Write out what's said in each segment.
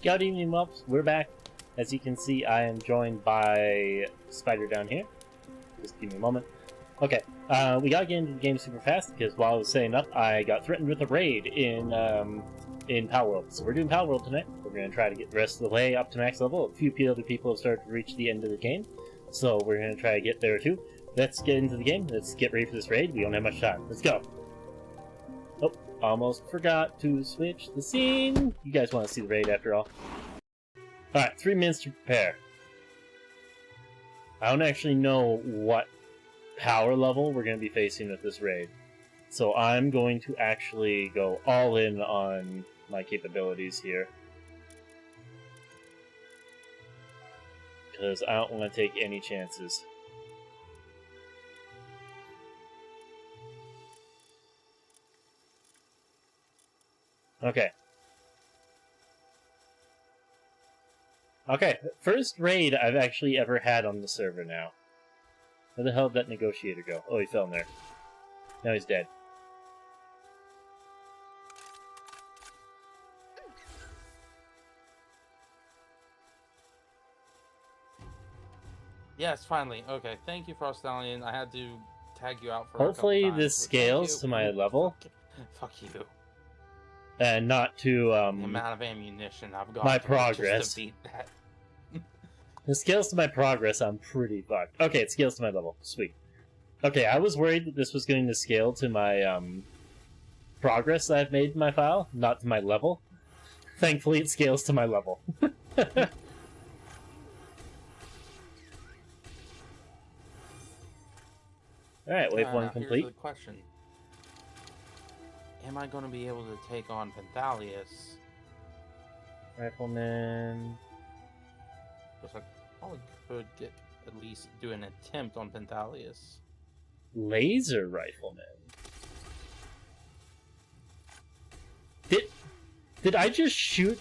Good evening, Whelps. We're back. As you can see, I am joined by Spider down here. Just give me a moment. Okay, we gotta get into the game super fast because while I was setting up, I got threatened with a raid in Palworld. So we're doing Palworld tonight. We're gonna try to get the rest of the way up to max level. A few other people have started to reach the end of the game, so we're gonna try to get there too. Let's get into the game. Let's get ready for this raid. We don't have much time. Let's go. Oh, almost forgot to switch the scene. You guys want to see the raid after all. Alright, 3 minutes to prepare. I don't actually know what power level we're going to be facing with this raid. So I'm going to actually go all in on my capabilities here. Because I don't want to take any chances. Okay. Okay, first raid I've actually ever had on the server now. Where the hell did that negotiator go? Oh, he fell in there. Now he's dead. Yes, finally. Okay, thank you, Frost Stallion. I had to tag you out for Hopefully a couple times, this scales to my level. Fuck you. And not to, The amount of ammunition I've got my just progress. to beat that. It scales to my progress, I'm pretty fucked. Okay, it scales to my level. Sweet. Okay, I was worried that this was going to scale to my, progress that I've made in my file, not to my level. Thankfully, it scales to my level. Alright, wave 1 complete. Here's the question. Am I going to be able to take on Penthalius? Rifleman. Because I probably could get at least do an attempt on Penthalius. Laser rifleman. Did I just shoot?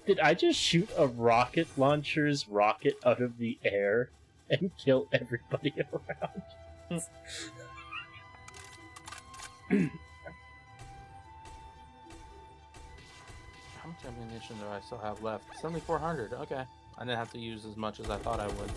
Did I just shoot a rocket launcher's rocket out of the air and kill everybody around? How much ammunition do I still have left? 7,400. Okay. I didn't have to use as much as I thought I would.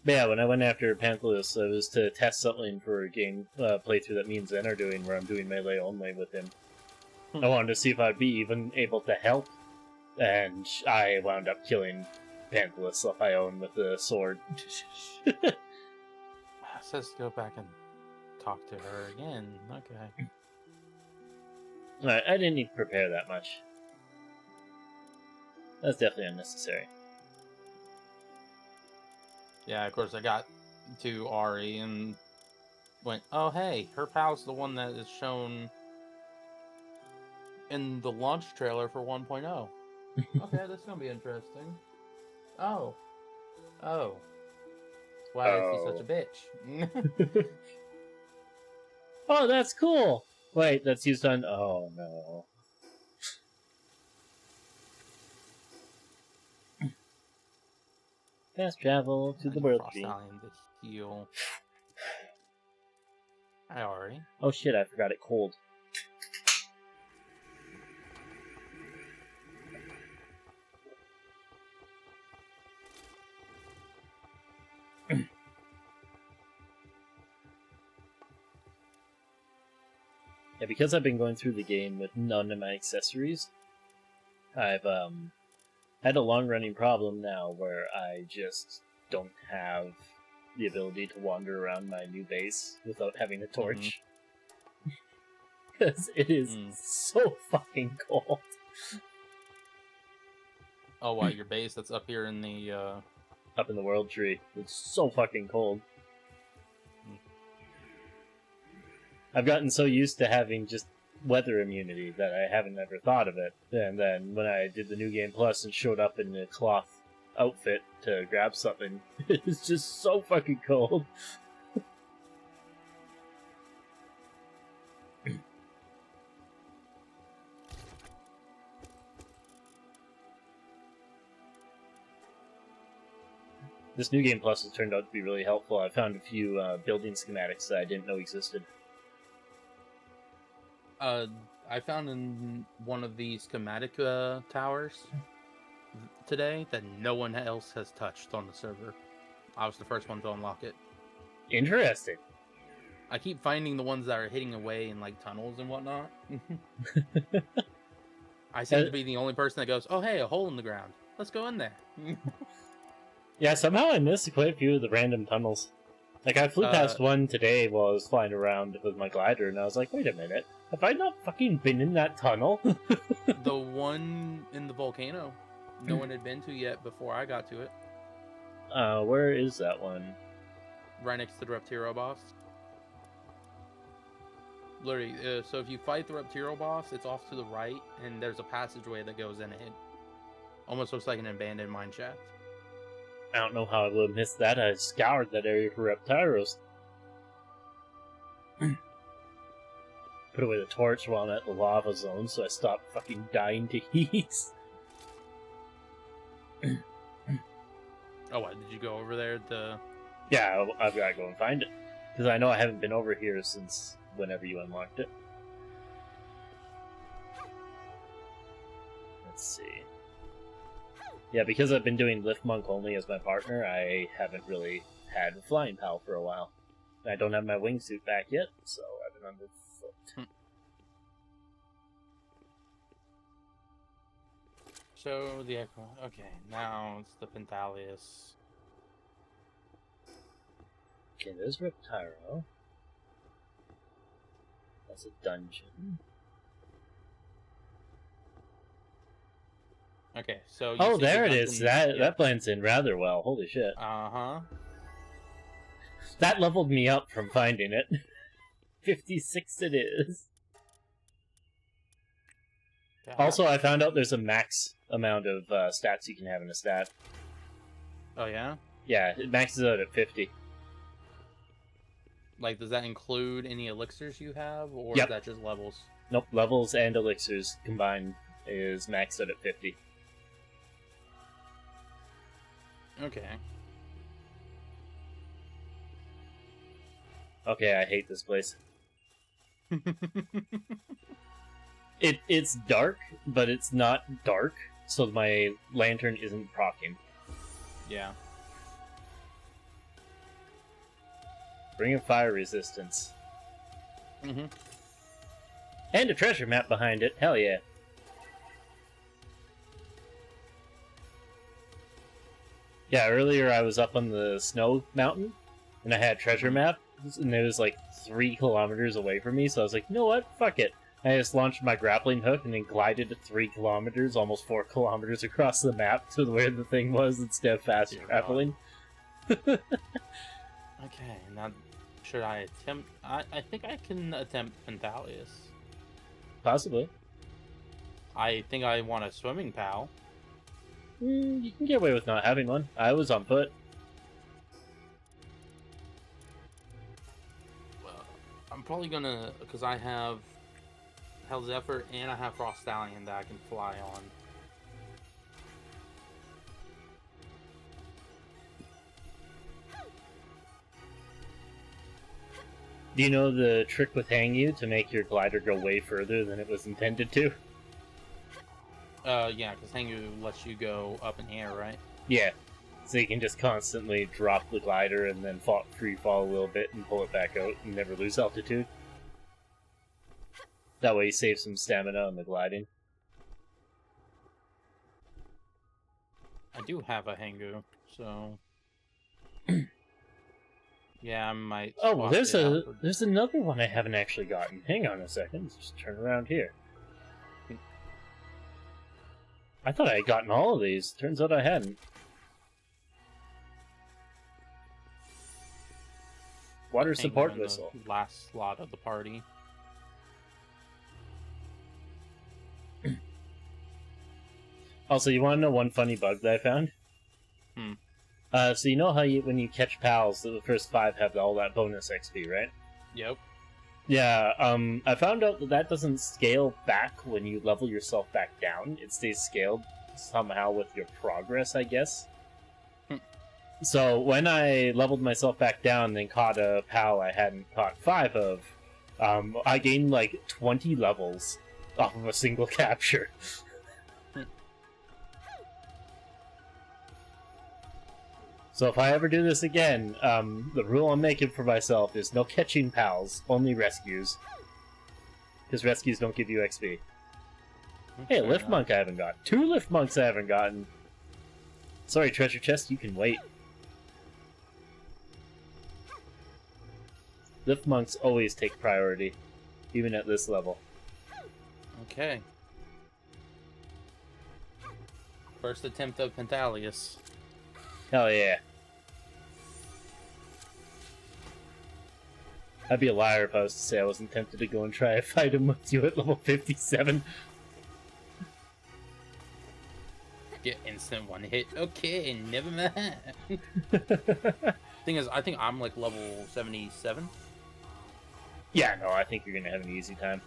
But yeah, when I went after Panthalus, it was to test something for a game playthrough that me and Zen are doing, where I'm doing melee only with him. I wanted to see if I'd be even able to help, and I wound up killing Panthalus on my own with the sword. It says go back and talk to her again. Okay. Alright, I didn't need to prepare that much. That's definitely unnecessary. Yeah, of course I got to Ari and went, oh hey, her pal's the one that is shown in the launch trailer for 1.0. Okay, that's gonna be interesting. Oh. Oh. That's why is he such a bitch? Oh, that's cool! Wait, that's used on... Oh, no. Fast travel to the world tree. Stallion to heal. Hi, Ari. Oh shit, I forgot it cold. Yeah, because I've been going through the game with none of my accessories, I've had a long-running problem now where I just don't have the ability to wander around my new base without having a torch. Because it is so fucking cold. Oh, wow, your base that's up here in the, Up in the world tree. It's so fucking cold. I've gotten so used to having just weather immunity that I haven't ever thought of it. And then when I did the New Game Plus and showed up in a cloth outfit to grab something, it's just so fucking cold. This New Game Plus has turned out to be really helpful. I found a few building schematics that I didn't know existed. I found in one of the schematic towers today that no one else has touched on the server. I was the first one to unlock it. Interesting. I keep finding the ones that are hitting away in like tunnels and whatnot. I seem to be the only person that goes, "Oh hey, a hole in the ground. Let's go in there." Yeah, somehow I missed quite a few of the random tunnels. Like, I flew past one today while I was flying around with my glider, and I was like, wait a minute, have I not fucking been in that tunnel? The one in the volcano, no one had been to yet before I got to it. Where is that one? Right next to the Reptiro boss. Literally, so if you fight the Reptiro boss, it's off to the right, and there's a passageway that goes in it. Almost looks like an abandoned mine shaft. I don't know how I would have missed that. I scoured that area for Reptiros. Put away the torch while I'm at the lava zone, so I stop fucking dying to heat. Oh, what? Did you go over there to... Yeah, I've got to go and find it. Because I know I haven't been over here since whenever you unlocked it. Let's see. Yeah, because I've been doing Lifmunk only as my partner, I haven't really had a flying pal for a while. I don't have my wingsuit back yet, so I've been underfoot. So, the Echo... Okay, now it's the Pentalius. Okay, there's Reptiro. That's a dungeon. Okay, so... Oh, there it is! That blends in rather well. Holy shit. Uh-huh. That leveled me up from finding it. 56 it is. Yeah. Also, I found out there's a max amount of stats you can have in a stat. Oh, yeah? Yeah, it maxes out at 50. Like, does that include any elixirs you have, or Yep. is that just levels? Nope, levels and elixirs combined is maxed out at 50. Okay. Okay, I hate this place. It's dark, but it's not dark, so my lantern isn't proccing. Yeah. Bring in fire resistance. Mm-hmm. And a treasure map behind it, hell yeah. Yeah, earlier I was up on the snow mountain, and I had a treasure map, and it was like 3 kilometers away from me, so I was like, you know what, fuck it. I just launched my grappling hook and then glided 3 kilometers, almost 4 kilometers across the map to where the thing was instead of fast traveling. Okay, now should I attempt... I think I can attempt Pentalius. Possibly. I think I want a swimming pal. You can get away with not having one. I was on foot. Well, I'm probably gonna... Because I have Hell's Effort and I have Frost Stallion that I can fly on. Do you know the trick with Hang You to make your glider go way further than it was intended to? Yeah, because Hangu lets you go up in the air, right? Yeah. So you can just constantly drop the glider and then free fall a little bit and pull it back out and never lose altitude. That way you save some stamina on the gliding. I do have a Hangu, so... Yeah, I might. Oh, well, there's another one I haven't actually gotten. Hang on a second. Let's just turn around here. I thought I had gotten all of these. Turns out I hadn't. Water support whistle. Last slot of the party. Also, you want to know one funny bug that I found? So you know how when you catch pals, the first 5 have all that bonus XP, right? Yep. Yeah, I found out that doesn't scale back when you level yourself back down. It stays scaled somehow with your progress, I guess. So when I leveled myself back down and then caught a pal I hadn't caught 5 of, I gained like 20 levels off of a single capture. So if I ever do this again, the rule I'm making for myself is no catching pals, only rescues. Because rescues don't give you XP. Hey, Lifmunk I haven't gotten. 2 Lifmunks I haven't gotten. Sorry, treasure chest, you can wait. Lifmunks always take priority, even at this level. Okay. First attempt of Pentalius. Hell yeah. I'd be a liar if I was to say I wasn't tempted to go and try a fight him with you at level 57. Get instant one hit. Okay, never mind. Thing is, I think I'm like level 77. Yeah, no, I think you're gonna have an easy time.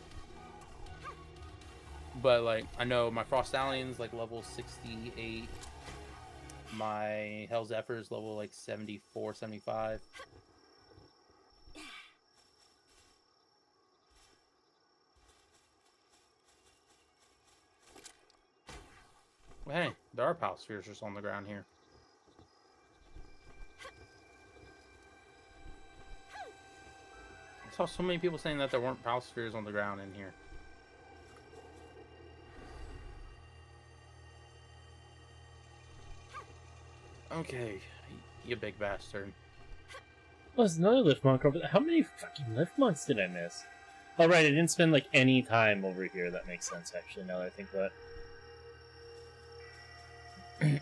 But like, I know my Frost Stallion's like level 68. My Hell Zephyr's level like 74, 75. Hey, there are Pal Spheres just on the ground here. I saw so many people saying that there weren't Pal Spheres on the ground in here. Okay, you big bastard. Oh, there's another Lifmunk over there. How many fucking Lifmunks did I miss? Oh, right, I didn't spend, like, any time over here. That makes sense, actually, now that I think about it.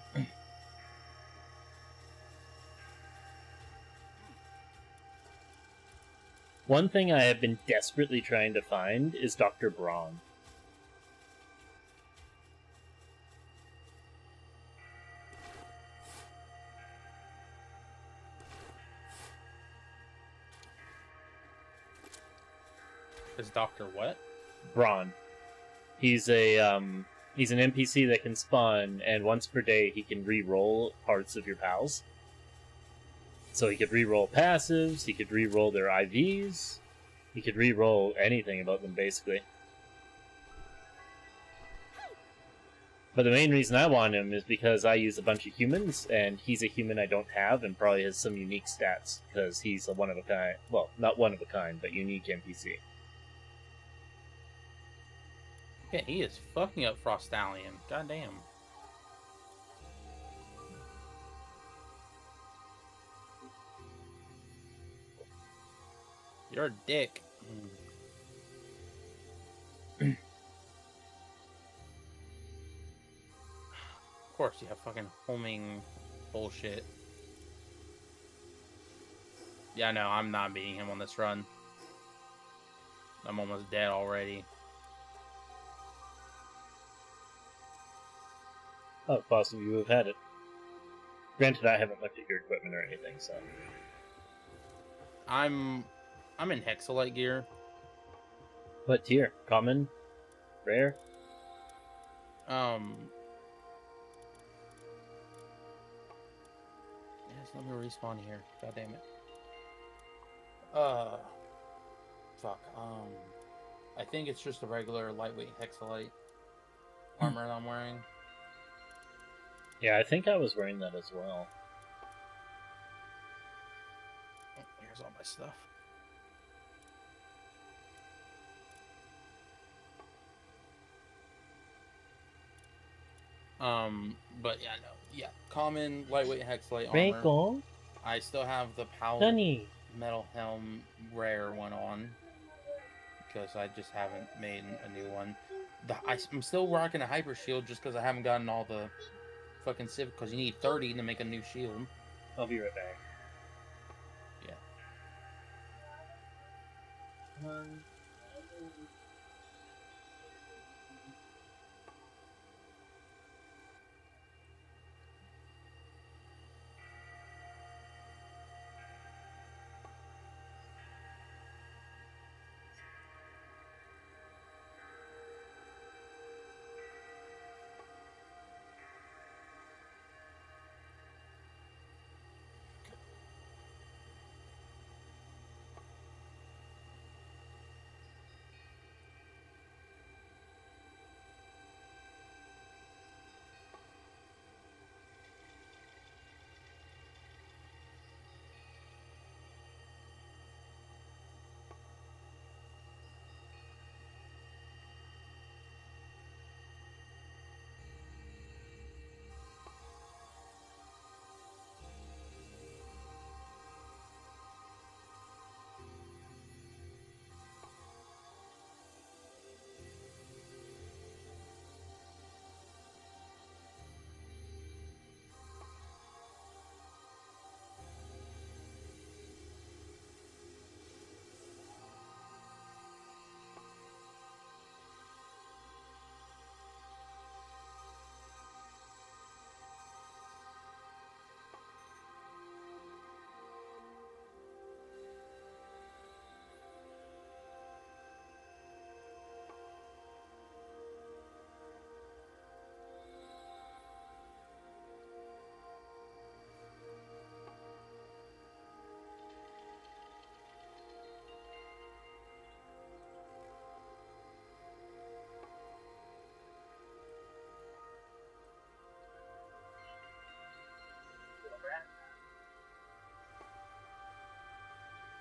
One thing I have been desperately trying to find is Dr. Braun. Is Dr. what? Braun. He's an NPC that can spawn, and once per day he can re-roll parts of your pals. So he could re-roll passives, he could re-roll their IVs, he could re-roll anything about them, basically. But the main reason I want him is because I use a bunch of humans, and he's a human I don't have, and probably has some unique stats, because he's a one-of-a-kind, well, not one-of-a-kind, but unique NPC. Yeah, he is fucking up Frost Stallion. Goddamn. You're a dick. Of course, you have fucking homing bullshit. Yeah, no, I'm not beating him on this run. I'm almost dead already. Oh, possibly you have had it. Granted, I haven't looked at your equipment or anything, so... I'm in Hexalite gear. What tier? Common? Rare? Yes, let me respawn here. God damn it. Fuck. I think it's just a regular lightweight Hexalite armor that I'm wearing. Yeah, I think I was wearing that as well. Oh, here's all my stuff. But yeah, no. Yeah, common lightweight Hexalite armor. Reiko? I still have the Sunny. Metal Helm rare one on. Because I just haven't made a new one. I'm still rocking a Hyper Shield just because I haven't gotten all the fucking Civic. Because you need 30 to make a new shield. I'll be right back. Yeah.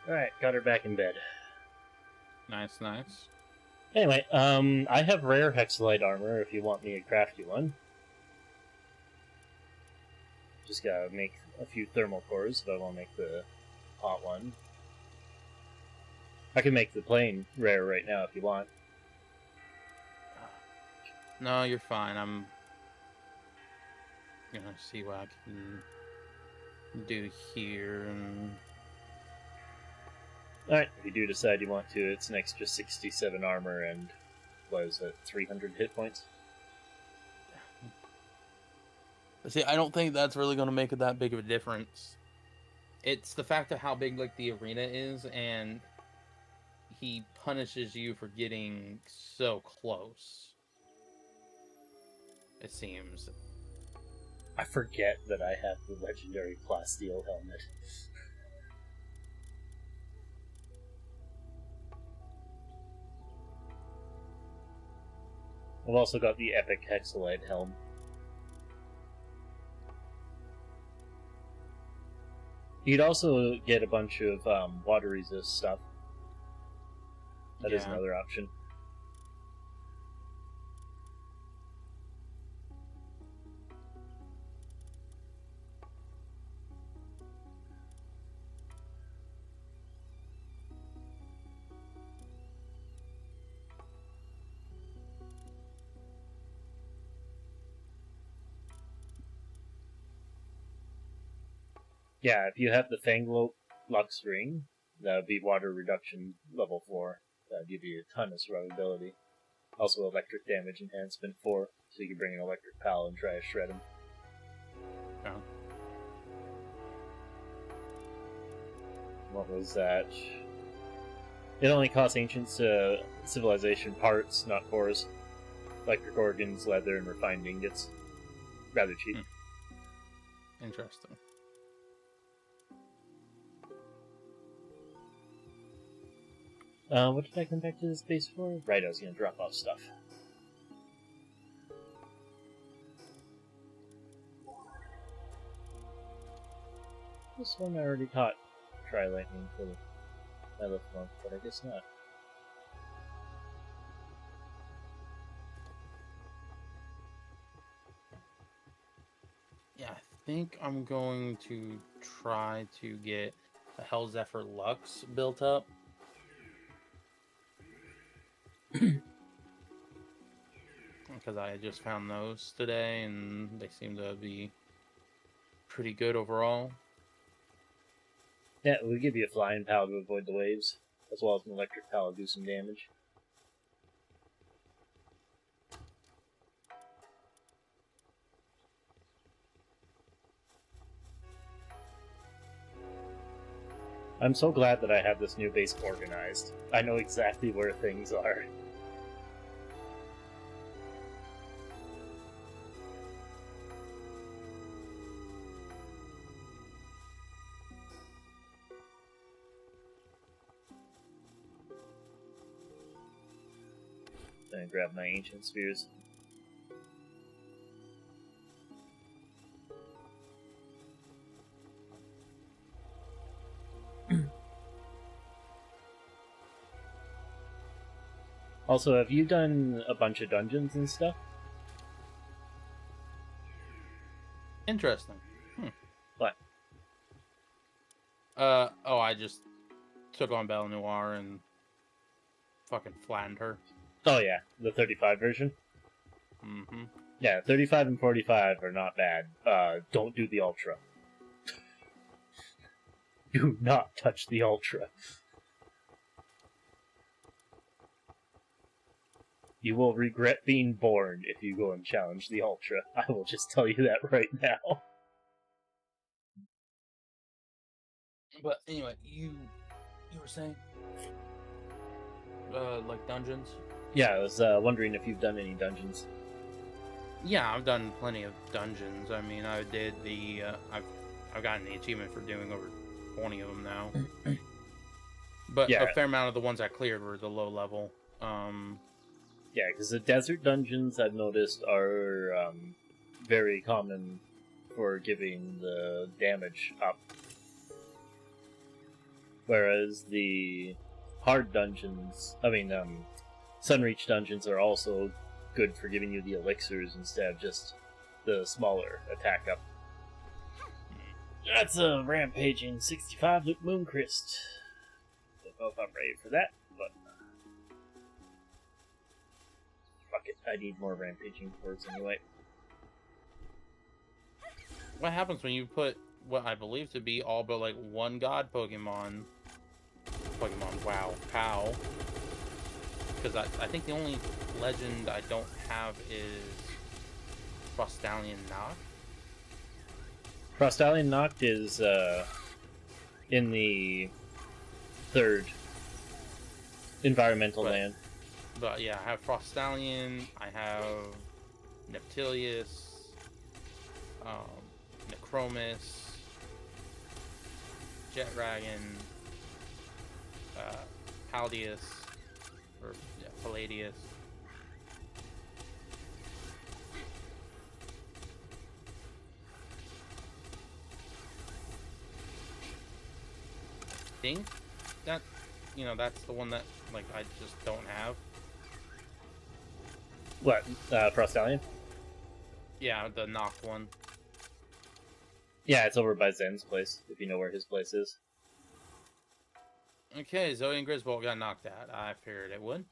Alright, got her back in bed. Nice, nice. Anyway, I have rare hexalite armor if you want me to craft you one. Just gotta make a few thermal cores if I want to make the hot one. I can make the plain rare right now if you want. No, you're fine. I'm gonna see what I can do here. And Alright, if you do decide you want to, it's an extra 67 armor and, what is it, 300 hit points? see, I don't think that's really gonna make it that big of a difference. It's the fact of how big like the arena is, and he punishes you for getting so close. It seems. I forget that I have the legendary class steel helmet. I've also got the epic hexalite helm. You'd also get a bunch of water resist stuff. That is another option. Yeah, if you have the Fanglo Lux Ring, that would be water reduction level 4. That would give you a ton of survivability. Also electric damage enhancement 4, so you can bring an electric pal and try to shred him. Oh. What was that? It only costs ancient civilization parts, not cores. Electric organs, leather, and refined ingots. Rather cheap. Interesting. What did I come back to this base for? Right, I was gonna drop off stuff. This one I already caught tri-lightning for my Lifmunk, but I guess not. Yeah, I think I'm going to try to get a Hell Zephyr Lux built up. Because I just found those today, and they seem to be pretty good overall. Yeah, we'll give you a flying pal to avoid the waves, as well as an electric pal to do some damage. I'm so glad that I have this new base organized. I know exactly where things are. Then grab my ancient spears. Also, have you done a bunch of dungeons and stuff? Interesting. What? Oh, I just took on Belle Noire and fucking flattened her. Oh yeah, the 35 version? Mm-hmm. Yeah, 35 and 45 are not bad. Don't do the Ultra. Do not touch the Ultra. You will regret being born if you go and challenge the Ultra. I will just tell you that right now. But anyway, you were saying, like dungeons? Yeah, I was wondering if you've done any dungeons. Yeah, I've done plenty of dungeons. I mean, I did the I've gotten the achievement for doing over 20 of them now. But yeah, a fair amount of the ones I cleared were the low level. Yeah, because the desert dungeons I've noticed are very common for giving the damage up. Whereas the hard dungeons, Sunreach dungeons are also good for giving you the elixirs instead of just the smaller attack up. That's a rampaging 65 loop Mooncrest. Don't know if I'm ready for that, but fuck it, I need more rampaging cores anyway. What happens when you put what I believe to be all but like one god Pokemon, wow, POW? Because I think the only legend I don't have is Frostallion Noct. Frostallion Noct is in the third environmental land. But yeah, I have Frostallion, I have Neptilius, Necromus, Jetragon, Paldius, or yeah, Palladius. I think that, that's the one that, like, I just don't have. What, Frostallion? Yeah, the Noct one. Yeah, it's over by Zen's place, if you know where his place is. Okay, Zoe and Griswold got knocked out. I figured it would.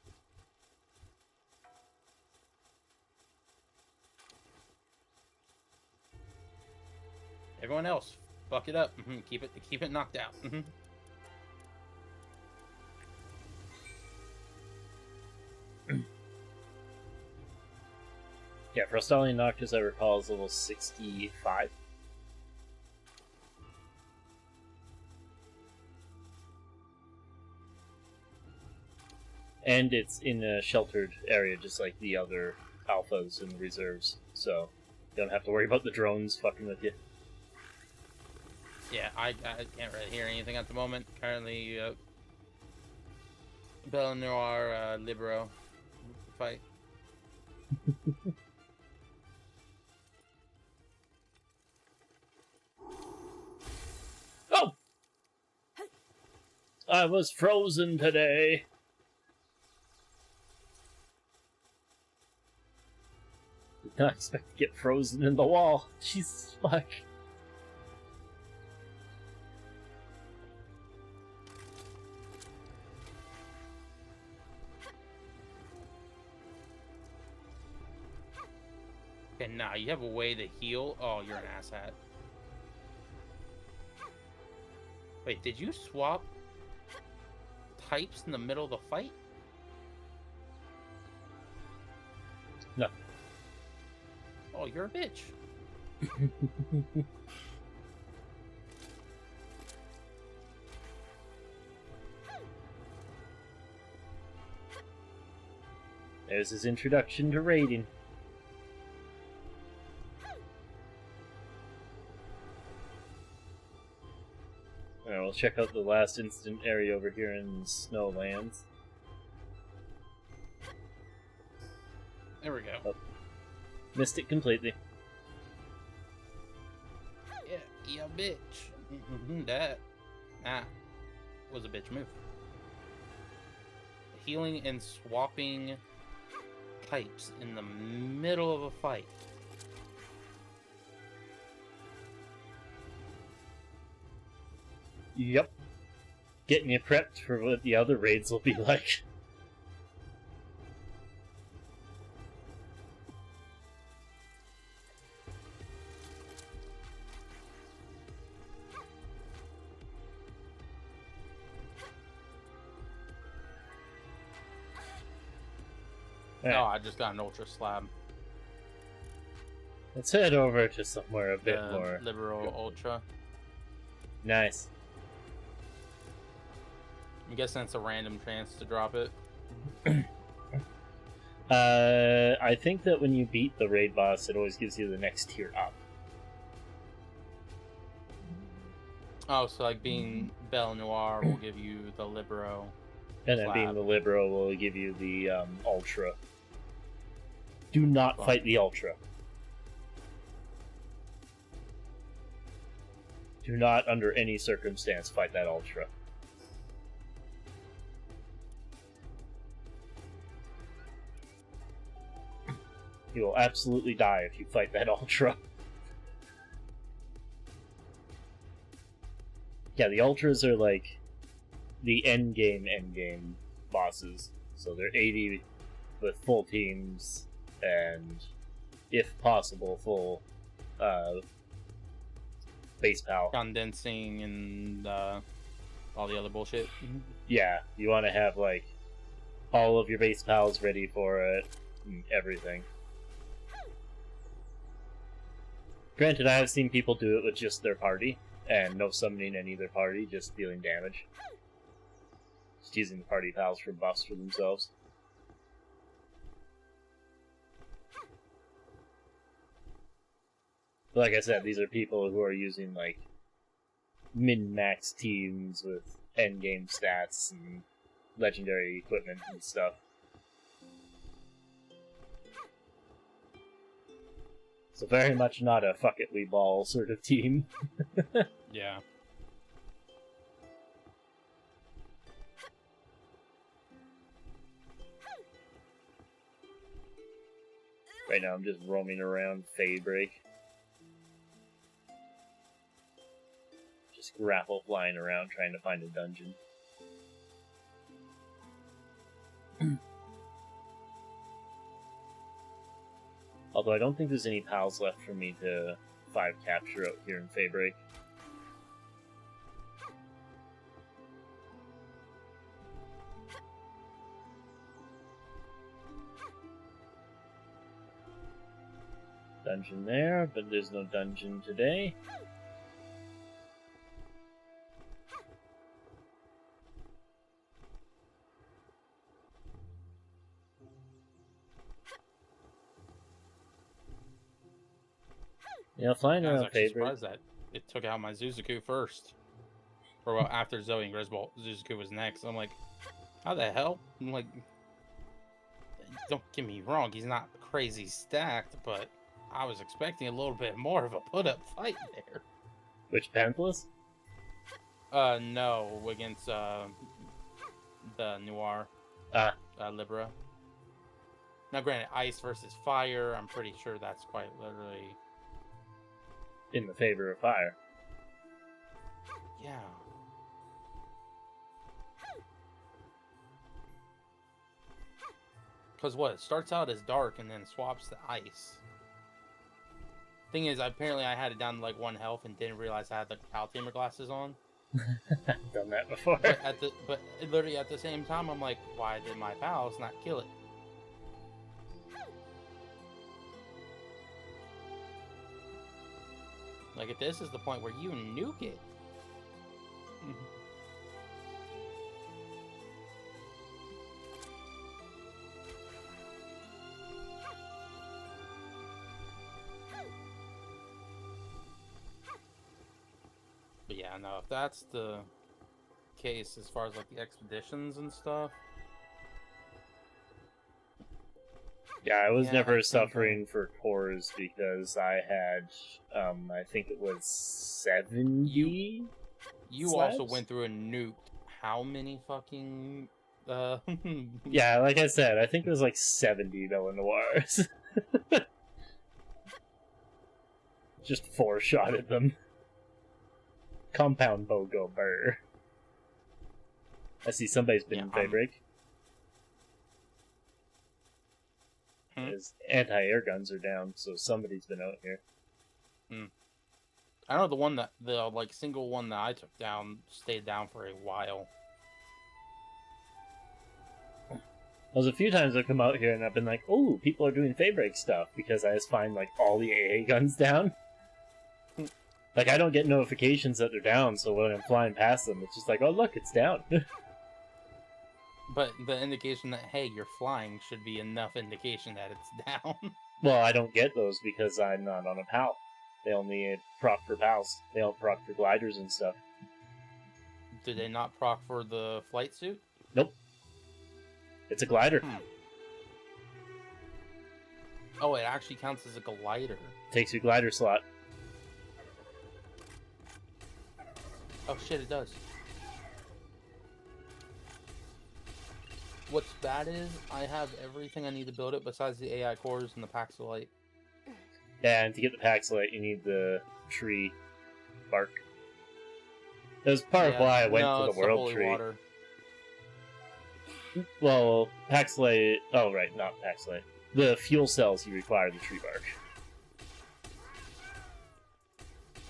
Everyone else, fuck it up. Keep it knocked out. Yeah, Frostallion Noct, as I recall, is level 65. And it's in a sheltered area, just like the other alphas and reserves, so you don't have to worry about the drones fucking with you. Yeah, I can't really hear anything at the moment. Currently, Belle Noir, Libero fight. Oh! I was frozen today. Did not expect to get frozen in the wall. Jesus fuck. Okay, nah, you have a way to heal. Oh, you're an asshat. Wait, did you swap types in the middle of the fight? No. Oh, you're a bitch. There's his introduction to raiding. Alright, we'll check out the last instant area over here in Snowlands. There we go. Oh. Missed it completely. Yeah, you bitch. That was a bitch move. Healing and swapping types in the middle of a fight. Yep. Getting you prepped for what the other raids will be like. Right. Oh, I just got an ultra slab. Let's head over to somewhere a bit more liberal ultra. Nice. I'm guessing it's a random chance to drop it. I think that when you beat the raid boss, it always gives you the next tier up. Oh, so like being Belle Noir will give you the Libero. And then being the Libero will give you the Ultra. Do not fight the Ultra. Do not, under any circumstance, fight that Ultra. You will absolutely die if you fight that Ultra. Yeah, the Ultras are like the endgame bosses. So they're 80 with full teams and, if possible, full base pal. Condensing and all the other bullshit. Yeah, you want to have like all of your base pals ready for it and everything. Granted, I have seen people do it with just their party and no summoning in either party, just dealing damage. Just using the party pals for buffs for themselves. But like I said, these are people who are using like min-max teams with endgame stats and legendary equipment and stuff. So very much not a fuck it we ball sort of team. Yeah. Right now I'm just roaming around Faybreak. Just grapple flying around trying to find a dungeon. Although I don't think there's any pals left for me to 5 capture out here in Faybreak. Dungeon there, but there's no dungeon today. Yeah, flying I was around actually Faybreak. surprised that it took out my Zuzuku first. Or well, after Zoe and Griswold, Zuzuku was next. I'm like, how the hell? I'm like, don't get me wrong, he's not crazy stacked, but I was expecting a little bit more of a put-up fight there. Which Panthless? No, against the Noir. Libra. Now, granted, ice versus fire, I'm pretty sure that's quite literally in the favor of fire. Yeah. Because what? It starts out as dark and then swaps to ice. Thing is, apparently I had it down to like 1 health and didn't realize I had the Paltamer glasses on. Done that before. But literally at the same time, I'm like, why did my pals not kill it? Like, if this is the point where you nuke it. But yeah, no, if that's the case as far as like the expeditions and stuff. Yeah, I was never suffering for cores because I had, I think it was 70. You slabs? also went through and nuked how many fucking Yeah, like I said, I think it was like 70 Noirs. Just 4-shotted them. Compound Bogo Burr. I see somebody's been in Faybreak. His anti-air guns are down, so somebody's been out here. I know the like single one that I took down stayed down for a while. There's a few times I've come out here and I've been like, oh, people are doing Faybreak stuff, because I just find like all the AA guns down. Like, I don't get notifications that they're down, so when I'm flying past them, it's just like, oh, look, it's down. But the indication that, hey, you're flying should be enough indication that it's down. Well, I don't get those because I'm not on a PAL. They only proc for PALs. They don't proc for gliders and stuff. Did they not proc for the flight suit? Nope. It's a glider. Oh, it actually counts as a glider. Takes your glider slot. Oh shit, it does. What's bad is I have everything I need to build it besides the AI cores and the Paxolite. Yeah, and to get the Paxolite, you need the tree bark. That was part of why I went for the world holy tree. Water. Well, Paxolite... Oh, right, not Paxolite. The fuel cells, you require the tree bark.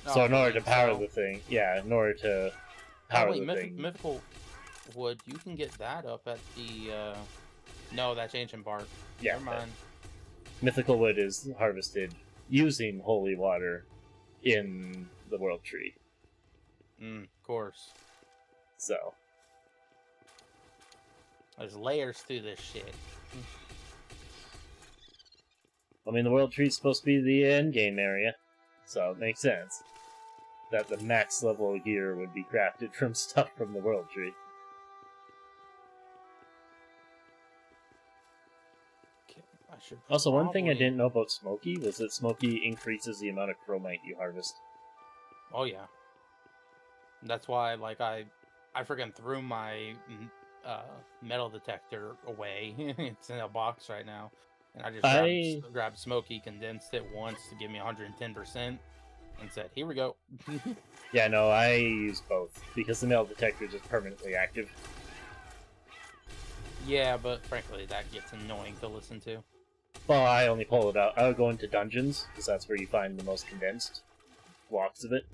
So in order to power the thing... Yeah, in order to power the thing... Mythical wood, you can get that up at the... No, that's ancient bark. Yeah, never mind. Mythical wood is harvested using holy water in the world tree. Of course. So... There's layers to this shit. I mean, the world tree is supposed to be the end game area, so it makes sense that the max level gear would be crafted from stuff from the world tree. Okay, I should Also, one thing I didn't know about Smokey was that Smokey increases the amount of chromite you harvest. Oh yeah. That's why, like, I freaking threw my metal detector away. It's in a box right now. And I just grabbed Smokey, condensed it once to give me 110%, and said, here we go. Yeah, no, I use both, because the metal detector is just permanently active. Yeah, but frankly, that gets annoying to listen to. Well, I only pull it out. I would go into dungeons, because that's where you find the most condensed blocks of it.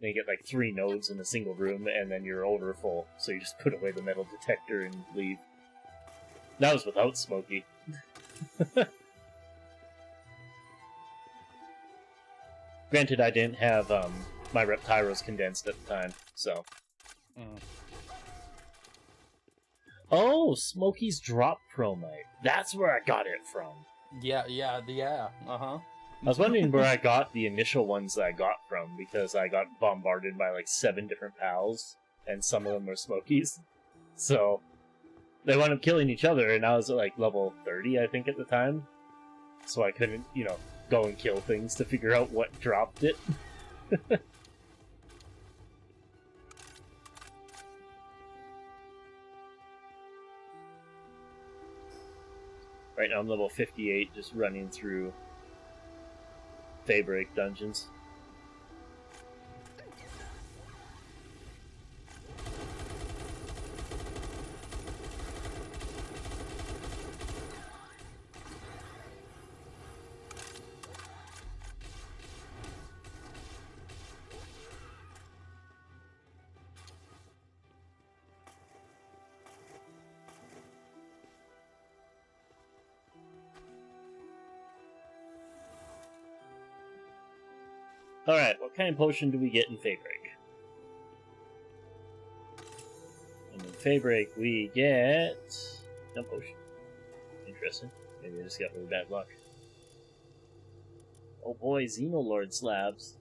Then you get like 3 nodes in a single room, and then you're over full, so you just put away the metal detector and leave. That was without Smokey. Granted, I didn't have my Reptyros condensed at the time, so... Oh, Smokey's drop chromite. That's where I got it from. Yeah, uh-huh. I was wondering where I got the initial ones that I got from, because I got bombarded by like 7 different pals, and some of them were Smokies. So, they wound up killing each other, and I was at like level 30, I think, at the time. So I couldn't, go and kill things to figure out what dropped it. Right now I'm level 58, just running through Daybreak dungeons. Alright, what kind of potion do we get in Daybreak? And in Daybreak we get... no potion. Interesting. Maybe I just got really bad luck. Oh boy, Xenolord slabs.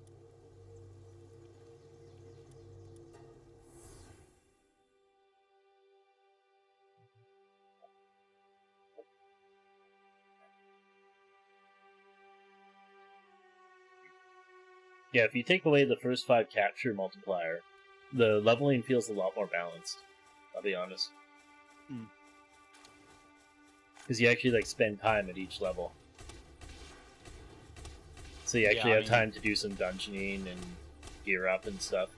Yeah, if you take away the first 5 capture multiplier, the leveling feels a lot more balanced. I'll be honest. Because you actually spend time at each level. So you actually have time to do some dungeoning and gear up and stuff.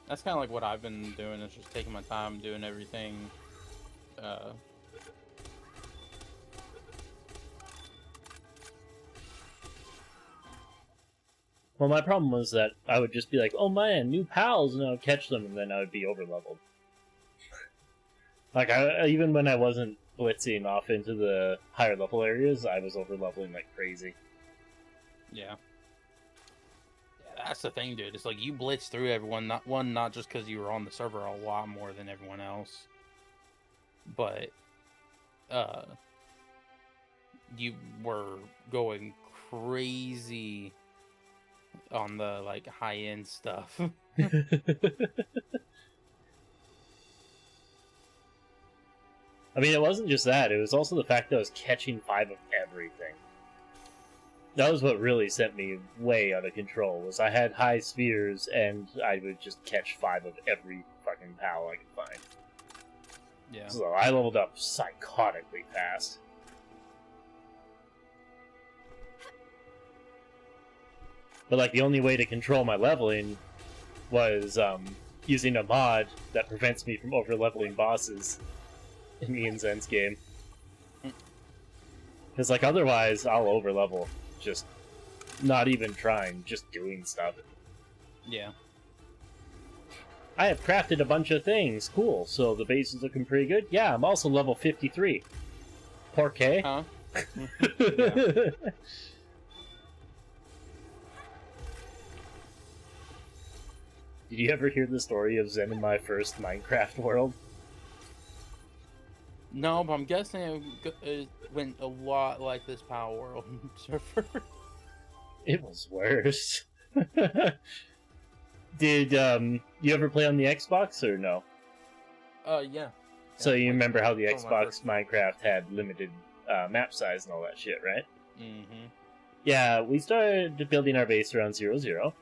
That's kind of like what I've been doing, is just taking my time, doing everything. Well, my problem was that I would just be like, oh man, new pals, and I would catch them, and then I would be over-leveled. Even when I wasn't blitzing off into the higher level areas, I was over-leveling like crazy. Yeah. That's the thing, dude. It's like you blitz through everyone, not just because you were on the server a lot more than everyone else, but you were going crazy on the high-end stuff. I mean, it wasn't just that. It was also the fact that I was catching 5 of everything. That was what really sent me way out of control, was I had high spheres, and I would just catch 5 of every fucking pal I could find. Yeah. So I leveled up psychotically fast. But like the only way to control my leveling was using a mod that prevents me from over-leveling bosses in Ian's Ends game. Because like otherwise I'll over-level, just not even trying, just doing stuff. Yeah. I have crafted a bunch of things. Cool. So the base is looking pretty good. Yeah, I'm also level 53. Poor K. Huh? Yeah. Did you ever hear the story of Zen in my first Minecraft world? No, but I'm guessing it went a lot like this Palworld server. It was worse. Did you ever play on the Xbox or no? Yeah. So you like, remember how the my Xbox Minecraft had limited map size and all that shit, right? Mm-hmm. Yeah, we started building our base around 0,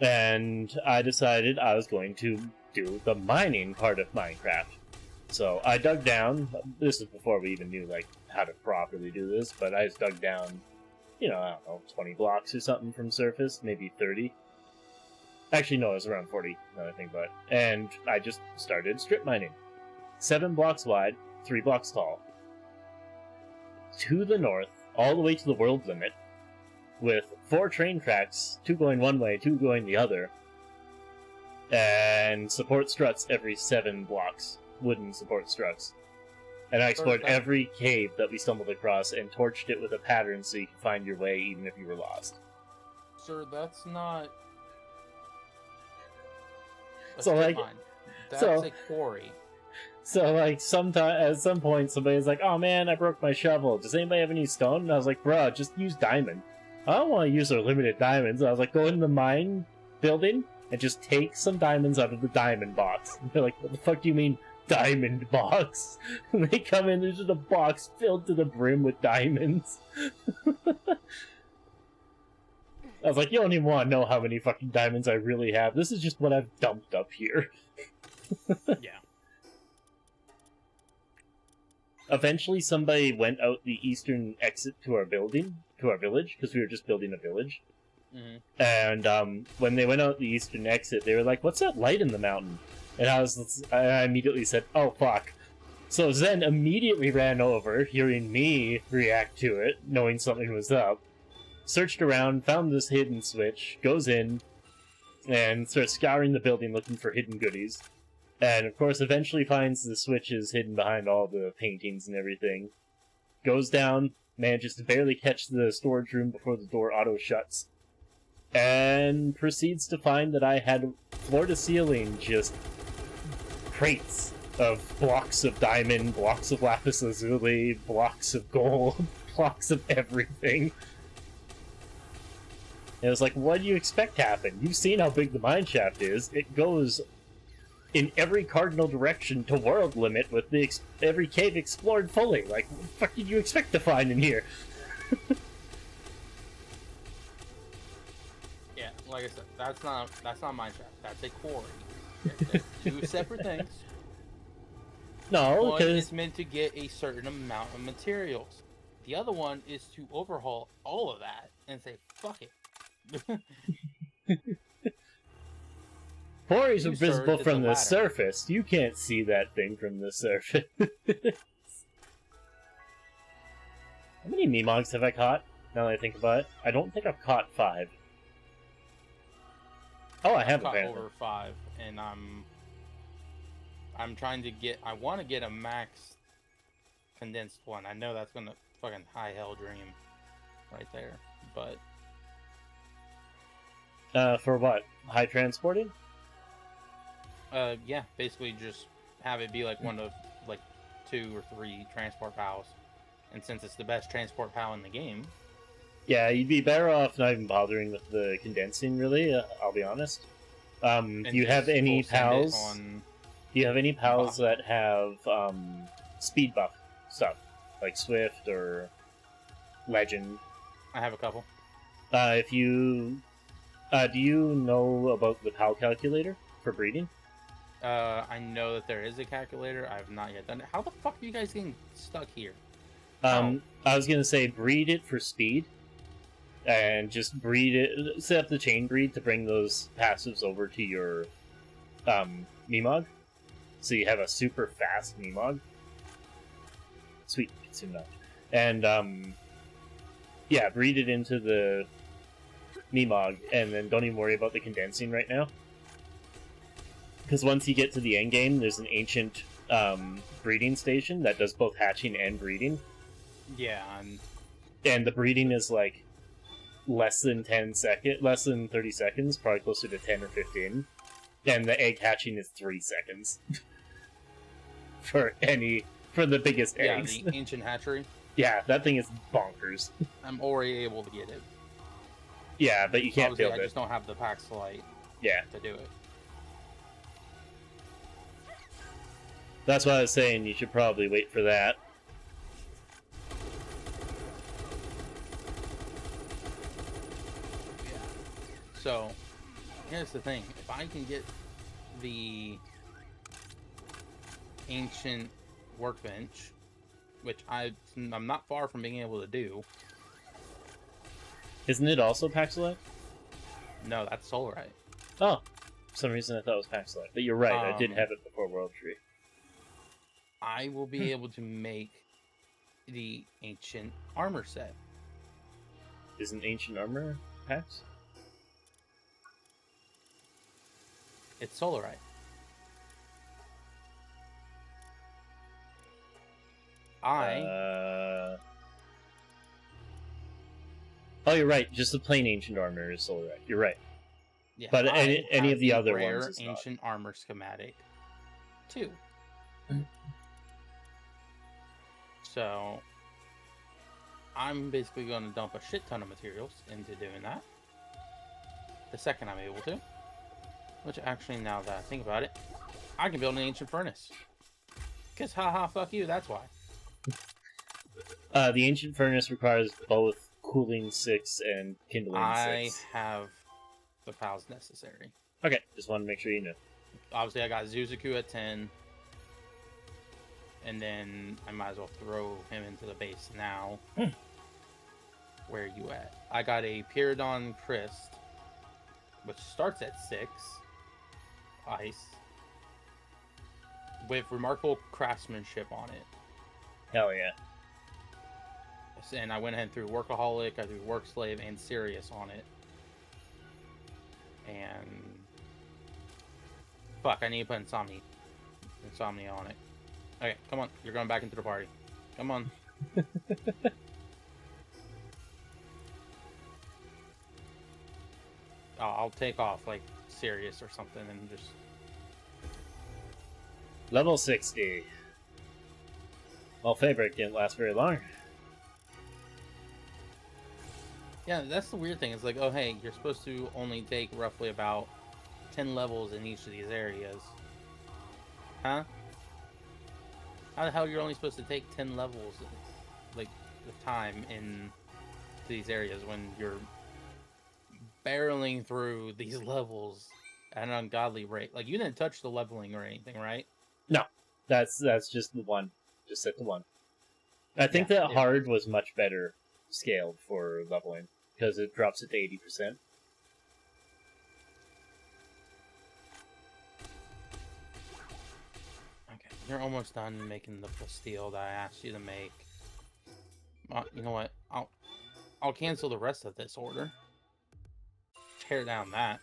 and I decided I was going to do the mining part of Minecraft. So I dug down. This is before we even knew like how to properly do this, but I just dug down, I don't know, 20 blocks or something from surface, maybe 30. Actually, no, it was around 40, now that I think about it. And I just started strip mining. 7 blocks wide, 3 blocks tall. To the north, all the way to the world limit, with 4 train tracks, 2 going one way, 2 going the other. And support struts every 7 blocks. Wooden support struts. And I explored every cave that we stumbled across and torched it with a pattern so you could find your way even if you were lost. Sir, that's not... So, like, that's a quarry. So, like, at some point, somebody's like, oh man, I broke my shovel. Does anybody have any stone? And I was like, bruh, just use diamond. I don't want to use our limited diamonds. I was like, go in the mine building and just take some diamonds out of the diamond box. And they're like, what the fuck do you mean, diamond box? And they come in, there's just a box filled to the brim with diamonds. I was like, you don't even want to know how many fucking diamonds I really have. This is just what I've dumped up here. Yeah. Eventually, somebody went out the eastern exit to our village, because we were just building a village. Mm-hmm. And when they went out the eastern exit, they were like, what's that light in the mountain? And I immediately said, oh, fuck. So Zen immediately ran over, hearing me react to it, knowing something was up. Searched around, found this hidden switch, goes in, and starts scouring the building looking for hidden goodies. And of course, eventually finds the switches hidden behind all the paintings and everything. Goes down, manages to barely catch the storage room before the door auto-shuts. And proceeds to find that I had floor-to-ceiling just crates of blocks of diamond, blocks of lapis lazuli, blocks of gold, blocks of everything. And it was like, what do you expect to happen? You've seen how big the mine shaft is. It goes in every cardinal direction to world limit with every cave explored fully. Like, what the fuck did you expect to find in here? Yeah, like I said, that's not mine shaft. That's a quarry. They're 2 separate things. No, one because is meant to get a certain amount of materials. The other one is to overhaul all of that and say, fuck it. quarries are You, sir, visible is from a the ladder. surface. You can't see that thing from the surface. How many Memogs have I caught? Now that I think about it, I don't think I've caught 5. Oh, I have caught apparently. over 5, and I'm trying to get. I want to get a max condensed one. I know that's gonna fucking high hell dream, right there. But For what? High transporting? yeah, basically just have it be like one of like 2 or 3 transport pals, and since it's the best transport pal in the game. Yeah, you'd be better off not even bothering with the condensing, really, I'll be honest. Do you have any pals? Do you have any pals that have speed buff stuff? Like Swift or Legend? I have a couple. If you... do you know about the PAL calculator for breeding? I know that there is a calculator. I have not yet done it. How the fuck are you guys getting stuck here? I was gonna say breed it for speed, and just breed it. Set up the chain breed to bring those passives over to your Mimog, so you have a super fast Mimog. Sweet, consume knowledge. And yeah, breed it into the Mimog, and then don't even worry about the condensing right now. Because once you get to the end game, there's an ancient breeding station that does both hatching and breeding. Yeah, and the breeding is like less than 30 seconds, probably closer to 10 or 15. And the egg hatching is 3 seconds. for the biggest eggs. Yeah, the ancient hatchery. Yeah, that thing is bonkers. I'm already able to get it. Yeah, but you can't Obviously, build it. I just don't have the Paxilite to do it. That's why I was saying you should probably wait for that. Yeah. So, here's the thing. If I can get the ancient workbench, which I'm not far from being able to do. Isn't it also Paxilite? No, that's Solarite. Oh, for some reason I thought it was Paxilite. But you're right, I did have it before World Tree. I will be able to make the ancient armor set. Isn't ancient armor Pax? It's Solarite. Oh, you're right. Just the plain ancient armor is Solarite. You're right. Yeah, but any of the other rare ones is ancient armor schematic too. So I'm basically going to dump a shit ton of materials into doing that. The second I'm able to, which actually, now that I think about it, I can build an ancient furnace. Cause haha, fuck you. That's why. The ancient furnace requires both cooling 6 and kindling 6. I have the pals necessary. Okay, just wanted to make sure you know. Obviously, I got Zuzuku at 10. And then I might as well throw him into the base now. Where are you at? I got a Pyridon Crest, which starts at 6. Ice. With remarkable craftsmanship on it. Hell yeah. And I went ahead and threw Workaholic, I threw Work Slave, and Sirius on it. And... fuck, I need to put Insomnia on it. Okay, come on. You're going back into the party. Come on. I'll take off, like, Sirius or something and just... Level 60. Well, Fabric didn't last very long. Yeah, that's the weird thing. It's like, oh, hey, you're supposed to only take roughly about 10 levels in each of these areas. Huh? How the hell you're only supposed to take 10 levels, like, of time in these areas when you're barreling through these levels at an ungodly rate? Like, you didn't touch the leveling or anything, right? No, that's just the one. Just set the one. I think that hard was much better scaled for leveling because it drops it to 80%. Okay, you're almost done making the Bastille that I asked you to make. You know what? I'll cancel the rest of this order. Tear down that.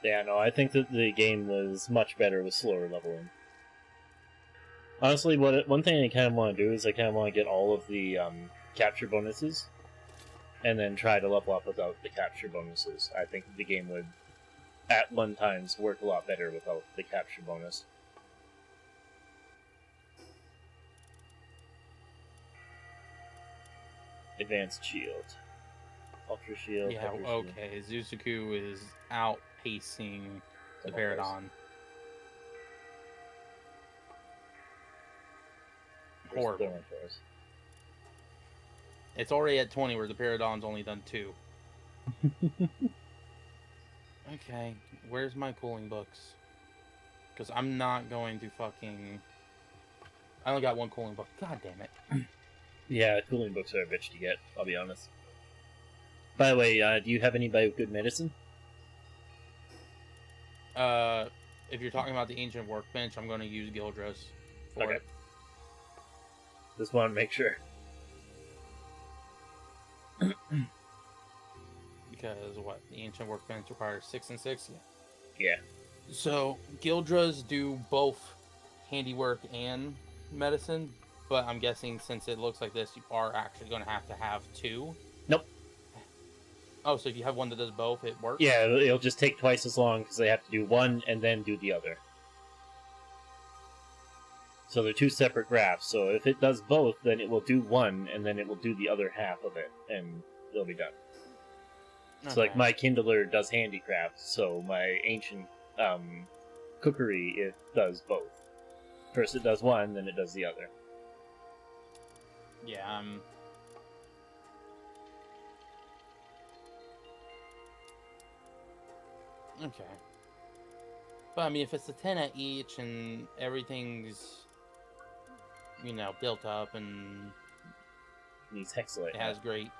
Yeah, no, I think that the game was much better with slower leveling. Honestly, one thing I kind of want to do is I kind of want to get all of the capture bonuses, and then try to level up without the capture bonuses. I think the game would, at one times, work a lot better without the capture bonus. Advanced shield. Ultra shield. Yeah, okay. Zuzuku is outpacing the Paradon. horrible. Thornforce. It's already at 20 where the Paradon's only done 2. Okay, where's my cooling books? Because I'm not going to fucking... I only got 1 cooling book. God damn it. Yeah, cooling books are a bitch to get, I'll be honest. By the way, do you have anybody with good medicine? If you're talking about the ancient workbench, I'm going to use Gildros for it. Just want to make sure. Because what? The ancient workbench requires 6 and 6? Yeah. So, Gildras do both handiwork and medicine, but I'm guessing since it looks like this, you are actually going to have 2. Nope. Oh, so if you have one that does both, it works? Yeah, it'll just take twice as long because they have to do one and then do the other. So they're 2 separate graphs, so if it does both, then it will do one, and then it will do the other half of it, and it'll be done. Okay. So, like, my Kindler does handicrafts, so my ancient cookery, it does both. First it does one, then it does the other. Yeah, okay. But, I mean, if it's a 10 at each, and everything's, you know, built up, and... Needs hexalite. It has great...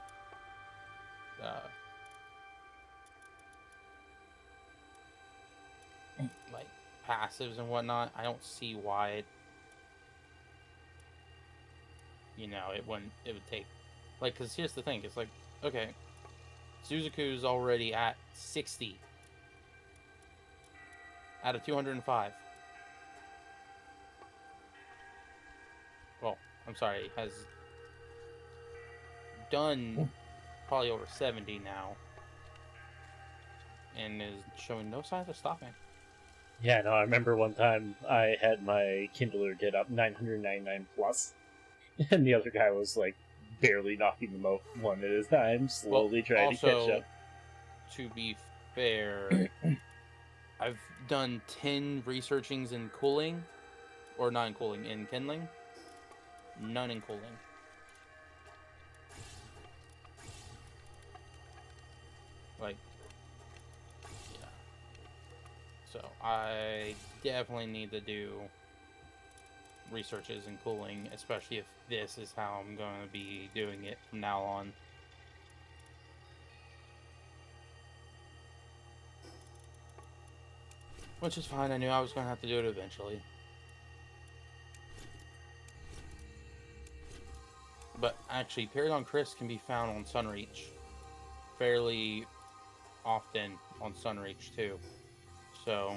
like, passives and whatnot, I don't see why it... You know, it would take... Like, because here's the thing, it's like, okay, Suzaku's already at 60 out of 205. Well, I'm sorry, has done probably over 70 now, and is showing no signs of stopping. Yeah, no, I remember one time I had my Kindler get up 999 plus, and the other guy was like barely knocking them out one at a time, slowly trying to catch up. To be fair, I've done 10 researchings in cooling, or not in cooling, in kindling, none in cooling. Like, yeah. So I definitely need to do researches in cooling, especially if this is how I'm going to be doing it from now on. Which is fine, I knew I was going to have to do it eventually. But actually, Paragon Crisp can be found on Sunreach fairly often on Sunreach too. So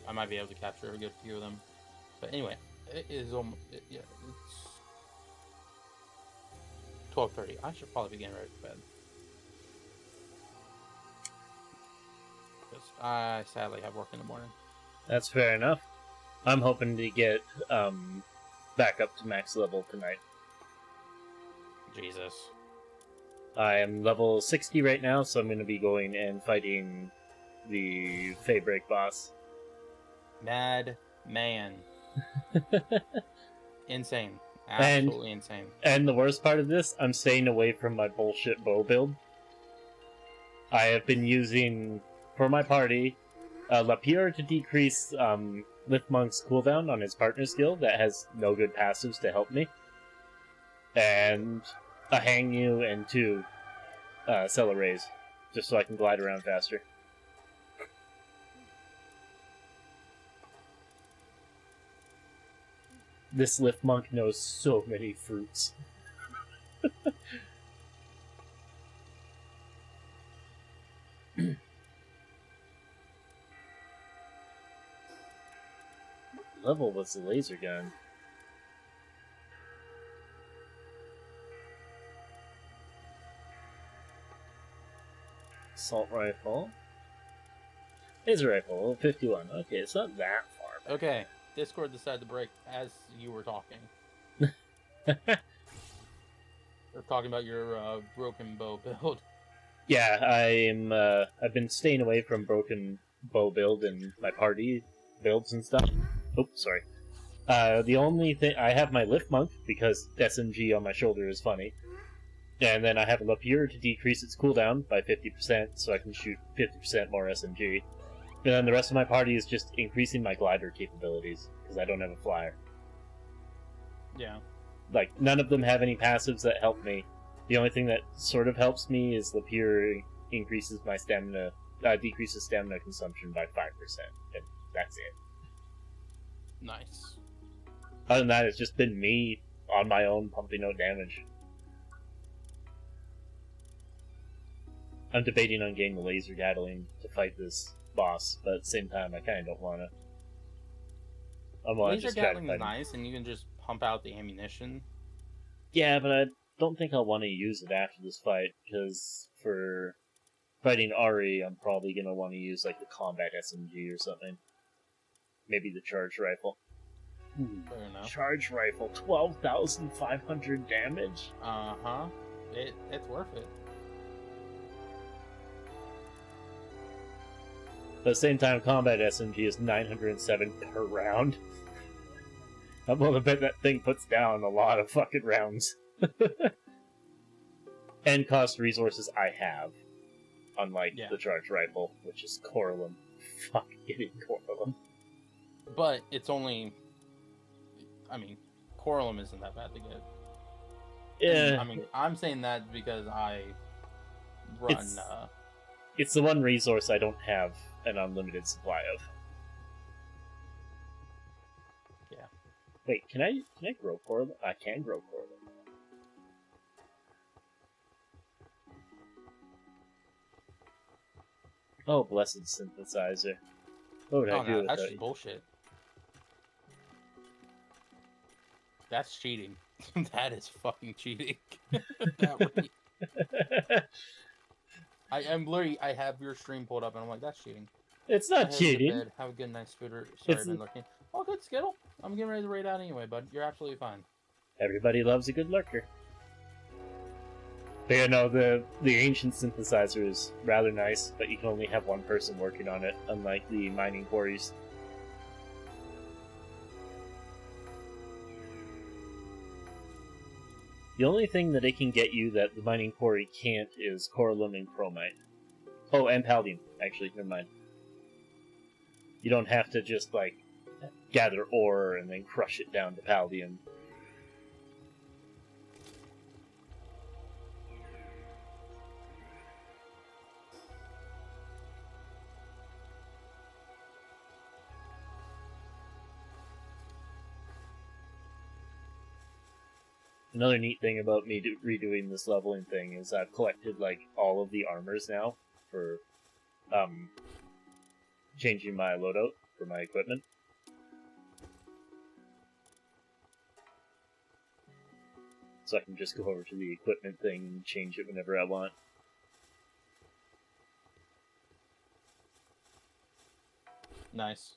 I might be able to capture a good few of them. But anyway, it is almost, yeah, it's 12:30. I should probably be getting ready for bed. Because I sadly have work in the morning. That's fair enough. I'm hoping to get back up to max level tonight. Jesus. I am level 60 right now, so I'm going to be going and fighting the Faybreak boss. Mad man. Insane. Absolutely insane. And the worst part of this, I'm staying away from my bullshit bow build. I have been using, for my party, Lapierre to decrease Lifmunk's cooldown on his partner skill that has no good passives to help me. And a Hang You and 2 Celebrays, just so I can glide around faster. This Lifmunk knows so many fruits. What level was the laser gun? Assault rifle. Laser rifle, level 51. Okay, it's not that far back. Okay, Discord decided to break as you were talking. They're talking about your broken bow build. Yeah, I've been staying away from broken bow build and my party builds and stuff. Oops, sorry. The only thing I have my Lifmunk because SMG on my shoulder is funny, and then I have a Lair to decrease its cooldown by 50%, so I can shoot 50% more SMG. And then the rest of my party is just increasing my glider capabilities because I don't have a flyer. Yeah. Like none of them have any passives that help me. The only thing that sort of helps me is Lair increases my stamina, decreases stamina consumption by 5%, and that's it. Nice. Other than that, it's just been me on my own pumping out damage. I'm debating on getting the laser gatling to fight this boss, but at the same time, I kind of don't want to. I want to Laser just try to gatling fight is him. nice, and you can just pump out the ammunition. Yeah, but I don't think I'll want to use it after this fight, because for fighting Ari, I'm probably going to want to use like the combat SMG or something. Maybe the charge rifle. Fair enough. Charge rifle, 12,500 damage? Uh-huh. It's worth it. But at the same time, combat SMG is 907 per round. I'm willing to bet that thing puts down a lot of fucking rounds. And cost resources I have. Unlike the charge rifle, which is Corlum. Fuck getting Corlum. But it's only... I mean, Corlum isn't that bad to get. Yeah. I mean, I'm saying that because I run... It's the one resource I don't have an unlimited supply of. Yeah. Wait, can I grow Corlum? I can grow Corlum. Oh, blessed synthesizer. What would I do with that's that? just bullshit. That's cheating. That is fucking cheating. I'm literally, I have your stream pulled up and I'm like, that's cheating. It's not cheating. Have a good night, Scooter. Sorry, I've been lurking. Oh, good, Skittle. I'm getting ready to raid out anyway, bud. You're absolutely fine. Everybody loves a good lurker. But yeah, no, the ancient synthesizer is rather nice, but you can only have one person working on it, unlike the mining quarries. The only thing that it can get you that the mining quarry can't is Corlum and Chromite. Oh, and Palladium, actually, never mind. You don't have to just, like, gather ore and then crush it down to Palladium. Another neat thing about me redoing this leveling thing is I've collected, like, all of the armors now for, changing my loadout for my equipment. So I can just go over to the equipment thing and change it whenever I want. Nice.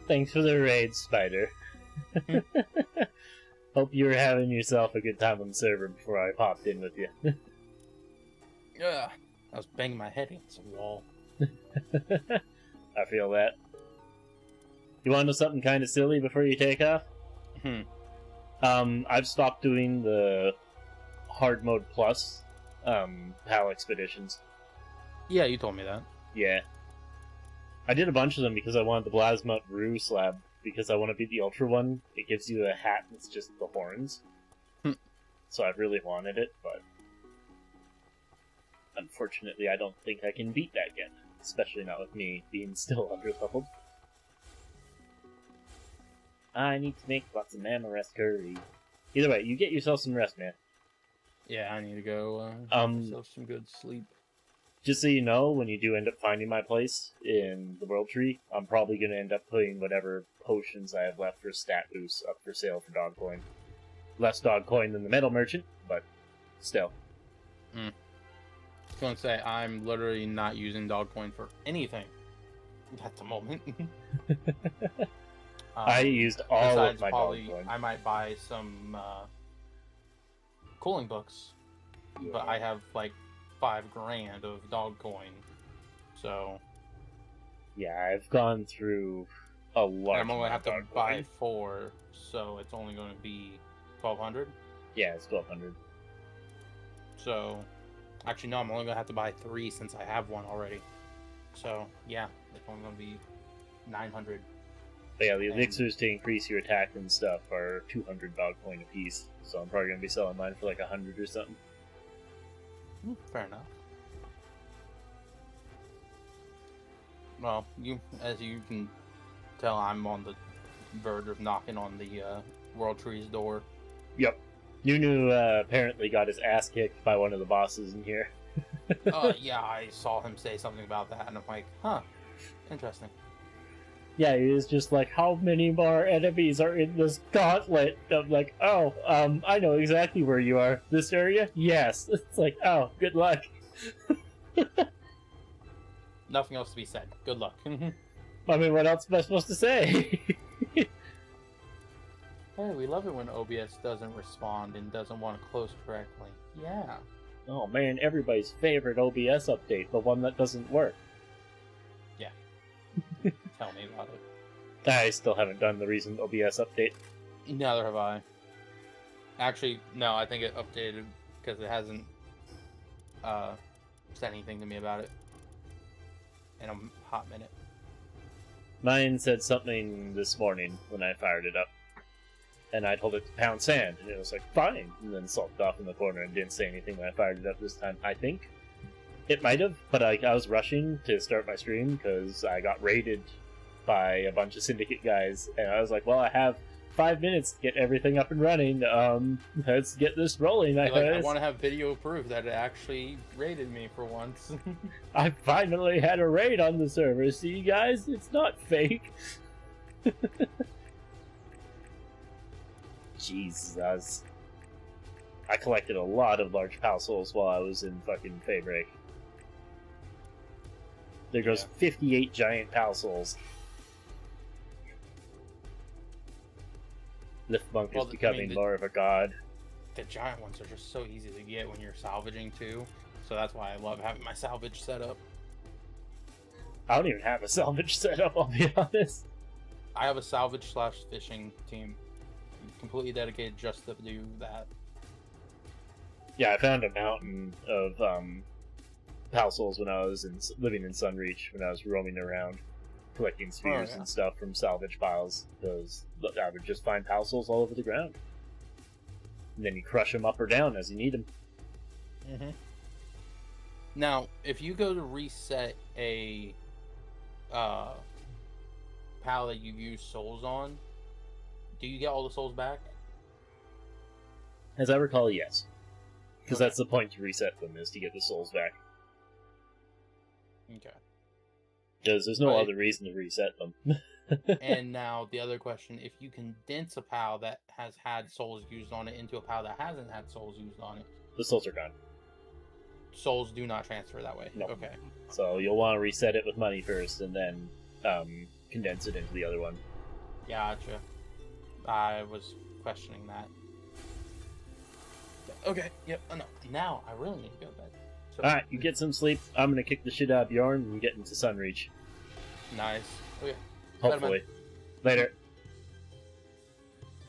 Thanks for the raid, Spider. Hope you were having yourself a good time on the server before I popped in with you. Yeah, I was banging my head against the wall. I feel that. You want to know something kind of silly before you take off? I've stopped doing the hard mode plus PAL expeditions. Yeah, you told me that. Yeah. I did a bunch of them because I wanted the Blasmut Rue slab, because I want to beat the Ultra one. It gives you a hat that's just the horns. So I really wanted it, but unfortunately I don't think I can beat that yet. Especially not with me being still under-leveled. I need to make lots of mama rest curry. Either way, you get yourself some rest, man. Yeah, I need to go get myself some good sleep. Just so you know, when you do end up finding my place in the World Tree, I'm probably going to end up putting whatever potions I have left for stat boosts up for sale for dog coin. Less dog coin than the Metal Merchant, but still. was gonna say I'm literally not using dog coin for anything at the moment. I used all of my probably, dog coin. I might buy some cooling books, Yeah. but I have like $5,000 of dog coin, so Yeah, I've gone through a large. I'm only have to dog buy coin. 4, so it's only going to be 1,200. Yeah, it's 1,200. So, actually, no, I'm only gonna have to buy 3 since I have one already. So, yeah, it's only gonna be 900. But yeah, the elixirs to increase your attack and stuff are 200 dog coin a piece. So I'm probably gonna be selling mine for like 100 or something. Fair enough. Well, as you can tell, I'm on the verge of knocking on the World Tree's door. Yep. Nunu apparently got his ass kicked by one of the bosses in here. Yeah, I saw him say something about that, and I'm like, huh, interesting. Yeah, he was just like, how many more enemies are in this gauntlet? I'm like, oh, I know exactly where you are. This area? Yes. It's like, oh, good luck. Nothing else to be said. Good luck. I mean, what else am I supposed to say? Hey, we love it when OBS doesn't respond and doesn't want to close correctly. Yeah. Oh man, everybody's favorite OBS update, the one that doesn't work. Yeah. Tell me about it. I still haven't done the recent OBS update. Neither have I. Actually, no, I think it updated because it hasn't said anything to me about it in a hot minute. Mine said something this morning when I fired it up. And I told it to pound sand, and it was like, fine, and then sulked off in the corner and didn't say anything when I fired it up this time, I think. It might have, but I was rushing to start my stream because I got raided by a bunch of Syndicate guys, and I was like, well, I have 5 minutes to get everything up and running, let's get this rolling, I want to have video proof that it actually raided me for once. I finally had a raid on the server, see guys? It's not fake. Jesus. I collected a lot of large PAL souls while I was in fucking Faybreak. There goes 58 giant PAL souls. Lifmunk is becoming more of a god. The giant ones are just so easy to get when you're salvaging too, so that's why I love having my salvage set up. I don't even have a salvage set up, I'll be honest. I have a salvage / fishing team. Completely dedicated just to do that. Yeah, I found a mountain of PAL souls when I was living in Sunreach, when I was roaming around collecting spheres and stuff from salvage piles, because I would just find PAL souls all over the ground. And then you crush them up or down as you need them. Mm-hmm. Now, if you go to reset a PAL that you've used souls on, do you get all the souls back? As I recall, yes. Because that's the point to reset them, is to get the souls back. Okay. Because there's no other reason to reset them. And now, the other question, if you condense a PAL that has had souls used on it into a PAL that hasn't had souls used on it... The souls are gone. Souls do not transfer that way? No. Okay. So you'll want to reset it with money first, and then condense it into the other one. Gotcha. I was questioning that. Okay, yep, no. Now, I really need to go to bed. So, Alright, you get some sleep. I'm gonna kick the shit out of Bjorn and get into Sunreach. Nice. Okay. Hopefully. Later.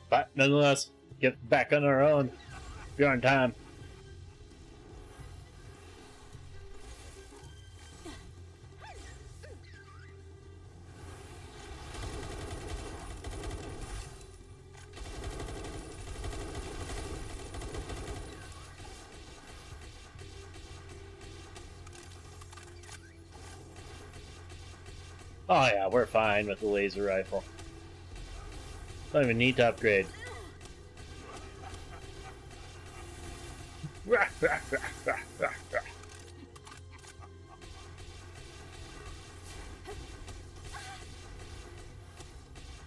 But nonetheless, get back on our own. Bjorn time. Oh yeah, we're fine with the laser rifle. Don't even need to upgrade.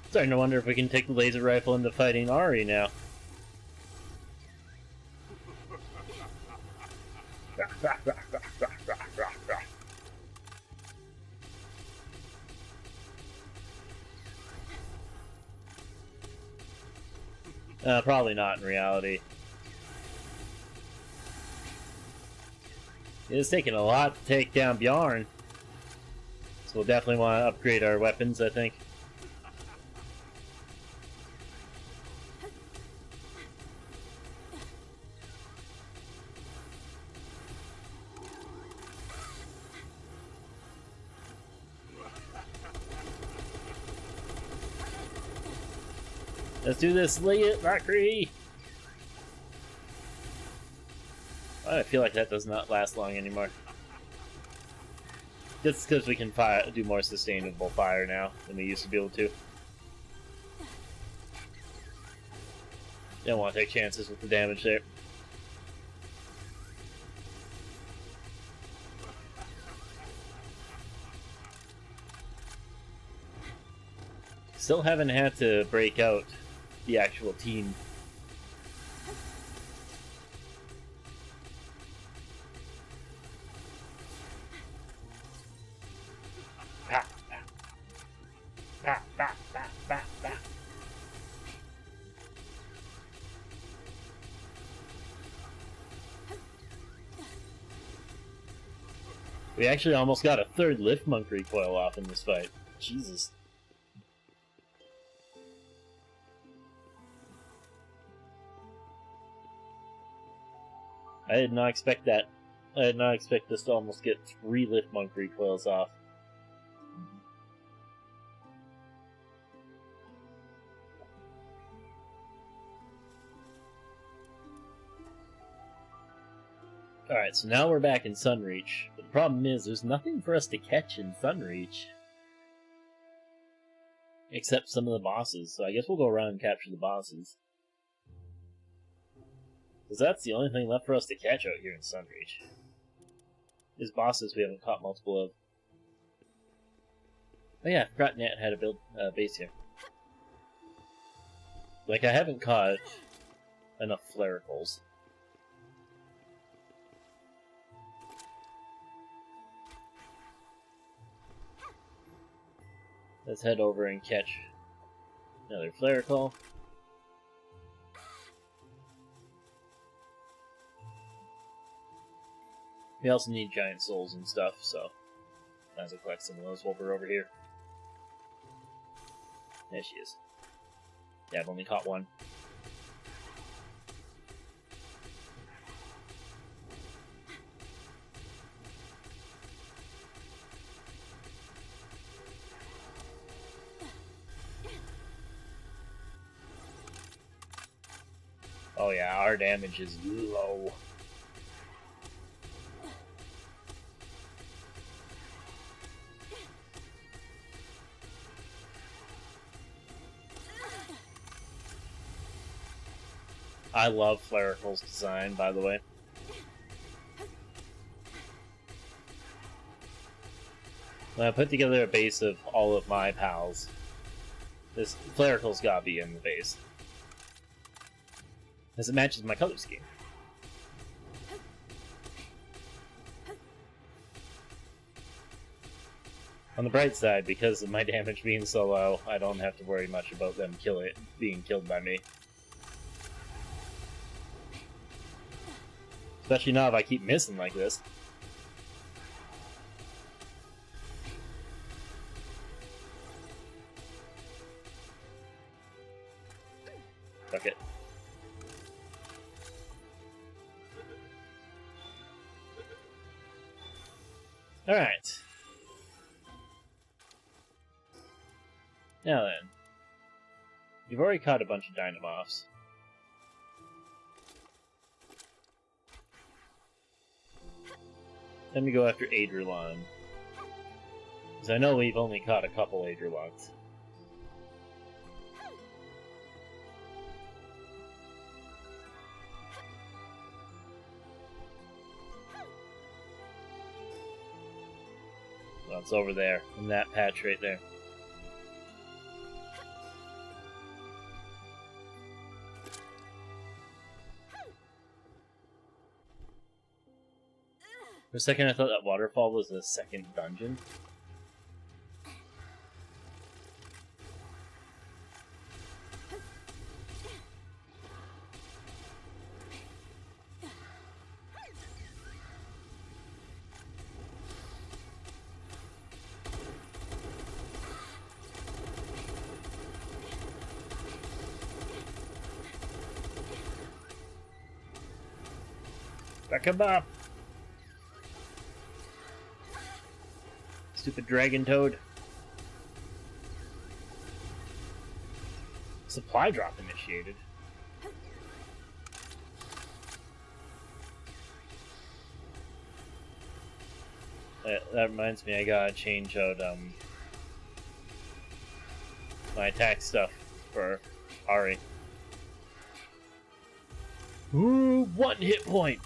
Starting to wonder if we can take the laser rifle into fighting Ari now. Probably not in reality. It's taking a lot to take down Bjorn. So we'll definitely want to upgrade our weapons, I think. Let's do this, Valkyrie! I feel like that does not last long anymore. Just because we can do more sustainable fire now than we used to be able to. Don't want to take chances with the damage there. Still haven't had to break out the actual team. We actually almost got a third Lifmunk recoil off in this fight. Jesus. I did not expect that. I did not expect us to almost get 3 Lifmunk recoils off. Alright, so now we're back in Sunreach. But the problem is, there's nothing for us to catch in Sunreach. Except some of the bosses, so I guess we'll go around and capture the bosses. Because that's the only thing left for us to catch out here in Sunreach. Is bosses we haven't caught multiple of. Oh yeah, I forgot Nat had a base here. Like, I haven't caught enough Flaricles. Let's head over and catch another Flaricle. We also need giant souls and stuff, so might as well collect some of those while we're over here. There she is. Yeah, I've only caught one. Oh yeah, our damage is low. I love Flaricle's design, by the way. When I put together a base of all of my pals, this Flaricle's gotta be in the base. As it matches my color scheme. On the bright side, because of my damage being so low, I don't have to worry much about them being killed by me. Especially now if I keep missing like this. Fuck it. Alright. Now then. You've already caught a bunch of Dynamoths. Let me go after Adrelon. Because I know we've only caught a couple Adrelons. Well, it's over there, in that patch right there. For a second I thought that waterfall was the second dungeon. Back him up! Stupid dragon toad. Supply drop initiated. That reminds me, I gotta change out my attack stuff for Ari. Ooh, 1 hit point!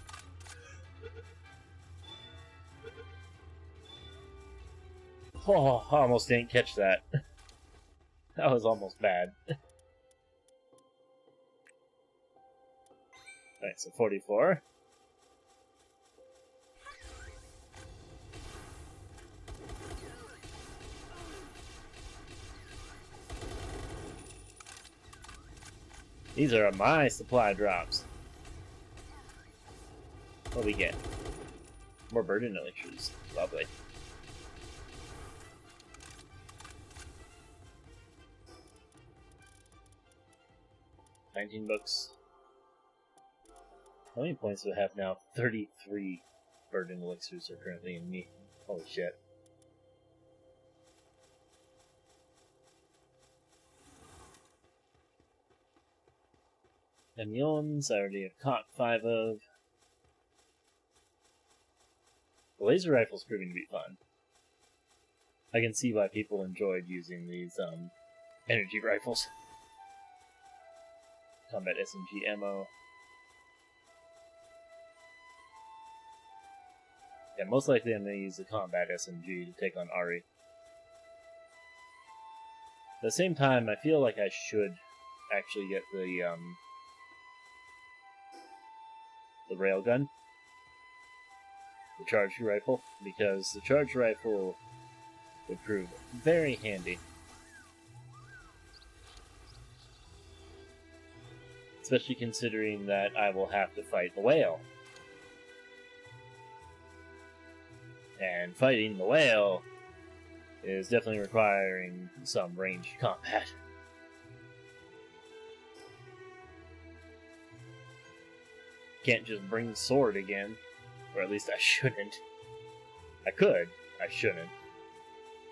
Oh, I almost didn't catch that. That was almost bad. Alright, so 44. These are my supply drops. What do we get? More burden elixirs. Lovely. $19. How many points do I have now? 33 burden elixirs are currently in me. Holy shit. Amions, I already have caught 5 of. The laser rifle's proving to be fun. I can see why people enjoyed using these energy rifles. Combat SMG ammo. Yeah, most likely I'm going to use the combat SMG to take on Ari. At the same time, I feel like I should actually get the railgun. The charge rifle, because the charge rifle would prove very handy. Especially considering that I will have to fight the whale. And fighting the whale is definitely requiring some ranged combat. Can't just bring sword again. Or at least I shouldn't. I could. I shouldn't.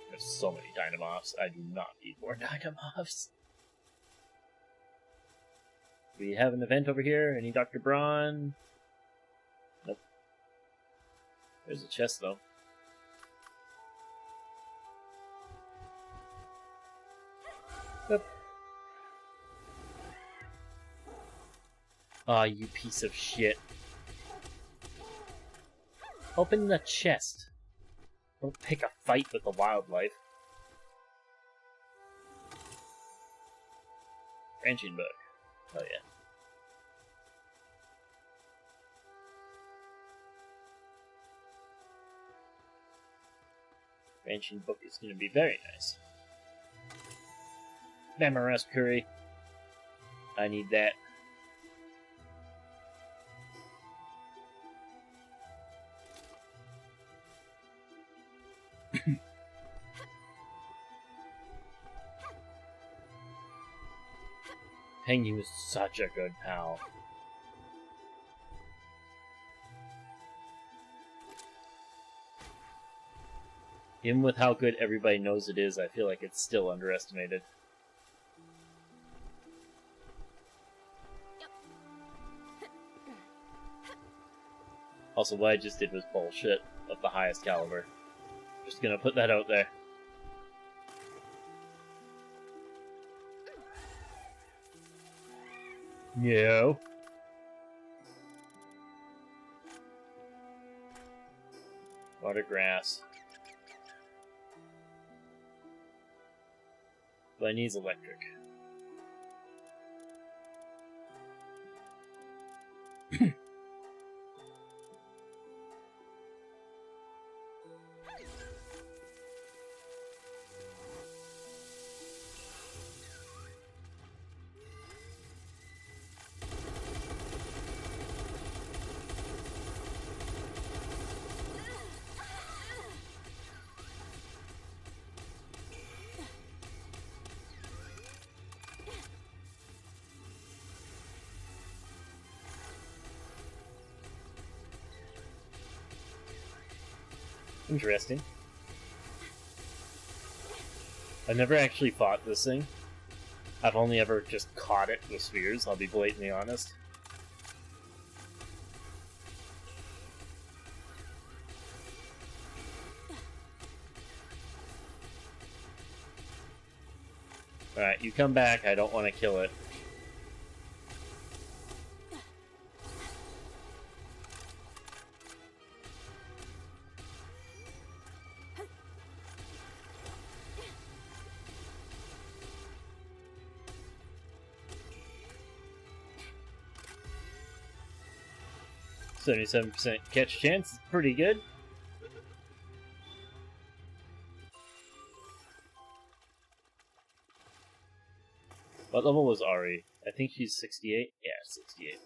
There's so many dynamophs. I do not need more dynamophs. We have an event over here. Any Dr. Braun? Nope. There's a chest, though. Yep. Aw, you piece of shit. Open the chest. Don't pick a fight with the wildlife. Branching book. Oh yeah. Branching book is going to be very nice. Mamoras curry. I need that. Pengy was such a good pal. Even with how good everybody knows it is, I feel like it's still underestimated. Also, what I just did was bullshit of the highest caliber. Just gonna put that out there. Yo. Water grass. But I need electric. Interesting. I've never actually fought this thing. I've only ever just caught it with spheres, I'll be blatantly honest. Alright, you come back, I don't want to kill it. %77% catch chance is pretty good. What level was Ari? I think she's 68? Yeah, 68.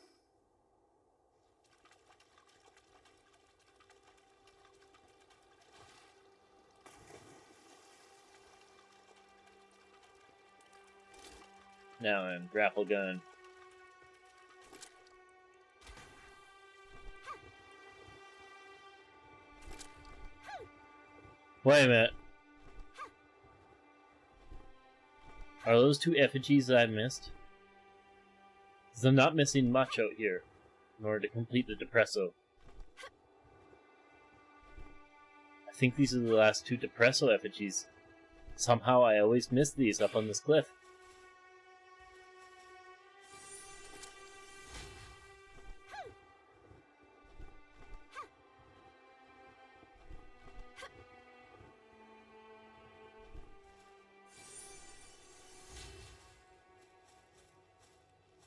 Now in grapple gun. Wait a minute. Are those two effigies that I missed? Because I'm not missing much out here in order to complete the Depresso. I think these are the last two Depresso effigies. Somehow I always miss these up on this cliff.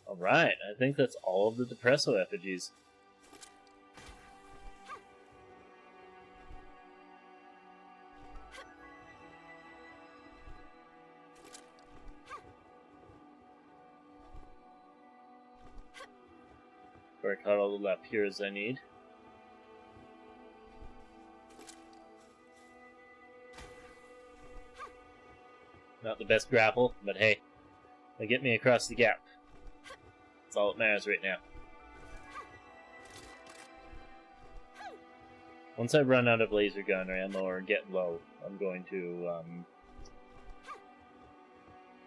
Alright, I think that's all of the Depresso effigies. I caught all the Lapiers I need. Not the best grapple, but hey, they get me across the gap. That's all that matters right now. Once I run out of laser gun or ammo or get low, I'm going to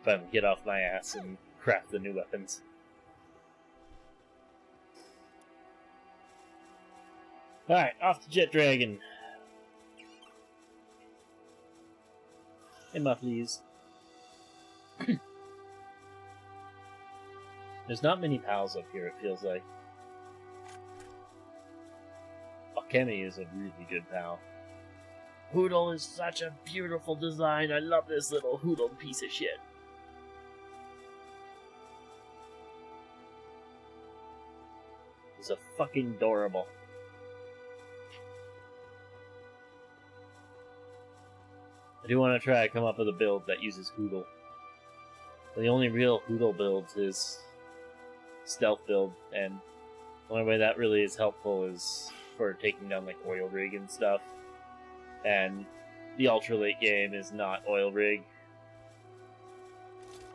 finally get off my ass and craft the new weapons. Alright, off to Jet Dragon. Hey, Mufflies. There's not many pals up here, it feels like. Kemi is a really good pal. Hoodle is such a beautiful design. I love this little Hoodle piece of shit. It's a fucking adorable. I do want to try to come up with a build that uses Hoodle. The only real Hoodle builds is stealth build, and the only way that really is helpful is for taking down like oil rig and stuff. And the ultra late game is not oil rig.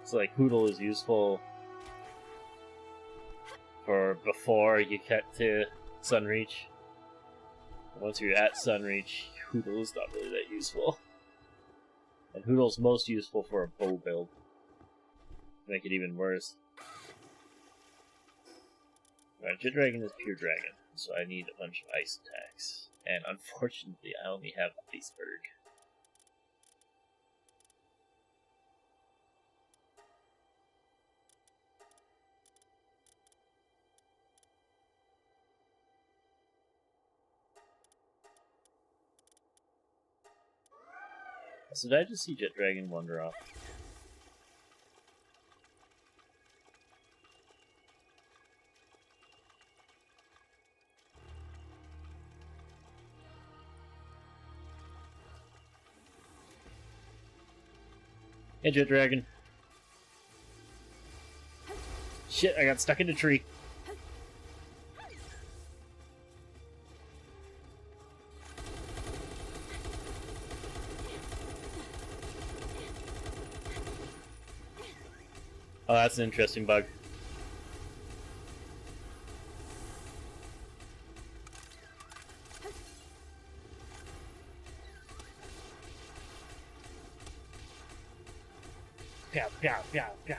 So like Hoodle is useful for before you get to Sunreach. Once you're at Sunreach, Hoodle is not really that useful. And Hoodle's most useful for a bow build. Make it even worse. Right, Jet Dragon is pure dragon, so I need a bunch of ice attacks. And unfortunately, I only have Iceberg. So did I just see Jet Dragon wander off? Hey, Jet Dragon. Shit, I got stuck in a tree. Oh, that's an interesting bug. Pow, pow, pow, pow.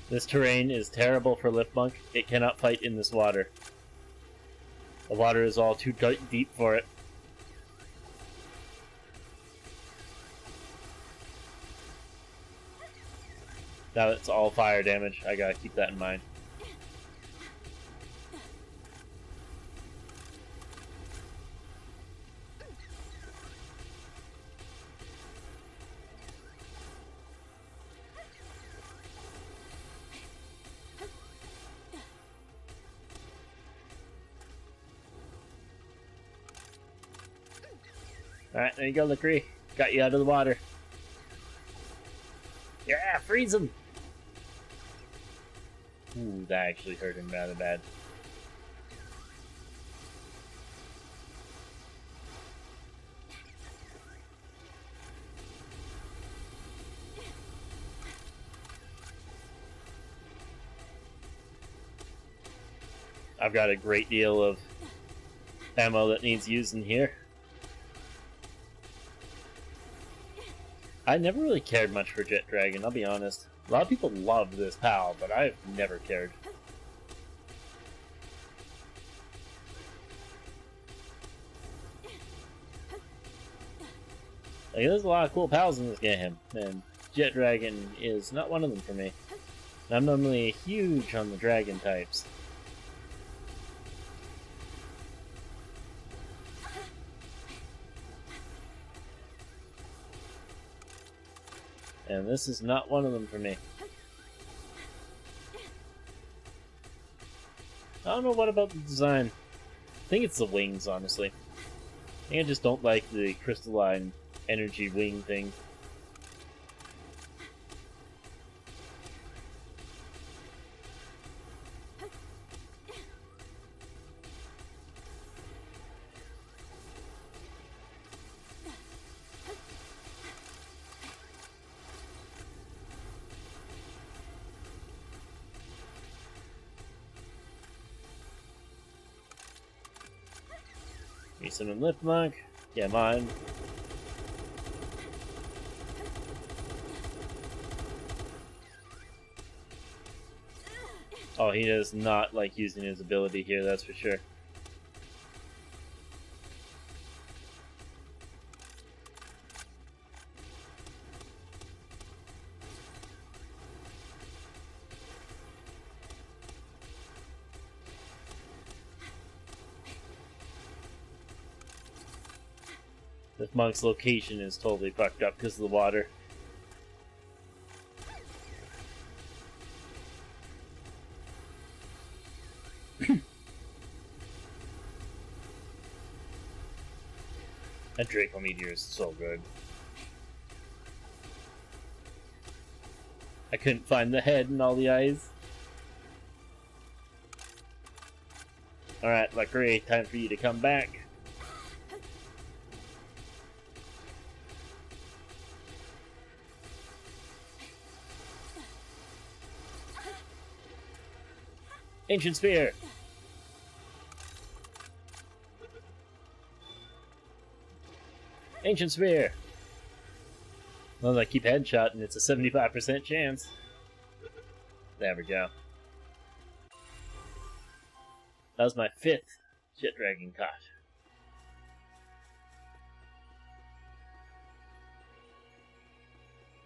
This terrain is terrible for Lifmunk. It cannot fight in this water. The water is all too deep for it. Now it's all fire damage. I gotta keep that in mind. Alright, there you go, Lickery. Got you out of the water. Yeah, freeze him! Ooh, that actually hurt him rather bad. I've got a great deal of ammo that needs using here. I never really cared much for Jet Dragon, I'll be honest. A lot of people love this PAL, but I've never cared. Like, there's a lot of cool PALs in this game, and Jet Dragon is not one of them for me. I'm normally huge on the dragon types. And this is not one of them for me. I don't know what about the design. I think it's the wings, honestly. I think I just don't like the crystalline energy wing thing. Some in Lifmunk. Yeah, mine. Oh, he does not like using his ability here, that's for sure. Lifmunk's location is totally fucked up because of the water. That Draco Meteor is so good. I couldn't find the head and all the eyes. Alright, Lickery, time for you to come back. Ancient Spear! Ancient Spear! Well, I keep headshot and it's a 75% chance. There we go. That was my 5th Jet Dragon caught.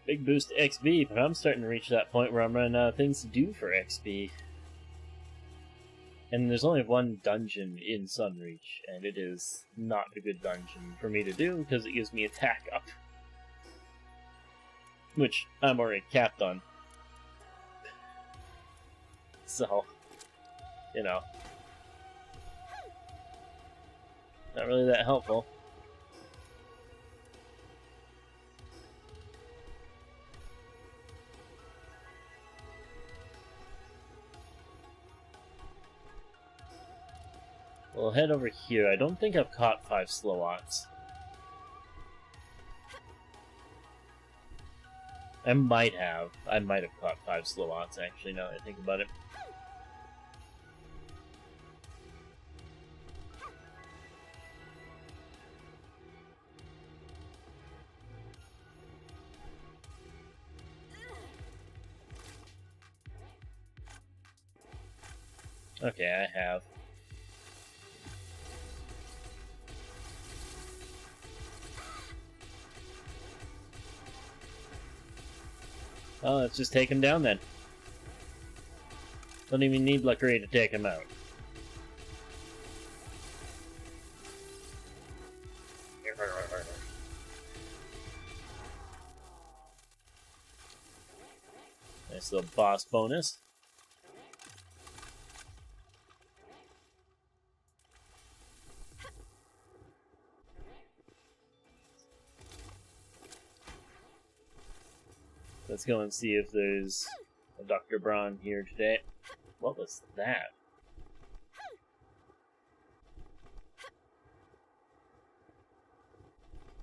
Big boost to XP, but I'm starting to reach that point where I'm running out of things to do for XP. And there's only one dungeon in Sunreach, and it is not a good dungeon for me to do because it gives me attack up. Which I'm already capped on. So, you know. Not really that helpful. We'll head over here. I don't think I've caught 5 Slowots. I might have. I might have caught 5 Slowots, actually, now that I think about it. Okay, I have. Well, let's just take him down then. Don't even need Luckray to take him out. Nice little boss bonus. Let's go and see if there's a Dr. Braun here today. What was that?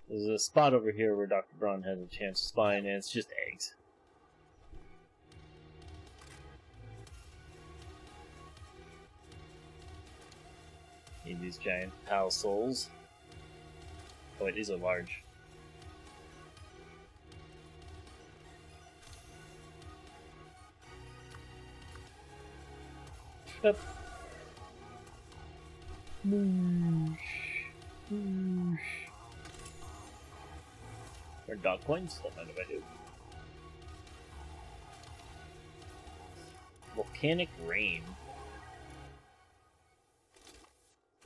There's a spot over here where Dr. Braun has a chance to spawn, and it's just eggs. Need these giant pal souls. Oh wait, these are large. Up. Moosh. Moosh. Or dog coins? Don't mind if I do. Volcanic rain.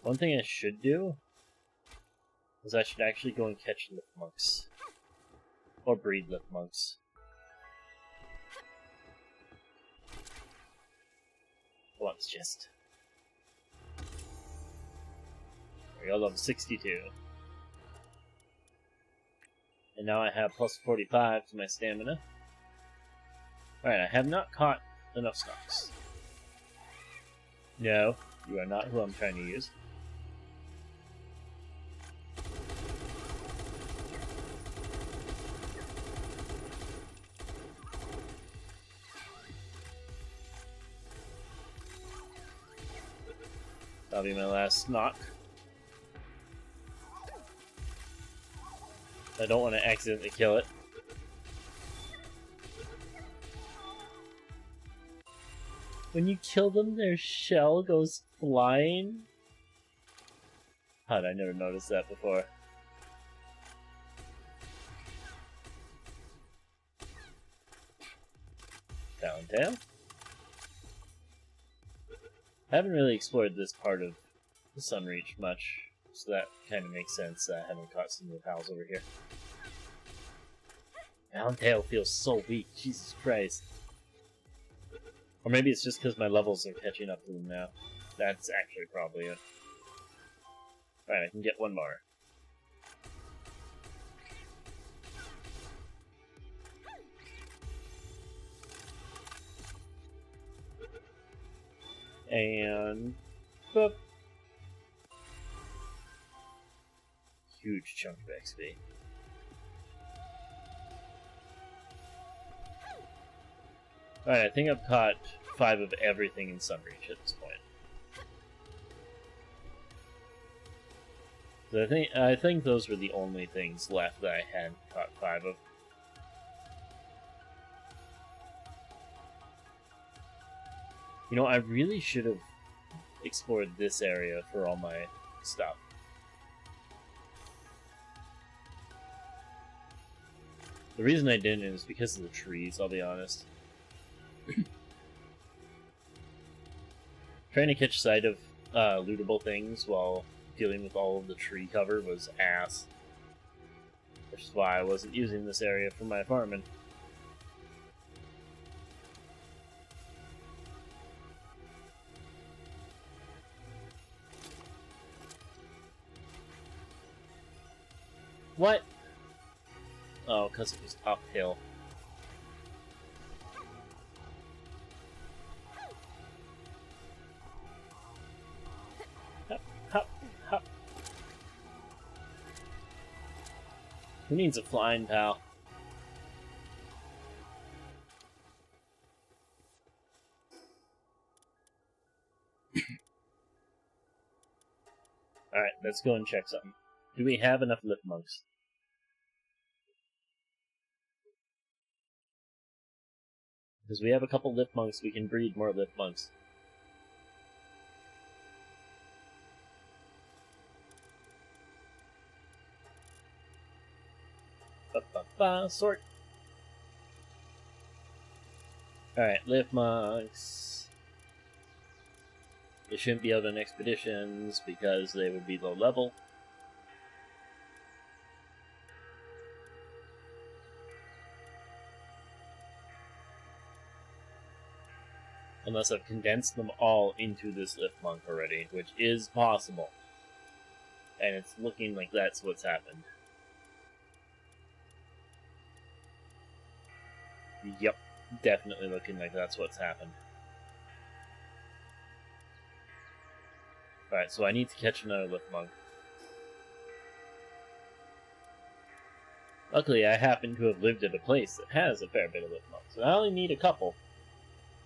One thing I should do is I should actually go and catch Lifmunks. Or breed Lifmunks. Once just. There we go, level 62. And now I have plus 45 to my stamina. Alright, I have not caught enough skunks. No, you are not who I'm trying to use. That'll be my last knock. I don't want to accidentally kill it. When you kill them, their shell goes flying? How did I never noticed that before? Downtail? I haven't really explored this part of the Sunreach much, so that kind of makes sense that I haven't caught some of the pals over here. Downtail feels so weak, Jesus Christ. Or maybe it's just because my levels are catching up to them now. That's actually probably it. Alright, I can get one more. And... boop. Huge chunk of XP. Alright, I think I've caught 5 of everything in Sunreach at this point. So I think those were the only things left that I hadn't caught 5 of. You know, I really should have explored this area for all my stuff. The reason I didn't is because of the trees, I'll be honest. Trying to catch sight of lootable things while dealing with all of the tree cover was ass. Which is why I wasn't using this area for my farming. What? Oh, because it was uphill. Hop, hop, hop. Who needs a flying pal? Alright, let's go and check something. Do we have enough Lifmunks? Because we have a couple Lifmunks, we can breed more Lifmunks. Sort. Alright, Lifmunks. They shouldn't be out on expeditions because they would be low level. Unless I've condensed them all into this Lifmunk already, which is possible. And it's looking like that's what's happened. Yep, definitely looking like that's what's happened. Alright, so I need to catch another Lifmunk. Luckily, I happen to have lived at a place that has a fair bit of Lifmunks, so I only need a couple.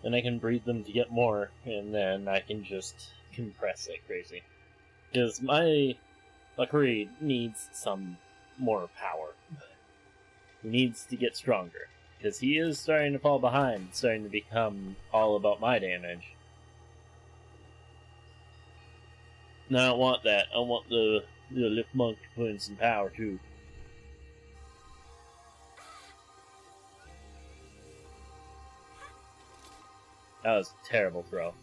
Then I can breed them to get more, and then I can just compress like crazy. Because my Luckreed needs some more power. He needs to get stronger. Because he is starting to fall behind, starting to become all about my damage. And I don't want that. I want the Lifmunk to put in some power too. That was a terrible throw.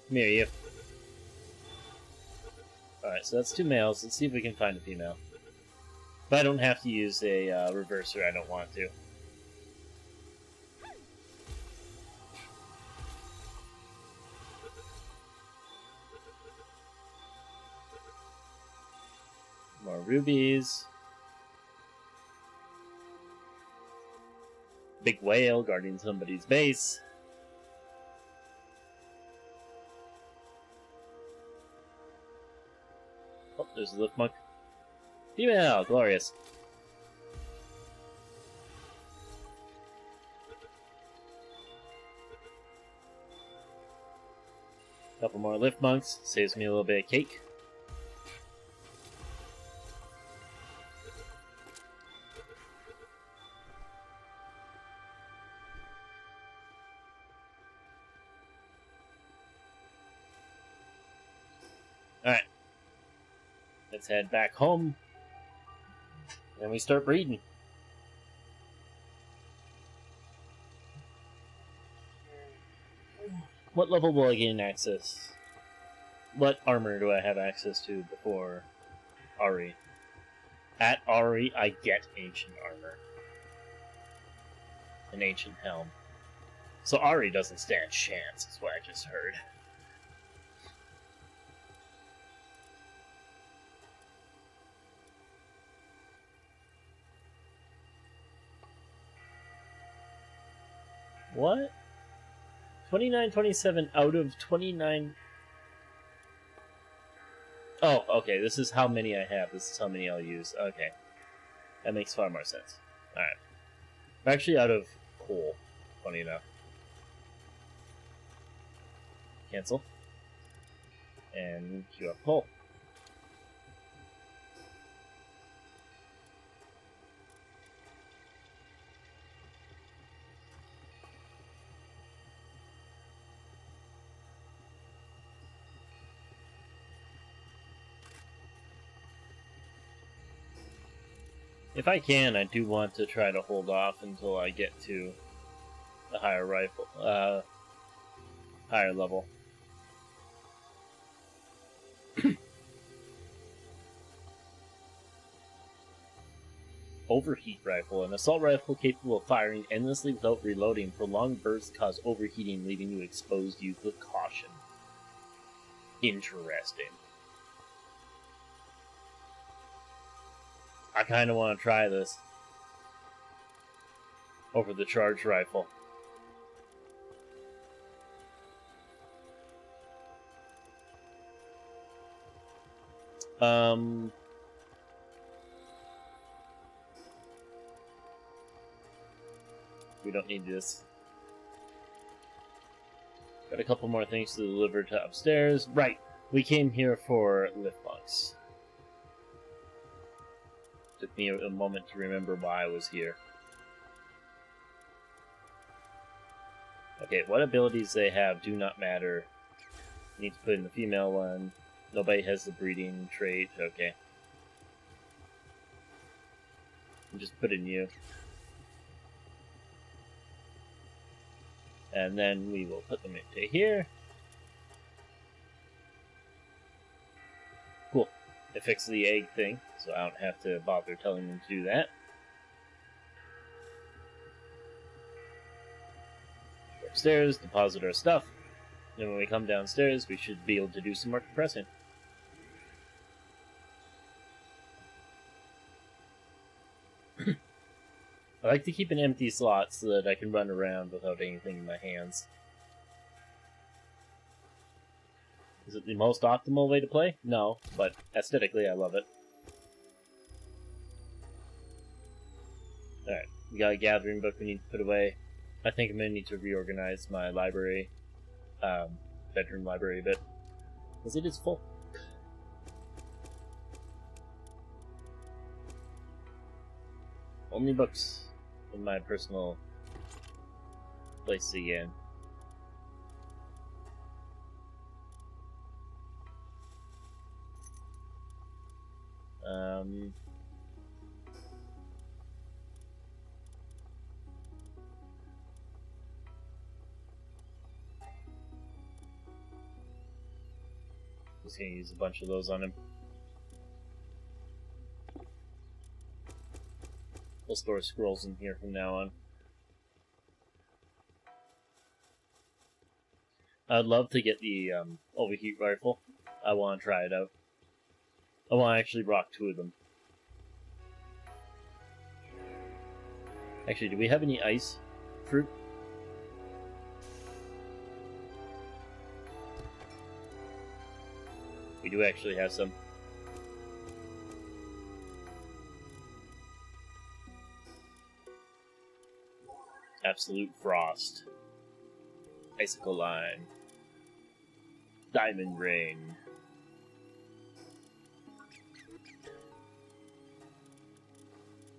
Come here, you. Alright, so that's 2 males. Let's see if we can find a female. But I don't have to use a reverser, I don't want to. More rubies. Big whale guarding somebody's base. Oh, there's a Lifmunk. Female! Glorious. Couple more Lifmunks. Saves me a little bit of cake. Alright. Let's head back home. And we start breeding. What level will I gain access? What armor do I have access to before Ari? At Ari, I get ancient armor. An ancient helm. So Ari doesn't stand a chance, is what I just heard. What? 29, 27 out of 29... Oh, okay, this is how many I have. This is how many I'll use. Okay. That makes far more sense. Alright. I'm actually out of coal, funny enough. Cancel. And queue up coal. If I can, I do want to try to hold off until I get to the higher rifle, higher level. Overheat rifle. An assault rifle capable of firing endlessly without reloading. Prolonged bursts cause overheating, leaving you exposed. Use with caution. Interesting. I kind of want to try this over the charged rifle. We don't need this. Got a couple more things to deliver to upstairs. Right, we came here for Lifmunks. Took me a moment to remember why I was here. Okay, what abilities they have do not matter. Need to put in the female one. Nobody has the breeding trait. Okay. and just put in you. And then we will put them into here. Cool. It fixed the egg thing, so I don't have to bother telling them to do that. Go upstairs, deposit our stuff. And when we come downstairs, we should be able to do some more compressing. I like to keep an empty slot so that I can run around without anything in my hands. Is it the most optimal way to play? No, but aesthetically I love it. Alright, we got a gathering book we need to put away. I think I'm going to need to reorganize my library, bedroom library a bit, because it is full. Only books in my personal place again. Just gonna use a bunch of those on him. We'll store scrolls in here from now on. I'd love to get the overheat rifle. I want to try it out. I want to actually rock 2 of them. Actually, do we have any ice fruit? We do actually have some. Absolute Frost. Icicle Line. Diamond Rain.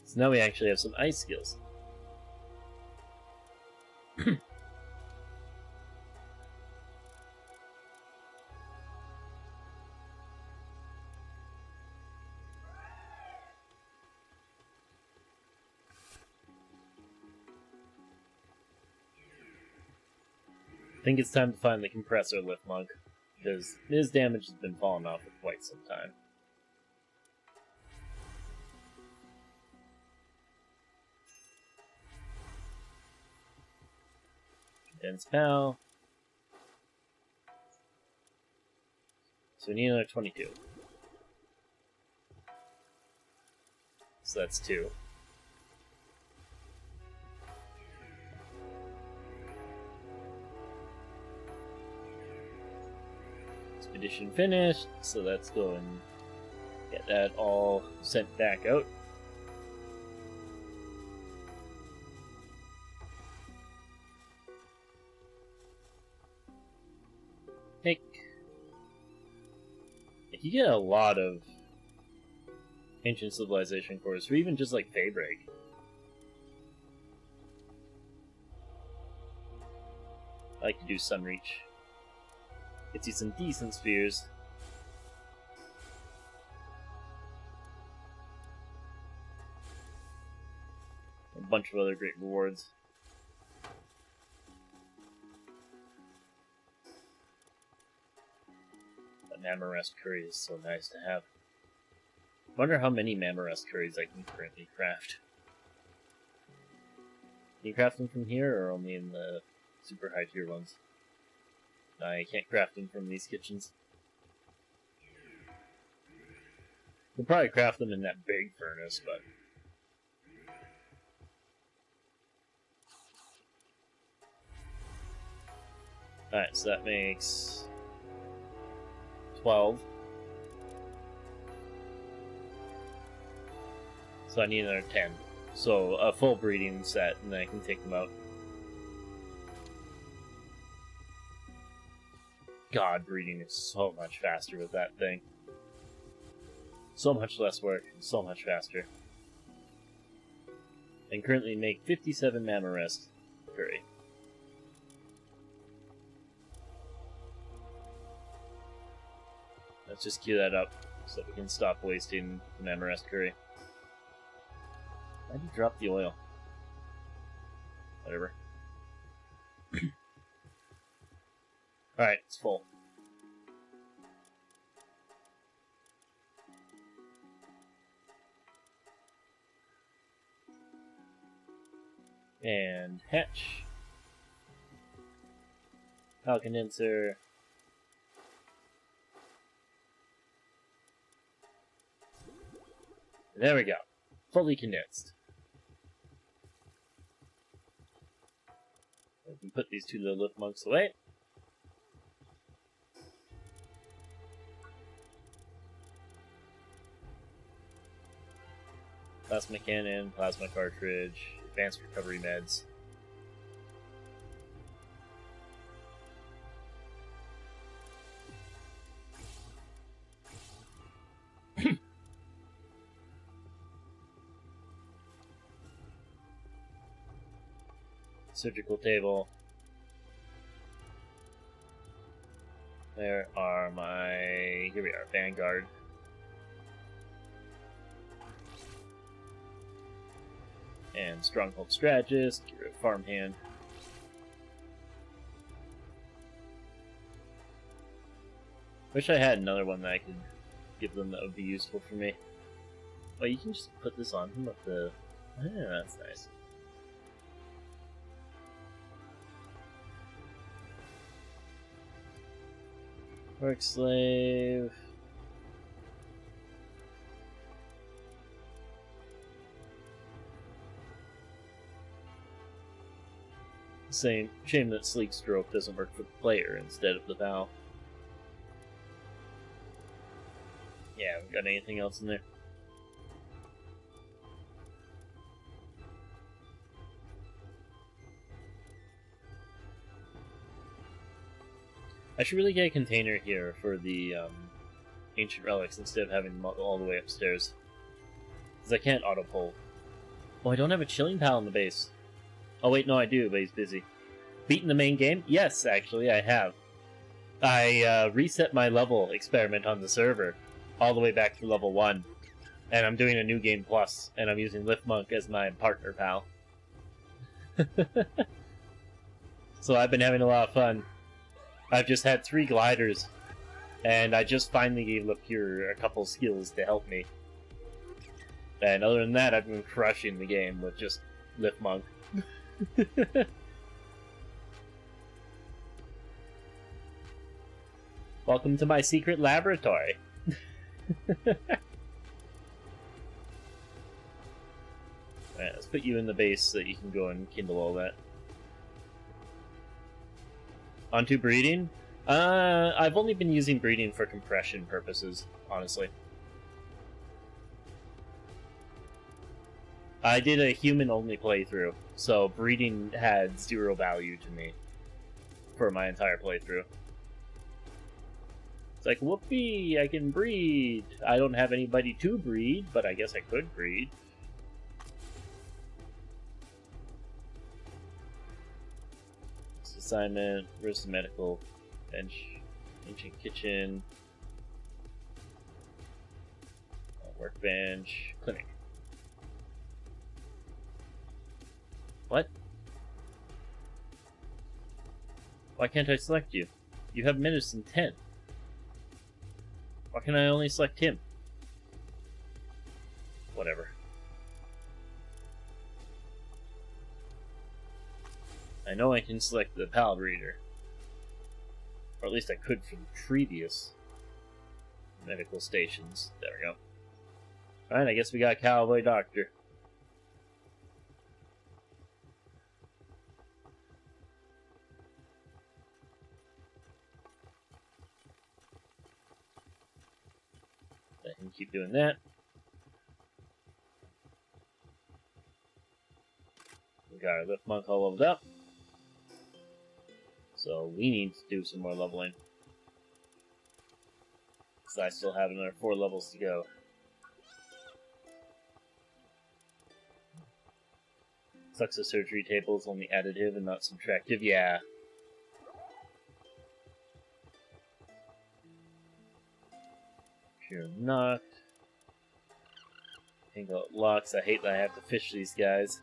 So now we actually have some ice skills. I think it's time to find the compressor Lifmunk, because his damage has been falling off for quite some time. Dense Pal. So we need another 22. So that's 2. Expedition finished, so let's go and get that all sent back out. Hey, you get a lot of ancient civilization cores, or even just like Daybreak. I like to do Sunreach. Gets you some decent spheres. A bunch of other great rewards. That Mammorest curry is so nice to have. Wonder how many Mammorest curries I can currently craft. Can you craft them from here, or only in the super high tier ones? I can't craft them from these kitchens. We'll probably craft them in that big furnace, but... Alright, so that makes... 12. So I need another 10. So a full breeding set, and then I can take them out. God, breeding is so much faster with that thing. So much less work, and so much faster. And currently make 57 Mammorest curry. Let's just queue that up so that we can stop wasting the Mammorest curry. Why did you drop the oil? Whatever. Alright, it's full. And hatch. Power condenser. There we go. Fully condensed. I can put these two little Lifmunks away. Plasma cannon, plasma cartridge, advanced recovery meds. Surgical table. There are my... Here we are, Vanguard. And Stronghold Strategist, get rid of Farmhand. Wish I had another one that I could give them that would be useful for me. Oh, you can just put this on him with the... Yeah, that's nice. Work slave. Shame that Sleek Stroke doesn't work for the player instead of the Val. Yeah, we got anything else in there? I should really get a container here for the ancient relics instead of having them all the way upstairs. Because I can't auto-pull. Oh, I don't have a chilling pal in the base. Oh wait, no I do, but he's busy. Beaten the main game? Yes, actually, I have. I reset my level experiment on the server all the way back to level 1. And I'm doing a new game plus, and I'm using Lifmunk as my partner pal. So I've been having a lot of fun. I've just had 3 gliders, and I just finally gave Lapure a couple skills to help me. And other than that, I've been crushing the game with just Lifmunk. Welcome to my secret laboratory. Alright, let's put you in the base so that you can go and kindle all that. Onto breeding? I've only been using breeding for compression purposes, honestly. I did a human-only playthrough, so breeding had 0 value to me for my entire playthrough. It's like, whoopee, I can breed. I don't have anybody to breed, but I guess I could breed. Assignment, Roost Medical, Bench, Ancient Kitchen, Workbench, Clinic. What? Why can't I select you? You have medicine 10. Why can I only select him? Whatever. I know I can select the PAL reader. Or at least I could from previous medical stations. There we go. Alright, I guess we got Cowboy Doctor. I can keep doing that. We got our Lifmunk all leveled up. So we need to do some more leveling. Because I still have another 4 levels to go. Sucks the surgery table is only additive and not subtractive. Yeah. Pure knocked. think about locks. I hate that I have to fish these guys.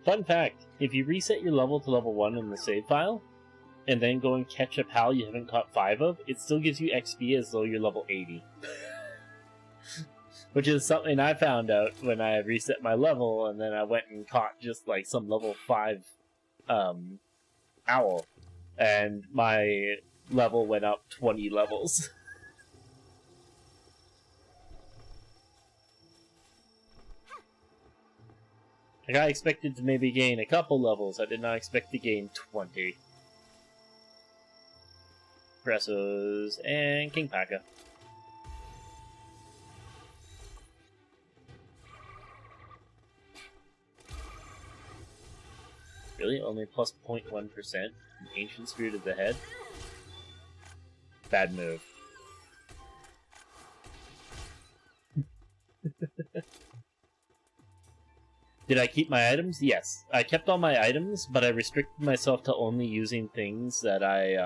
Fun fact, if you reset your level to level 1 in the save file, and then go and catch a pal you haven't caught 5 of, it still gives you XP as though you're level 80. Which is something I found out when I reset my level, and then I went and caught just like some level 5 owl, and my level went up 20 levels. Like, I expected to maybe gain a couple levels, I did not expect to gain 20. Pressos and King Paka. Really? Only plus 0.1%? Ancient Spirit of the Head? Bad move. Did I keep my items? Yes. I kept all my items, but I restricted myself to only using things that I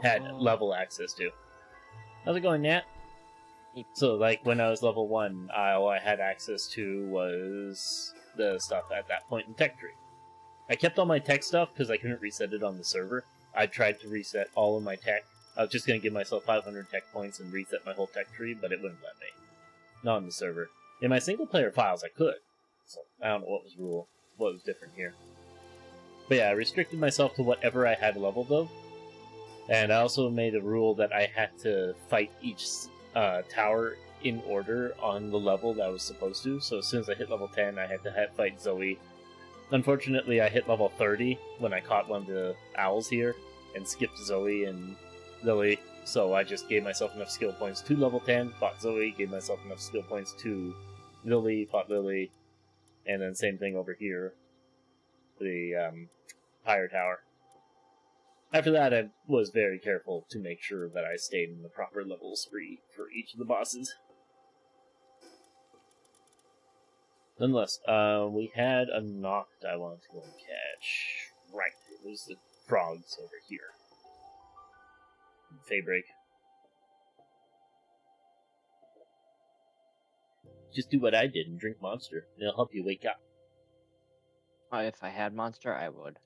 had level access to. How's it going, Nat? So, like, when I was level 1, all I had access to was the stuff at that point in Tech Tree. I kept all my tech stuff because I couldn't reset it on the server. I tried to reset all of my tech. I was just going to give myself 500 tech points and reset my whole tech tree, but it wouldn't let me. Not on the server. In my single-player files, I could. So, I don't know what was different here. But yeah, I restricted myself to whatever I had leveled of. And I also made a rule that I had to fight each tower in order on the level that I was supposed to. So as soon as I hit level 10, I had to fight Zoe. Unfortunately, I hit level 30 when I caught one of the owls here, and skipped Zoe and Lily. So I just gave myself enough skill points to level 10, fought Zoe, gave myself enough skill points to Lily, fought Lily, and then same thing over here, the Pyre Tower. After that, I was very careful to make sure that I stayed in the proper levels for each of the bosses. Nonetheless, we had a Noct I wanted to go and catch. Right, it was the frogs over here. Faybreak. Just do what I did and drink Monster. It'll help you wake up. If I had Monster, I would.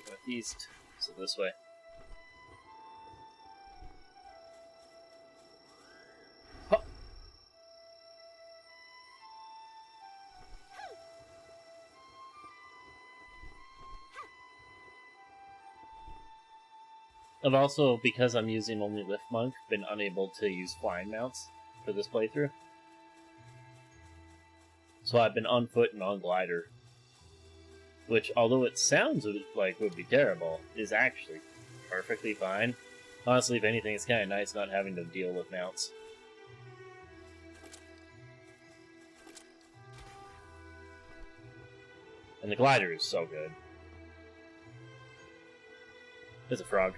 Northeast, so this way. Huh. I've also, because I'm using only Lifmunk, been unable to use flying mounts for this playthrough. So I've been on foot and on glider. Which, although it sounds like would be terrible, is actually perfectly fine. Honestly, if anything, it's kind of nice not having to deal with mounts. And the glider is so good. There's a frog.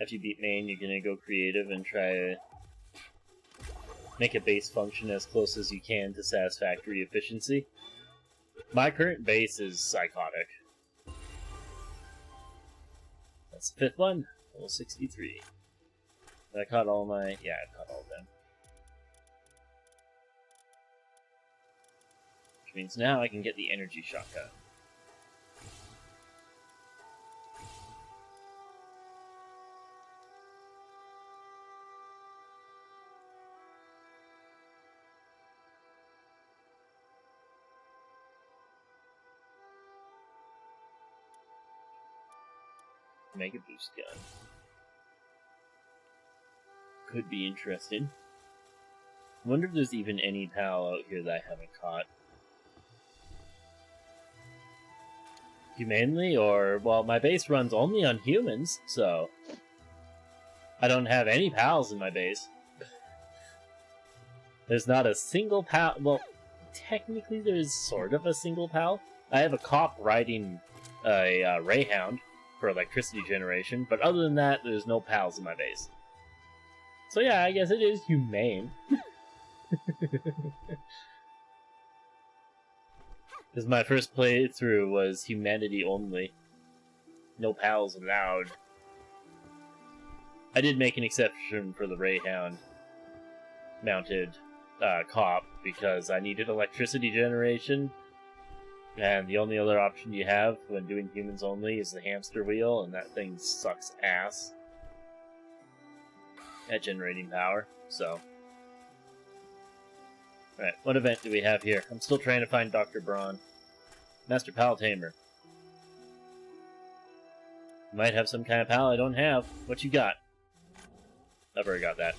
After you beat main, you're gonna go creative and try to make a base function as close as you can to satisfactory efficiency. My current base is psychotic. That's the 5th one, level 63. I caught all my... yeah, I caught all of them. Which means now I can get the energy shotgun. Mega boost gun. Could be interesting. I wonder if there's even any pal out here that I haven't caught. humanely, or, well, my base runs only on humans, so I don't have any pals in my base. There's not a single pal. Well, technically there's sort of a single pal. I have a cop riding a Rayhound for electricity generation, but other than that, there's no pals in my base. So yeah, I guess it is humane. Because my first playthrough was humanity only. No pals allowed. I did make an exception for the Rayhound mounted cop because I needed electricity generation, and the only other option you have when doing humans only is the hamster wheel, and that thing sucks ass at generating power, so... Alright, what event do we have here? I'm still trying to find Dr. Braun. Master Pal Tamer. Might have some kind of pal I don't have. What you got? I've already got that.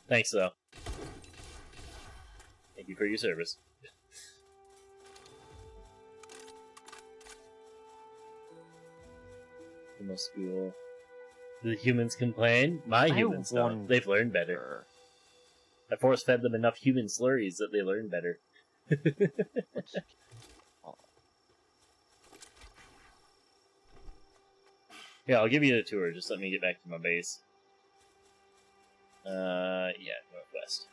Thanks, though. Thank you for your service. Demo school. The humans complain? My humans don't. They've learned better. I force-fed them enough human slurries that they learn better. Yeah, I'll give you a tour. Just let me get back to my base. Yeah, northwest.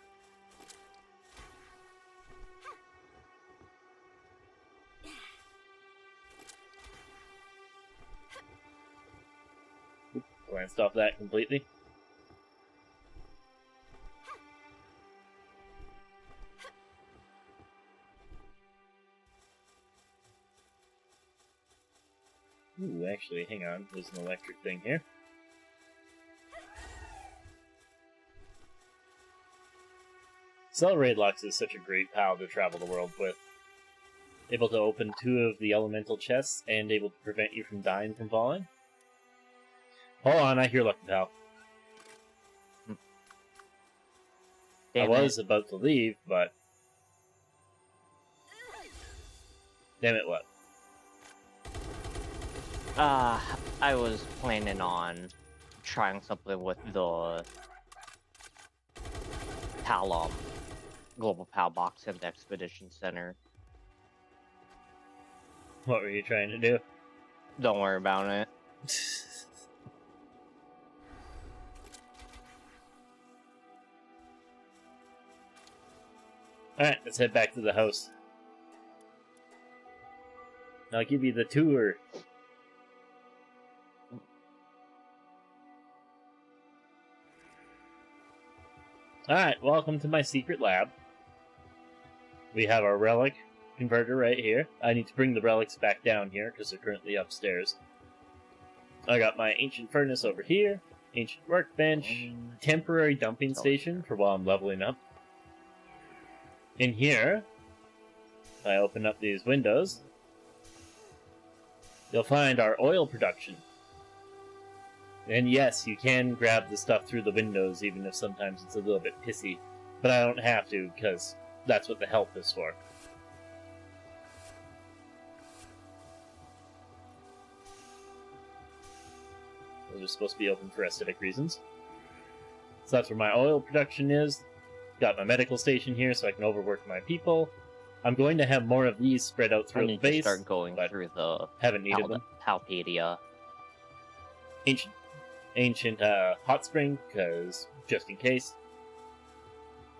Oop, glanced off that completely. Ooh, actually, hang on. There's an electric thing here. Accelerated Lux is such a great pal to travel the world with. Able to open 2 of the elemental chests and able to prevent you from dying from falling. Hold on, I hear Lucky Pal. I was about to leave, but... Damn it, what? I was planning on trying something with the PAL, Global PAL Box and the Expedition Center. What were you trying to do? Don't worry about it. Alright, let's head back to the house. I'll give you the tour. Alright, welcome to my secret lab. We have our relic converter right here. I need to bring the relics back down here because they're currently upstairs. I got my ancient furnace over here, ancient workbench, temporary dumping station for while I'm leveling up. In here, if I open up these windows, you'll find our oil production. And yes, you can grab the stuff through the windows, even if sometimes it's a little bit pissy. But I don't have to, because that's what the help is for. Those are supposed to be open for aesthetic reasons. So that's where my oil production is. Got my medical station here so I can overwork my people. I'm going to have more of these spread out through the base. Start going through the haven't needed them. Palpedia. Ancient hot spring, because just in case.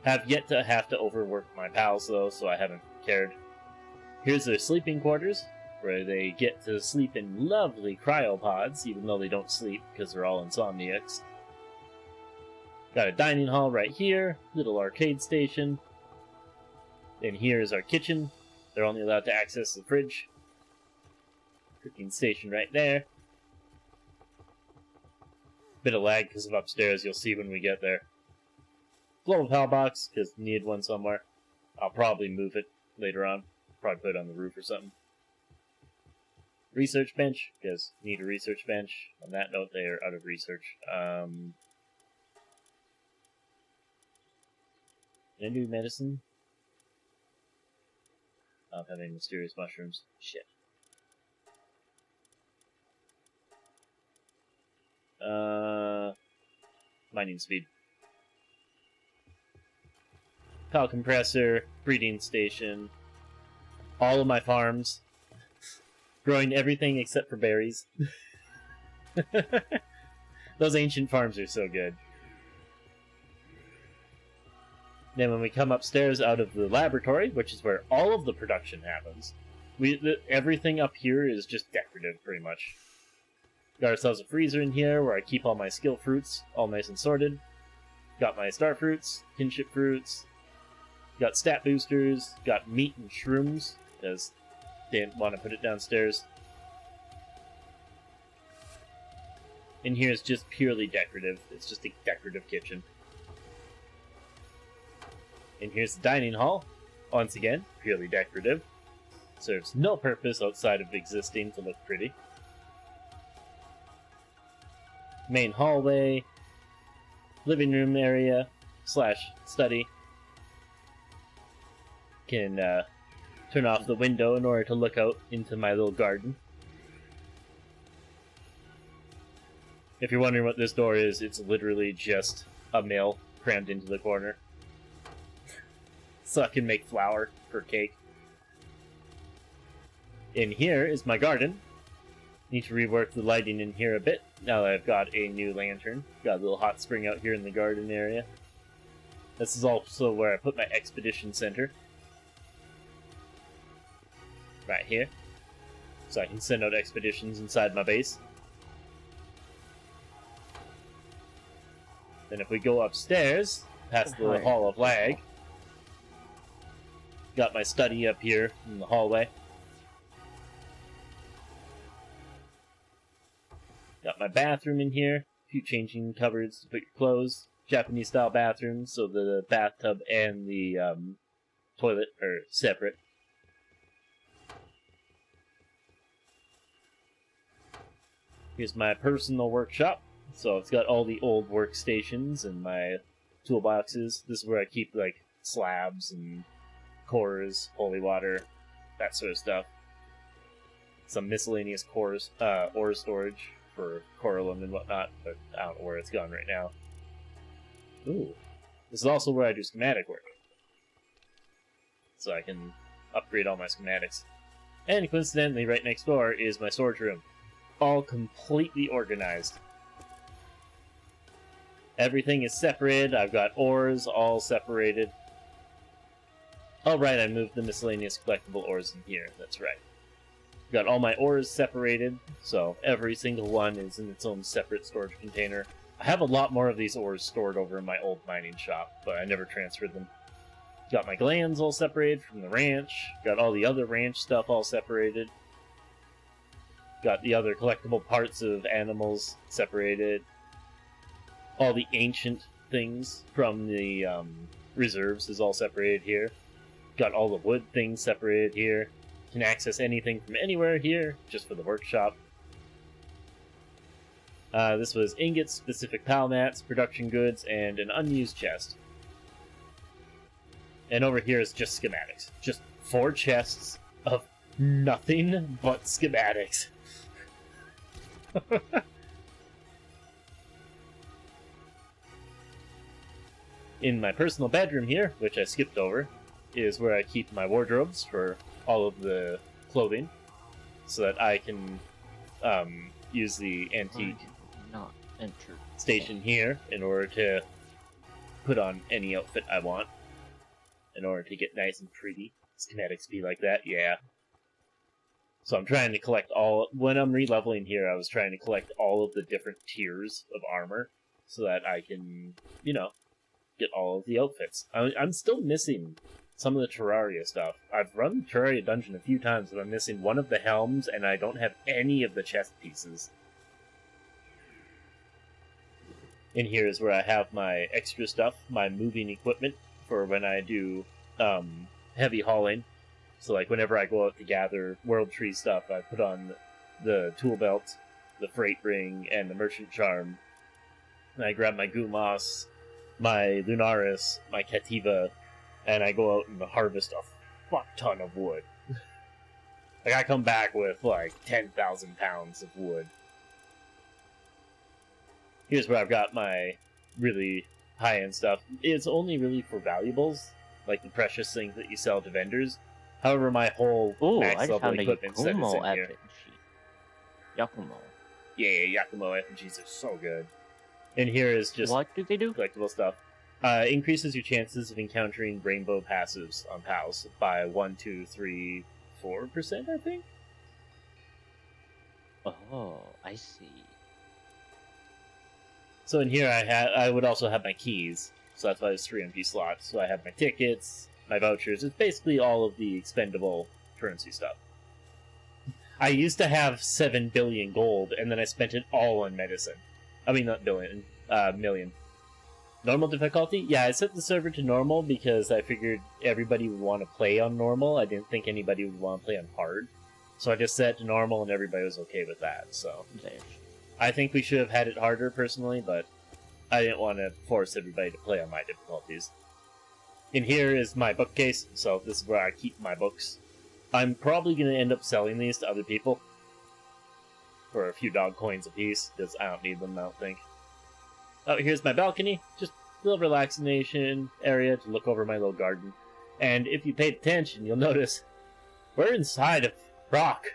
Have yet to have to overwork my pals though, so I haven't cared. Here's their sleeping quarters, where they get to sleep in lovely cryopods, even though they don't sleep because they're all insomniacs. Got a dining hall right here, little arcade station. Then here is our kitchen. They're only allowed to access the fridge. Cooking station right there. Bit of lag because of upstairs, you'll see when we get there. Global PAL box, because need one somewhere. I'll probably move it later on. Probably put it on the roof or something. Research bench, because need a research bench. On that note, they are out of research. Can I do medicine? I'm having mysterious mushrooms. Shit. Mining speed. Power compressor, breeding station, all of my farms, growing everything except for berries. Those ancient farms are so good. Then when we come upstairs out of the laboratory, which is where all of the production happens, everything up here is just decorative, pretty much. Got ourselves a freezer in here where I keep all my skill fruits all nice and sorted. Got my star fruits, kinship fruits, got stat boosters, got meat and shrooms, because didn't want to put it downstairs. In here is just purely decorative. It's just a decorative kitchen. And here's the dining hall. Once again, purely decorative. Serves no purpose outside of existing to look pretty. Main hallway. Living room area / study. Can turn off the window in order to look out into my little garden. If you're wondering what this door is, it's literally just a mill crammed into the corner. So I can make flour for cake. In here is my garden. Need to rework the lighting in here a bit, now that I've got a new lantern. Got a little hot spring out here in the garden area. This is also where I put my expedition center. Right here. So I can send out expeditions inside my base. Then if we go upstairs, past the Hall of Lag, got my study up here in the hallway. Got my bathroom in here. A few changing cupboards to put your clothes. Japanese style bathroom, so the bathtub and the toilet are separate. Here's my personal workshop. So it's got all the old workstations and my toolboxes. This is where I keep like slabs and cores, holy water, that sort of stuff. Some miscellaneous cores, ore storage for coralum and whatnot, but I don't know where it's gone right now. Ooh. This is also where I do schematic work. So I can upgrade all my schematics. And coincidentally, right next door is my storage room. All completely organized. Everything is separated. I've got ores all separated. Oh right, I moved the miscellaneous collectible ores in here. That's right. Got all my ores separated, so every single one is in its own separate storage container. I have a lot more of these ores stored over in my old mining shop, but I never transferred them. Got my glands all separated from the ranch. Got all the other ranch stuff all separated. Got the other collectible parts of animals separated. All the ancient things from the reserves is all separated here. Got all the wood things separated here. Can access anything from anywhere here, just for the workshop. This was ingots, specific pal mats, production goods, and an unused chest. And over here is just schematics. Just 4 chests of nothing but schematics. In my personal bedroom here, which I skipped over, is where I keep my wardrobes for all of the clothing, so that I can use the antique station here in order to put on any outfit I want, in order to get nice and pretty. Schematics be like that, yeah. So I'm trying to collect all... When I'm re-leveling here, I was trying to collect all of the different tiers of armor, so that I can, you know, get all of the outfits. I'm still missing some of the Terraria stuff. I've run the Terraria dungeon a few times, but I'm missing one of the helms, and I don't have any of the chest pieces. In here is where I have my extra stuff, my moving equipment, for when I do heavy hauling. So like whenever I go out to gather World Tree stuff, I put on the tool belt, the freight ring, and the merchant charm. And I grab my Gumas, my Lunaris, my Cativa, and I go out and harvest a fuck ton of wood. Like, I come back with, like, 10,000 pounds of wood. here's where I've got my really high-end stuff. It's only really for valuables, like the precious things that you sell to vendors. However, my whole max level equipment set is in here. Yakumo. Yeah, Yakumo effigies are so good. And here is just what do they do? Collectible stuff. Increases your chances of encountering rainbow passives on PALs by 1, 2, 3, 4%, I think? Oh, I see. So in here I would also have my keys. So that's why there's 3 empty slots. So I have my tickets, my vouchers. It's basically all of the expendable currency stuff. I used to have 7 billion gold, and then I spent it all on medicine. I mean, not billion, million. Normal difficulty? Yeah, I set the server to normal because I figured everybody would want to play on normal. I didn't think anybody would want to play on hard. So I just set it to normal and everybody was okay with that, so. I think we should have had it harder, personally, but I didn't want to force everybody to play on my difficulties. In here is my bookcase, so this is where I keep my books. I'm probably going to end up selling these to other people for a few dog coins apiece, because I don't need them, I don't think. Oh, here's my balcony. Just a little relaxation area to look over my little garden. And if you paid attention, you'll notice we're inside of rock.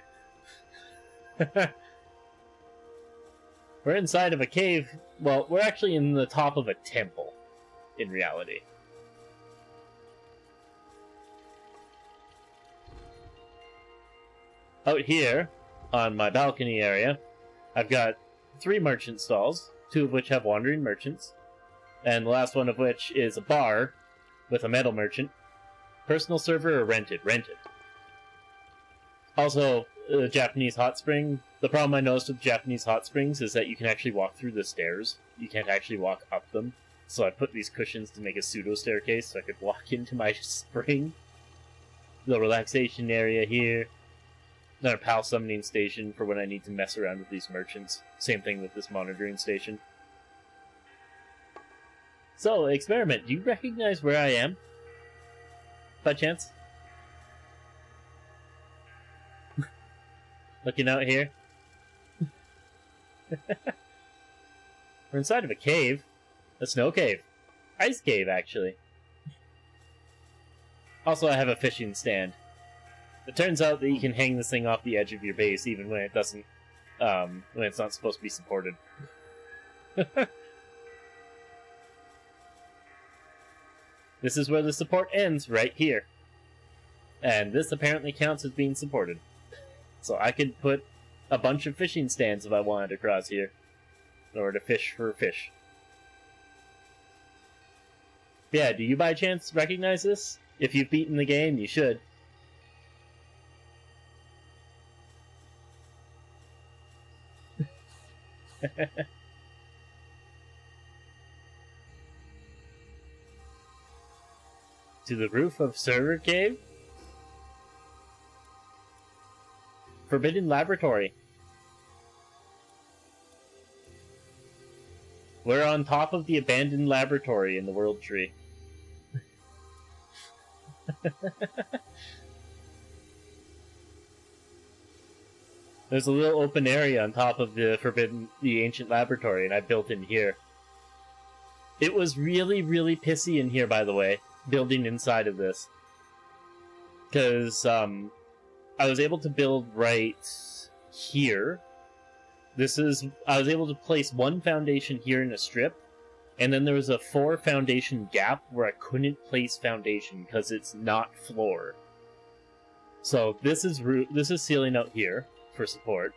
We're inside of a cave. Well, we're actually in the top of a temple, in reality. Out here, on my balcony area, I've got 3 merchant stalls, 2 of which have wandering merchants, and the last one of which is a bar with a metal merchant. Personal server or rented? Rented. Also, the Japanese hot spring. The problem I noticed with Japanese hot springs is that you can actually walk through the stairs. You can't actually walk up them. So I put these cushions to make a pseudo staircase so I could walk into my spring. The relaxation area here. Another PAL summoning station for when I need to mess around with these merchants. Same thing with this monitoring station. So, experiment. Do you recognize where I am? By chance? Looking out here. We're inside of a cave. A snow cave. Ice cave, actually. Also, I have a fishing stand. It turns out that you can hang this thing off the edge of your base even when it doesn't, when it's not supposed to be supported. This is where the support ends, right here. And this apparently counts as being supported. So I could put a bunch of fishing stands if I wanted across here, in order to fish for fish. Yeah, do you by chance recognize this? If you've beaten the game, you should. To the roof of server cave? Forbidden laboratory. We're on top of the abandoned laboratory in the world tree. There's a little open area on top of the ancient laboratory, and I built in here. It was really, really pissy in here, by the way, building inside of this. Because, I was able to build right here. I was able to place 1 foundation here in a strip, and then there was a 4 foundation gap where I couldn't place foundation because it's not floor. So this is ceiling out here for support.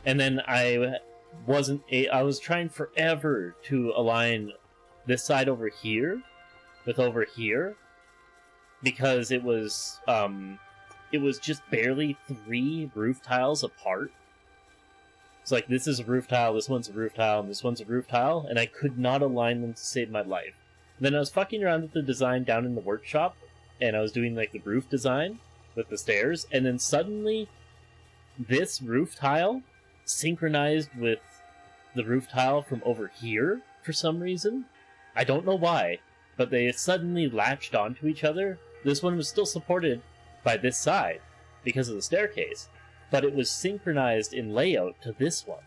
And then I was trying forever to align this side over here with over here, because it was just barely 3 roof tiles apart. It's like, this is a roof tile, this one's a roof tile, and this one's a roof tile, and I could not align them to save my life. And then I was fucking around with the design down in the workshop, and I was doing like the roof design with the stairs, and then suddenly this roof tile synchronized with the roof tile from over here for some reason. I don't know why, but they suddenly latched onto each other. This one was still supported by this side because of the staircase, but it was synchronized in layout to this one.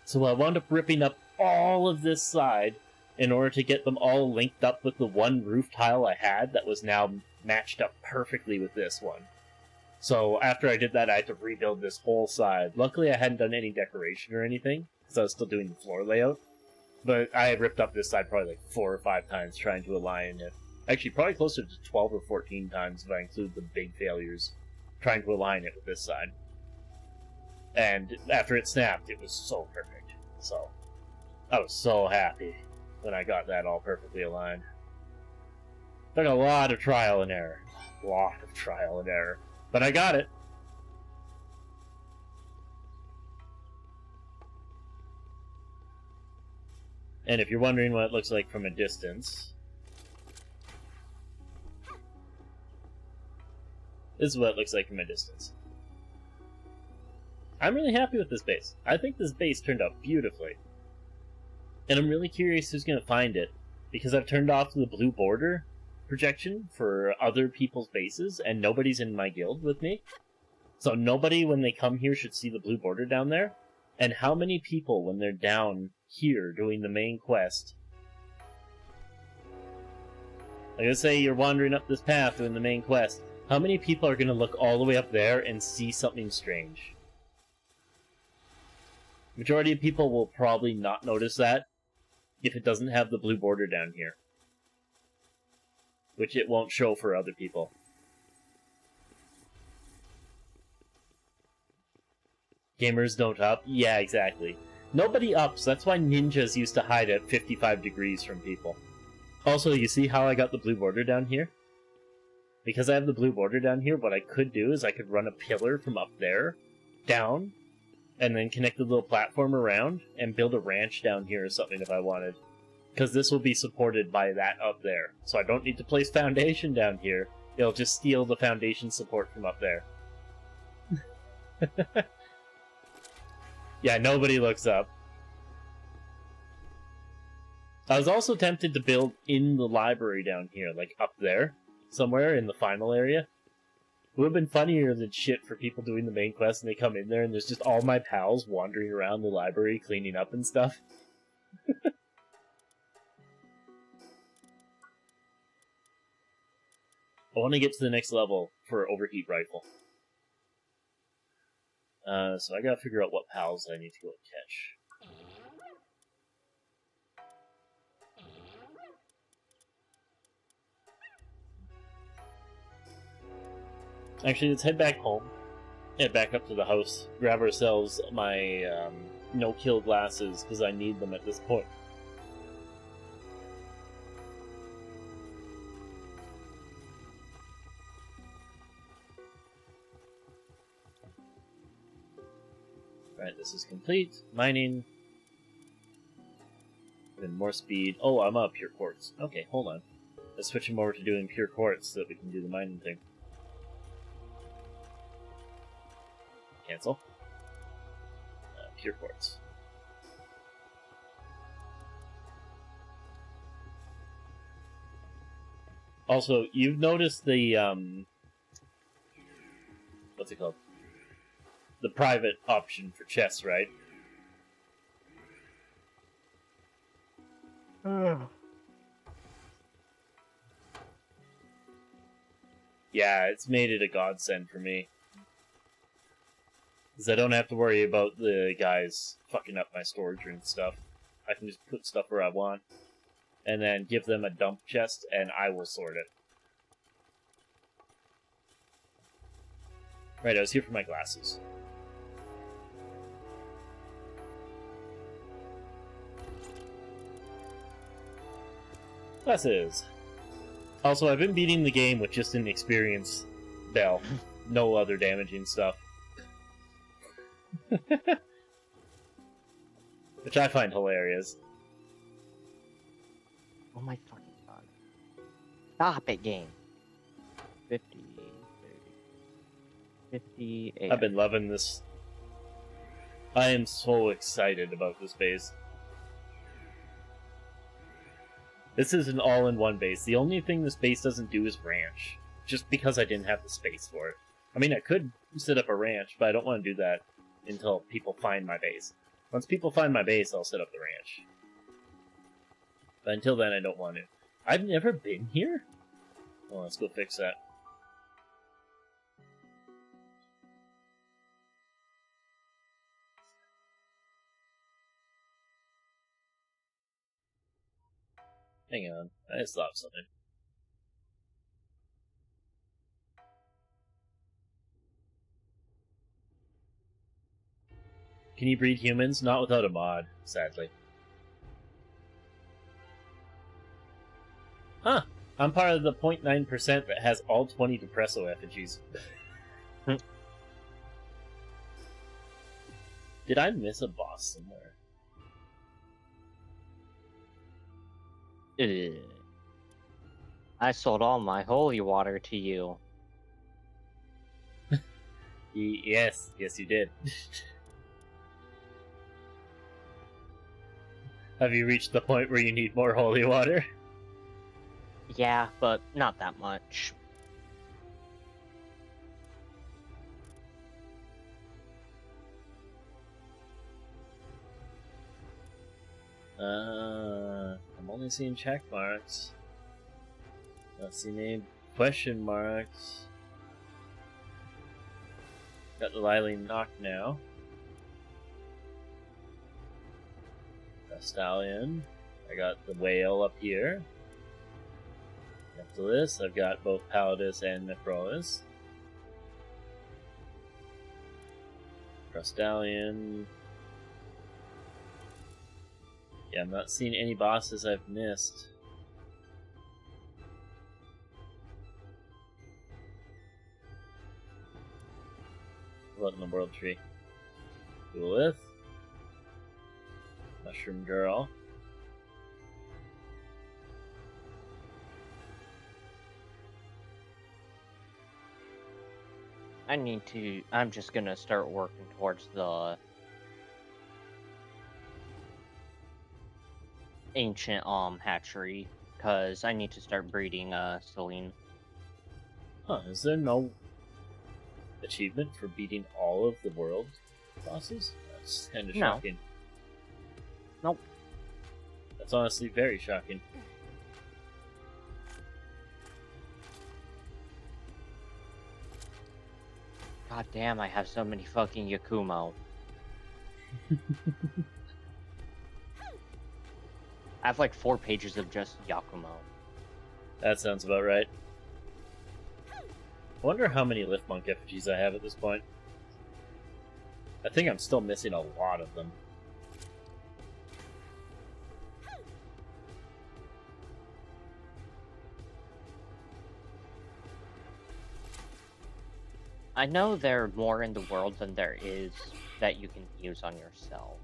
So I wound up ripping up all of this side in order to get them all linked up with the one roof tile I had that was now matched up perfectly with this one. So after I did that, I had to rebuild this whole side. Luckily, I hadn't done any decoration or anything, because I was still doing the floor layout. But I had ripped up this side probably like 4 or 5 times trying to align it. Actually, probably closer to 12 or 14 times if I include the big failures, trying to align it with this side. And after it snapped, it was so perfect. So, I was so happy when I got that all perfectly aligned. Took a lot of trial and error. A lot of trial and error. But I got it. And if you're wondering what it looks like from a distance, this is what it looks like from a distance. I'm really happy with this base. I think this base turned out beautifully. And I'm really curious who's going to find it, because I've turned off the blue border projection for other people's bases, and nobody's in my guild with me. So nobody, when they come here, should see the blue border down there. And how many people, when they're down here doing the main quest, like I say, you're wandering up this path doing the main quest, how many people are going to look all the way up there and see something strange? Majority of people will probably not notice that if it doesn't have the blue border down here, which it won't show for other people. Gamers don't up? Yeah, exactly. Nobody ups, that's why ninjas used to hide at 55 degrees from people. Also, you see how I got the blue border down here? Because I have the blue border down here, what I could do is I could run a pillar from up there, down, and then connect the little platform around, and build a ranch down here or something if I wanted. Because this will be supported by that up there. So I don't need to place foundation down here, it'll just steal the foundation support from up there. Yeah, nobody looks up. I was also tempted to build in the library down here, like up there, somewhere in the final area. It would have been funnier than shit for people doing the main quest and they come in there and there's just all my pals wandering around the library cleaning up and stuff. I want to get to the next level for overheat rifle. So I gotta figure out what pals I need to go catch. Actually, let's head back home. Head back up to the house. Grab ourselves my no-kill glasses, because I need them at this point. Alright, this is complete. Mining. Then more speed. Oh, I'm up pure quartz. Okay, hold on. Let's switch him over to doing pure quartz so that we can do the mining thing. Cancel. Pure quartz. Also, you've noticed the, what's it called? The private option for chests, right? Yeah, it's made it a godsend for me. Because I don't have to worry about the guys fucking up my storage and stuff. I can just put stuff where I want, and then give them a dump chest, and I will sort it. Right, I was here for my glasses. Glasses! Also, I've been beating the game with just an experience bell. No other damaging stuff. Which I find hilarious. Oh my fucking god. Stop it, game. 50, 30, 58. I've been loving this. I am so excited about this base. This is an all-in-one base. The only thing this base doesn't do is ranch. Just because I didn't have the space for it. I mean, I could set up a ranch, but I don't want to do that until people find my base. Once people find my base, I'll set up the ranch. But until then, I don't want to. I've never been here? Well, let's go fix that. Hang on, I just thought of something. Can you breed humans? Not without a mod, sadly. Huh. I'm part of the 0.9% that has all 20 Depresso effigies. Did I miss a boss somewhere? I sold all my holy water to you. Yes, you did. Have you reached the point where you need more holy water? Yeah, but not that much. I'm only seeing check marks. Not seeing any question marks. Got the Lifmunk now. Got Stallion. I got the whale up here. After this, I've got both Palladus and Necrolis. Stallion. Yeah, I'm not seeing any bosses I've missed. What in the world tree? Duelith. Mushroom Girl. I'm just gonna start working towards the ancient hatchery, because I need to start breeding Celine. Huh, is there no achievement for beating all of the world bosses? That's kind of No. shocking. Nope. That's honestly very shocking. God damn, I have so many fucking Yakumo. I have like 4 pages of just Yakumo. That sounds about right. I wonder how many Lifmunk effigies I have at this point. I think I'm still missing a lot of them. I know there are more in the world than there is that you can use on yourself.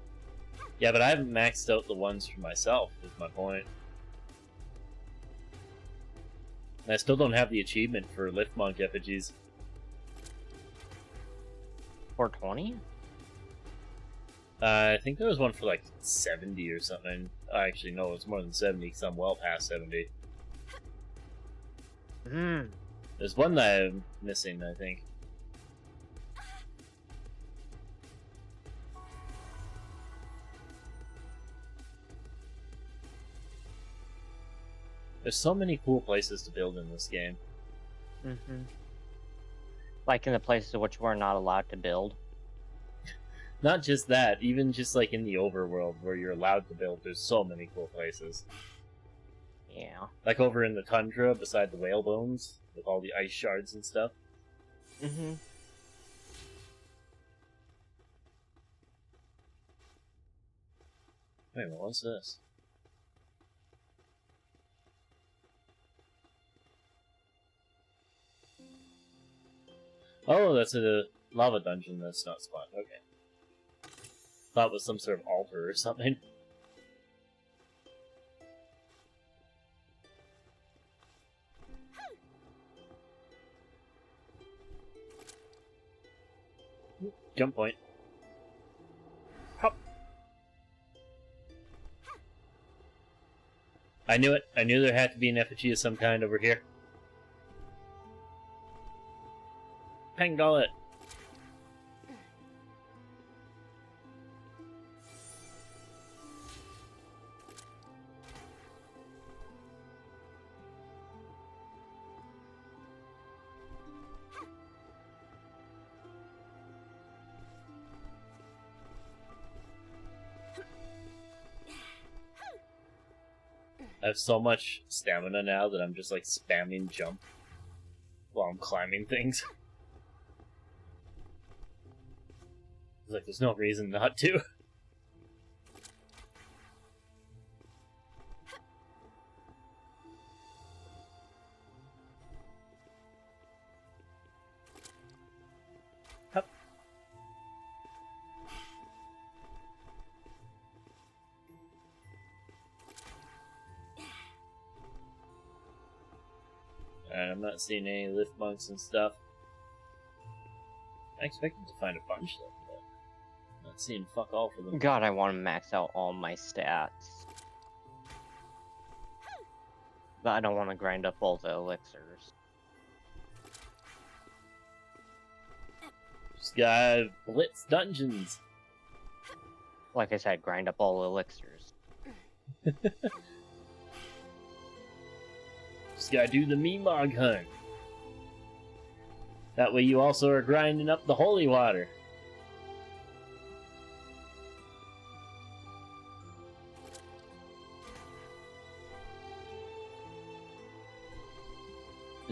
Yeah, but I haven't maxed out the ones for myself, is my point. And I still don't have the achievement for Lifmunk effigies. 420? I think there was one for like 70 or something. Actually, no, it's more than 70 because I'm well past 70. There's one that I'm missing, I think. There's so many cool places to build in this game. Like in the places which we're not allowed to build. Not just that, even just like in the overworld where you're allowed to build, there's so many cool places. Yeah. Like over in the tundra beside the whale bones, with all the ice shards and stuff. Wait, what's this? Oh, that's a lava dungeon that's not spawned. Okay. Thought it was some sort of altar or something. Jump point. Hop. I knew it. I knew there had to be an effigy of some kind over here. Pangol it. I have so much stamina now that I'm just like spamming jump while I'm climbing things. It's like there's no reason not to. Hup. Alright, I'm not seeing any Lifmunks and stuff. I expected to find a bunch of them, but I'm not seeing fuck all for them. God, I want to max out all my stats. But I don't want to grind up all the elixirs. Just got blitz dungeons. Like I said, grind up all elixirs. Just gotta do the Meemog hunt. That way you also are grinding up the holy water.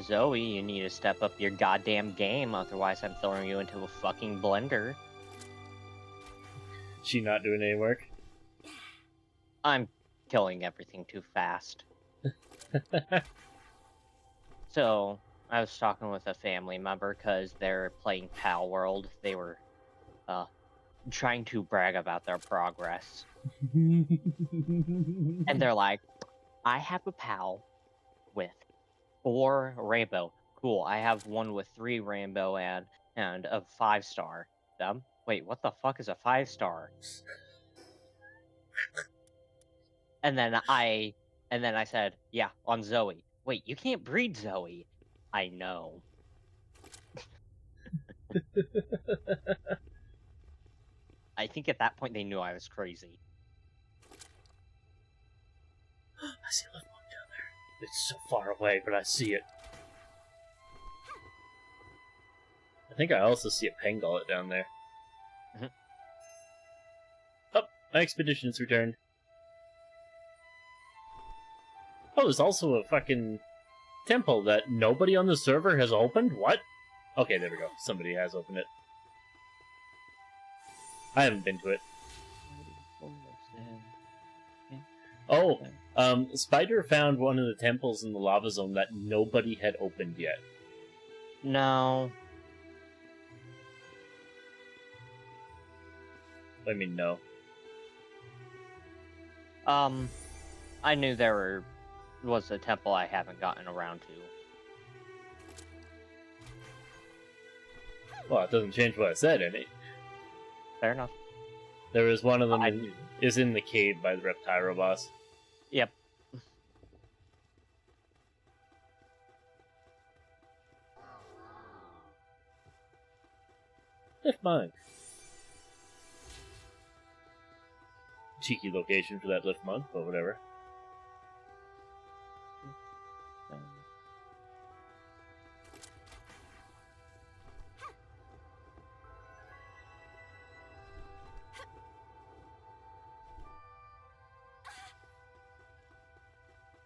Zoe, you need to step up your goddamn game, otherwise I'm throwing you into a fucking blender. She not doing any work? I'm killing everything too fast. So, I was talking with a family member because they're playing Palworld. They were trying to brag about their progress. And they're like, I have a pal with 4 rainbow. Cool, I have one with 3 rainbow and a 5-star. Wait, what the fuck is a 5-star? And then I said, yeah, on Zoe. Wait, you can't breed Zoe. I know. I think at that point they knew I was crazy. I see a Lifmunk down there. It's so far away, but I see it. I think I also see a Pangollet down there. Mhm. Oh, my expedition's returned. Oh, there's also a fucking temple that nobody on the server has opened? What? Okay, there we go. Somebody has opened it. I haven't been to it. Oh, Spider found one of the temples in the lava zone that nobody had opened yet. No. I mean, no. I knew there was a temple I haven't gotten around to. Well, it doesn't change what I said, any. Fair enough. There was one of them I in, knew. is in the cave by the Reptile boss. Yep. Lifmunk. Cheeky location for that Lifmunk, but whatever.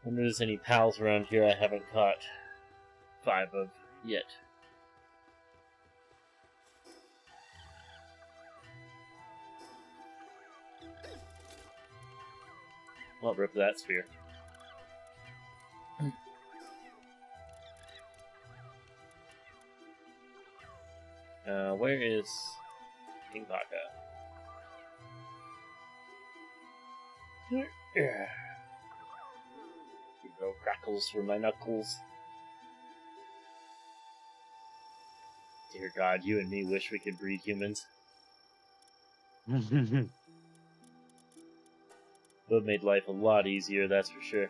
Wonder if there's any pals around here I haven't caught 5 of yet. I'll rip that sphere. Where is King Paka? Yeah. No crackles for my knuckles. Dear God, you and me wish we could breed humans. Would have made life a lot easier, that's for sure.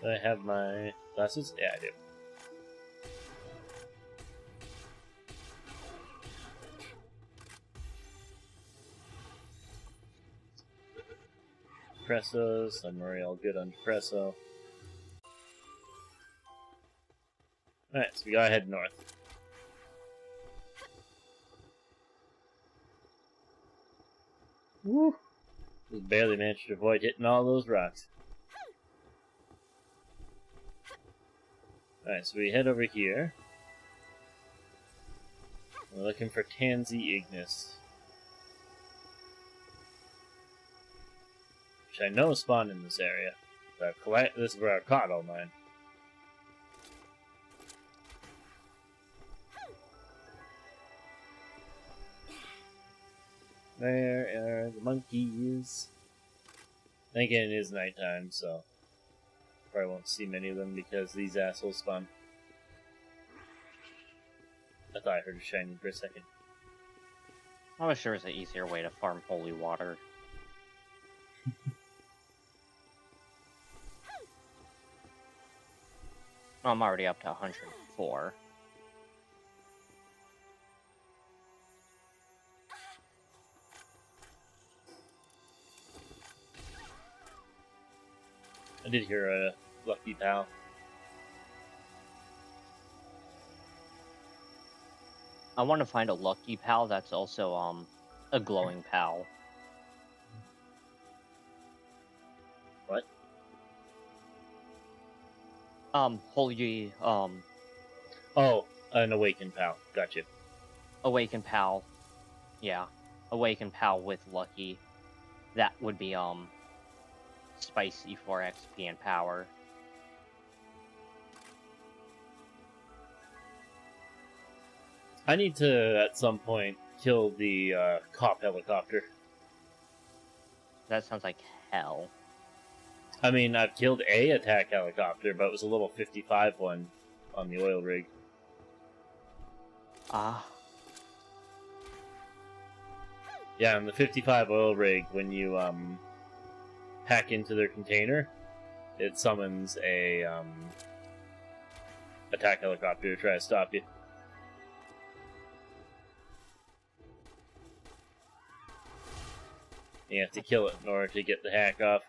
Do I have my glasses? Yeah, I do. Depresso, summary all good on Depresso. Alright, so we gotta head north. Woo! Just barely managed to avoid hitting all those rocks. Alright, so we head over here. We're looking for Tansy Ignis. Which I know spawned in this area. This is where I caught all mine. Where are the monkeys? Then again, it is nighttime, so probably won't see many of them because these assholes spawn. I thought I heard a shining for a second. I wish there was an easier way to farm holy water. I'm already up to 104. I did hear a lucky pal. I want to find a lucky pal that's also a glowing pal. What? Holy Oh, an awakened pal. Gotcha. awakened pal. Yeah. Awakened pal with lucky. That would be spicy for XP and power. I need to, at some point, kill the cop helicopter. That sounds like hell. I mean, I've killed a attack helicopter, but it was a little 55 one on the oil rig. Ah. Yeah, on the 55 oil rig, when you hack into their container, it summons a attack helicopter to try to stop you. You have to kill it in order to get the hack off.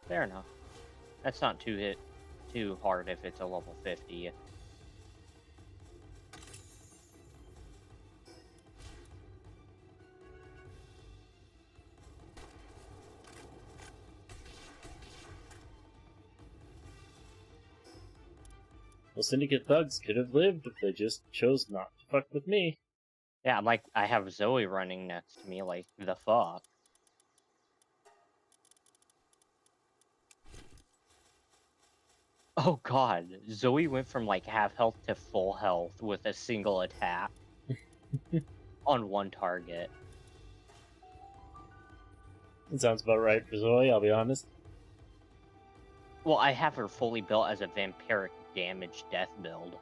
Fair enough. That's not too hard if it's a level 50. Well, Syndicate thugs could have lived if they just chose not to fuck with me. Yeah, I'm like, I have Zoe running next to me, like, the fuck? Oh god, Zoe went from, like, half health to full health with a single attack. On one target. That sounds about right for Zoe, I'll be honest. Well, I have her fully built as a vampiric damage death build.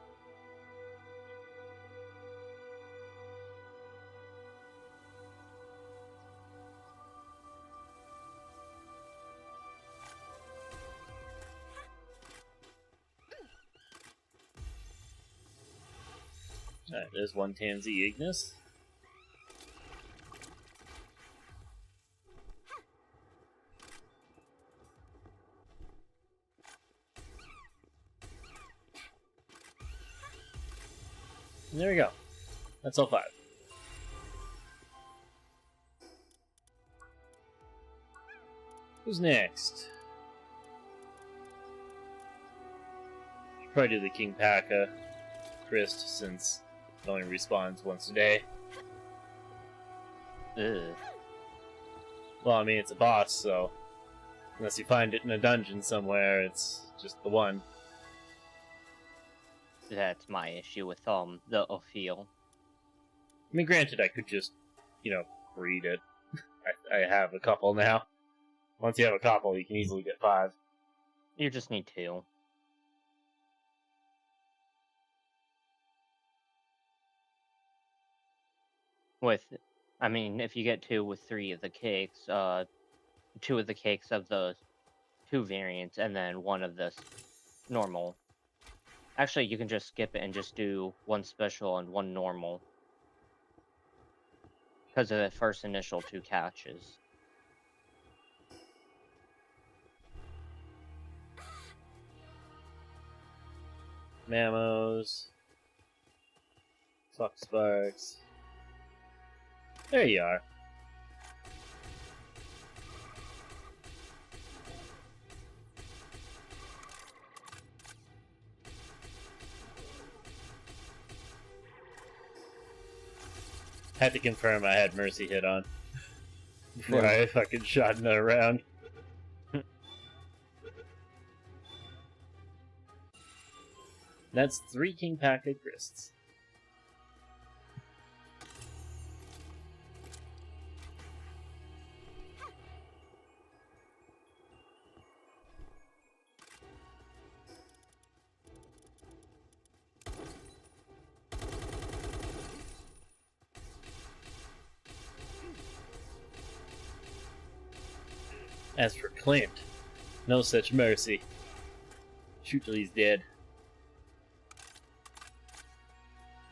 Alright, there's one Tansy Ignis. And there we go. That's all 5. Who's next? Should probably do the King Paka Christ, since it only respawns once a day. Ugh. Well, I mean, it's a boss, so unless you find it in a dungeon somewhere, it's just the one. That's my issue with, the Ophiel. I mean, granted, I could just, breed it. I have a couple now. Once you have a couple, you can easily get 5. You just need 2. If you get 2 with 3 of the cakes, 2 of the cakes of the 2 variants and then 1 of this normal. Actually, you can just skip it and just do 1 special and 1 normal. Because of the first initial 2 catches. Mamos. Fuck Sparks. There you are. Had to confirm I had Mercy hit on before I fucking shot another round. That's 3 King Pack of Grists. As for Clint, no such mercy. Shoot till he's dead.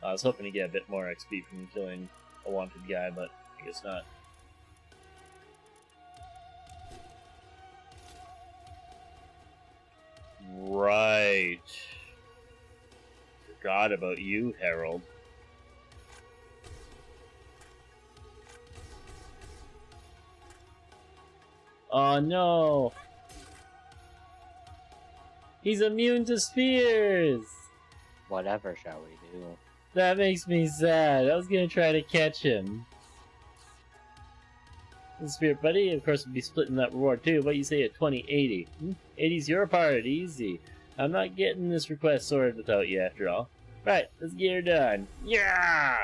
I was hoping to get a bit more XP from killing a wanted guy, but I guess not. Right. Forgot about you, Harold. Oh no! He's immune to spears! Whatever shall we do? That makes me sad. I was gonna try to catch him. The Spirit Buddy, of course, would be splitting that reward too, but you say a 20-80. 80's your part, easy. I'm not getting this request sorted without you, after all. Right, let's get her done. Yeah!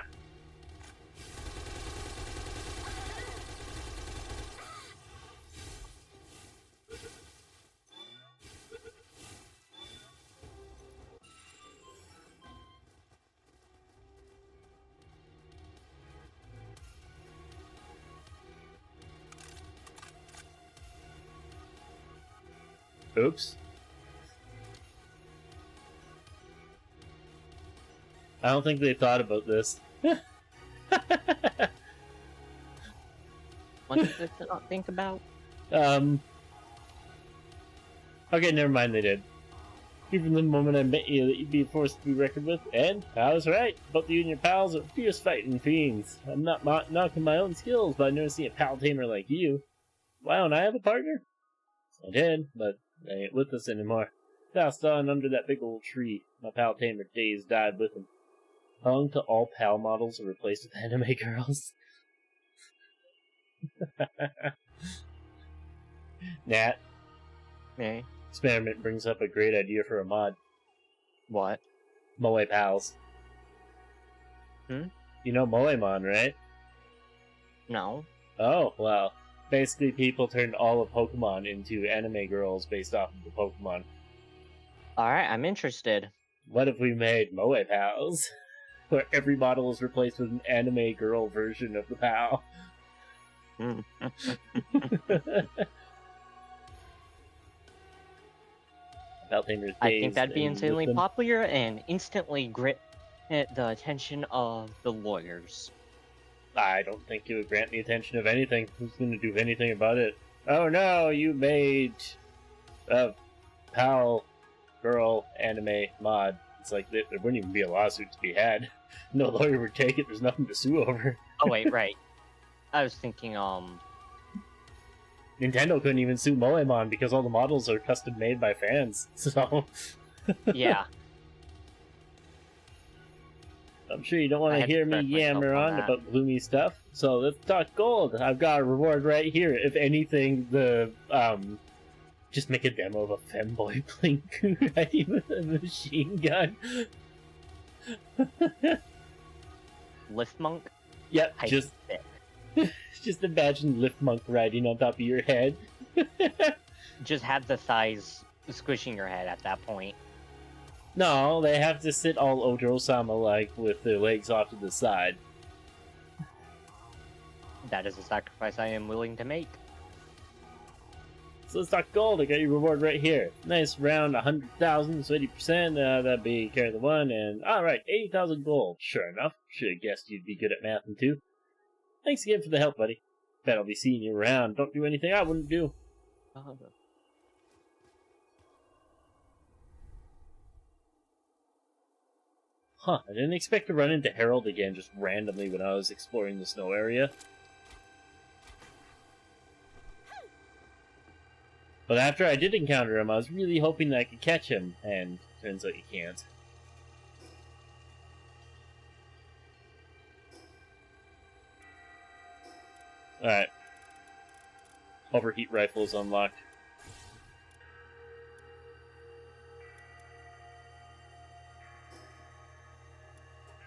Oops. I don't think they thought about this. What did they not think about? Okay, never mind, they did. Even the moment I met you, that you'd be a force to be reckoned with, and I was right. Both you and your pals are fierce fighting fiends. I'm not knocking my own skills, but I've never seen a pal tamer like you. Why don't I have a partner? I did, but they ain't with us anymore. Passed on under that big old tree. My pal tamer days died with him. Hung to all pal models are replaced with anime girls. Nat. Hey, Experiment brings up a great idea for a mod. what? Moe Pals. Hmm? You know Moemon, right? No. Oh, well. Basically, people turned all of Pokemon into anime girls based off of the Pokemon. Alright, I'm interested. What if we made Moe Pals? Where every model is replaced with an anime girl version of the pal. Paltamer's I days think that'd be and insanely with them- popular and instantly grip the attention of the lawyers. I don't think it would grant the attention of anything. Who's going to do anything about it? Oh no, you made a pal girl anime mod. It's like there wouldn't even be a lawsuit to be had. No lawyer would take it. There's nothing to sue over. Oh wait, right. I was thinking, Nintendo couldn't even sue Moemon because all the models are custom made by fans. So yeah. I'm sure you don't want I to had to hear me correct myself yammer on on that. about gloomy stuff. So let's talk gold. I've got a reward right here. If anything, the just make a demo of a femboy playing karate with a machine gun. Lifmunk? Yep, I just fit. just imagine Lifmunk riding on top of your head. Just have the thighs squishing your head at that point. No, they have to sit all Ojo-sama like with their legs off to the side. That is a sacrifice I am willing to make. So let's talk gold. I got your reward right here. Nice round 100,000, so 80%. That'd be carry the one. And alright, 80,000 gold. Sure enough. Should have guessed you'd be good at math too. Thanks again for the help, buddy. Bet I'll be seeing you around. Don't do anything I wouldn't do. Huh, I didn't expect to run into Harold again just randomly when I was exploring the snow area. But after I did encounter him, I was really hoping that I could catch him, and turns out you can't. Alright. Overheat rifle is unlocked.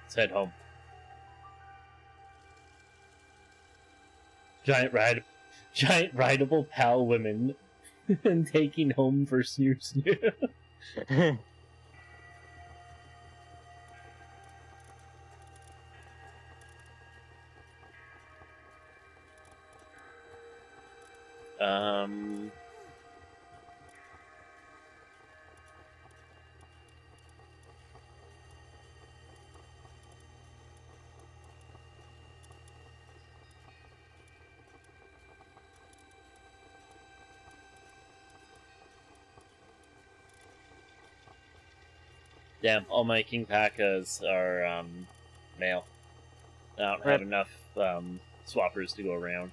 Let's head home. Giant rideable pal women and taking home for snoo. Damn, all my King Packas are, male. I don't have enough, swappers to go around.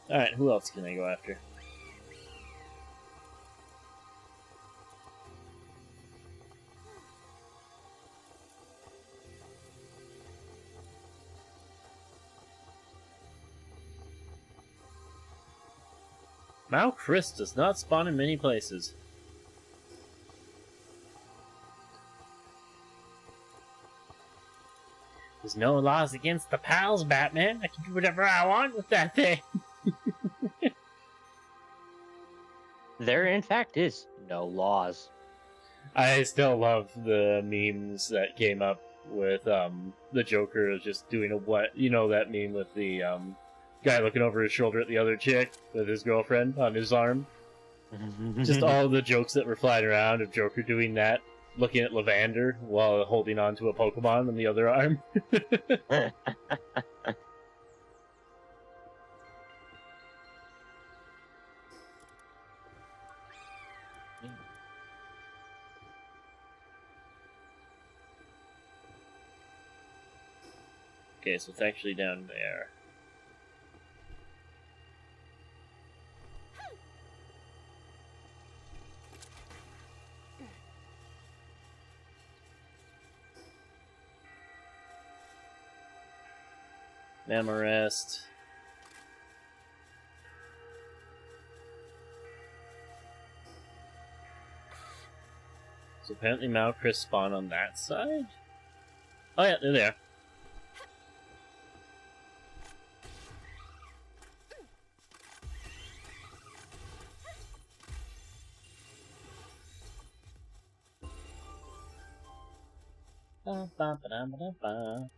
Alright, who else can I go after? Mao Chris does not spawn in many places. There's no laws against the pals, Batman. I can do whatever I want with that thing. There, in fact, is no laws. I still love the memes that came up with the Joker just doing a what, you know, that meme with the guy looking over his shoulder at the other chick with his girlfriend on his arm. Just all the jokes that were flying around of Joker doing that, looking at Lavender while holding on to a Pokemon on the other arm. Okay, so it's actually down there. Mamarest. So apparently Mao Chris spawn on that side? Oh yeah, they're there. Ba, ba, ba, da, ba, da, ba.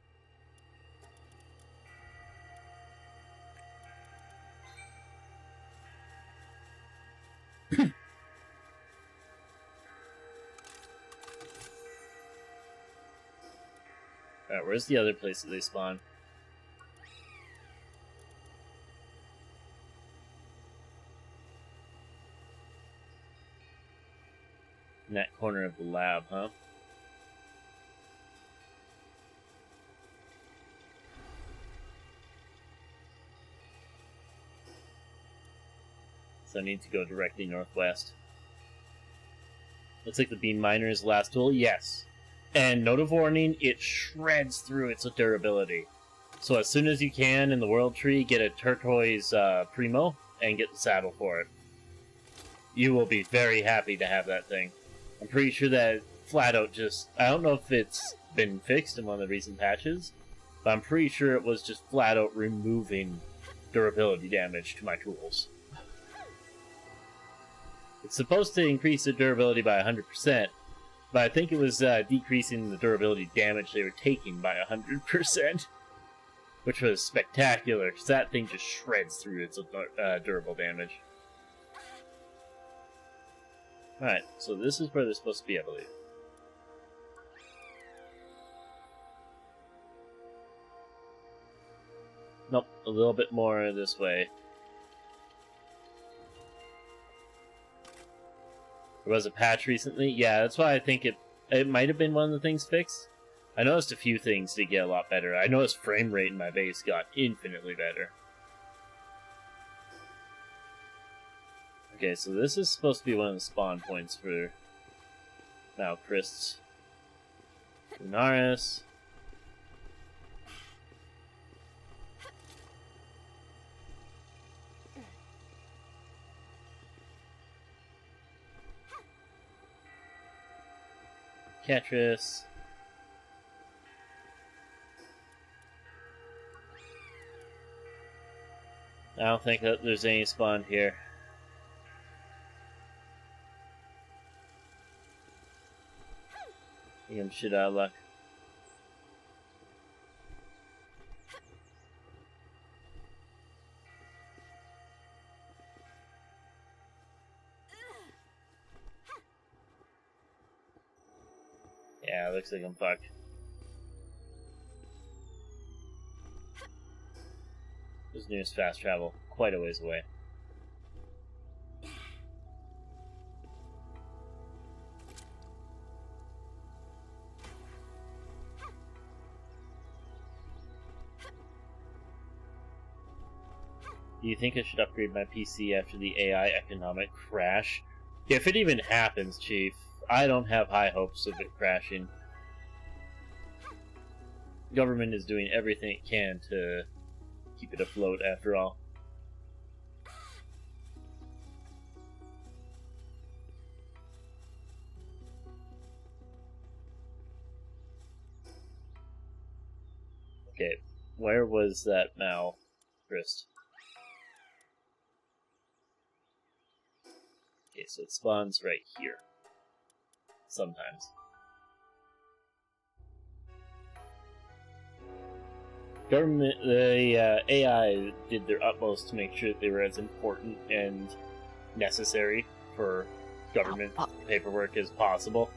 Alright, where's the other place that they spawn? In that corner of the lab, huh? So I need to go directly northwest. Looks like the beam miner is the last tool. Yes. And note of warning, it shreds through its durability. So as soon as you can in the world tree, get a turquoise primo and get the saddle for it. You will be very happy to have that thing. I'm pretty sure that flat out just... I don't know if it's been fixed in one of the recent patches, but I'm pretty sure it was just flat out removing durability damage to my tools. It's supposed to increase the durability by 100%, but I think it was decreasing the durability damage they were taking by 100%. which was spectacular, because that thing just shreds through its durable damage. Alright, so this is where they're supposed to be, I believe. Nope, a little bit more this way. There was a patch recently. Yeah, that's why I think it might have been one of the things fixed. I noticed a few things did get a lot better. I noticed frame rate in my base got infinitely better. Okay, so this is supposed to be one of the spawn points for Malchrists. Lunaris. Catris. I don't think that there's any spawned here. I think I'm shit out of luck. Yeah, looks like I'm fucked. This nearest fast travel, quite a ways away. Do you think I should upgrade my PC after the AI economic crash? If it even happens, Chief, I don't have high hopes of it crashing. The government is doing everything it can to keep it afloat, after all. Okay, where was that Malchrist? Okay, so it spawns right here. Sometimes. The AI did their utmost to make sure that they were as important and necessary for government paperwork as possible.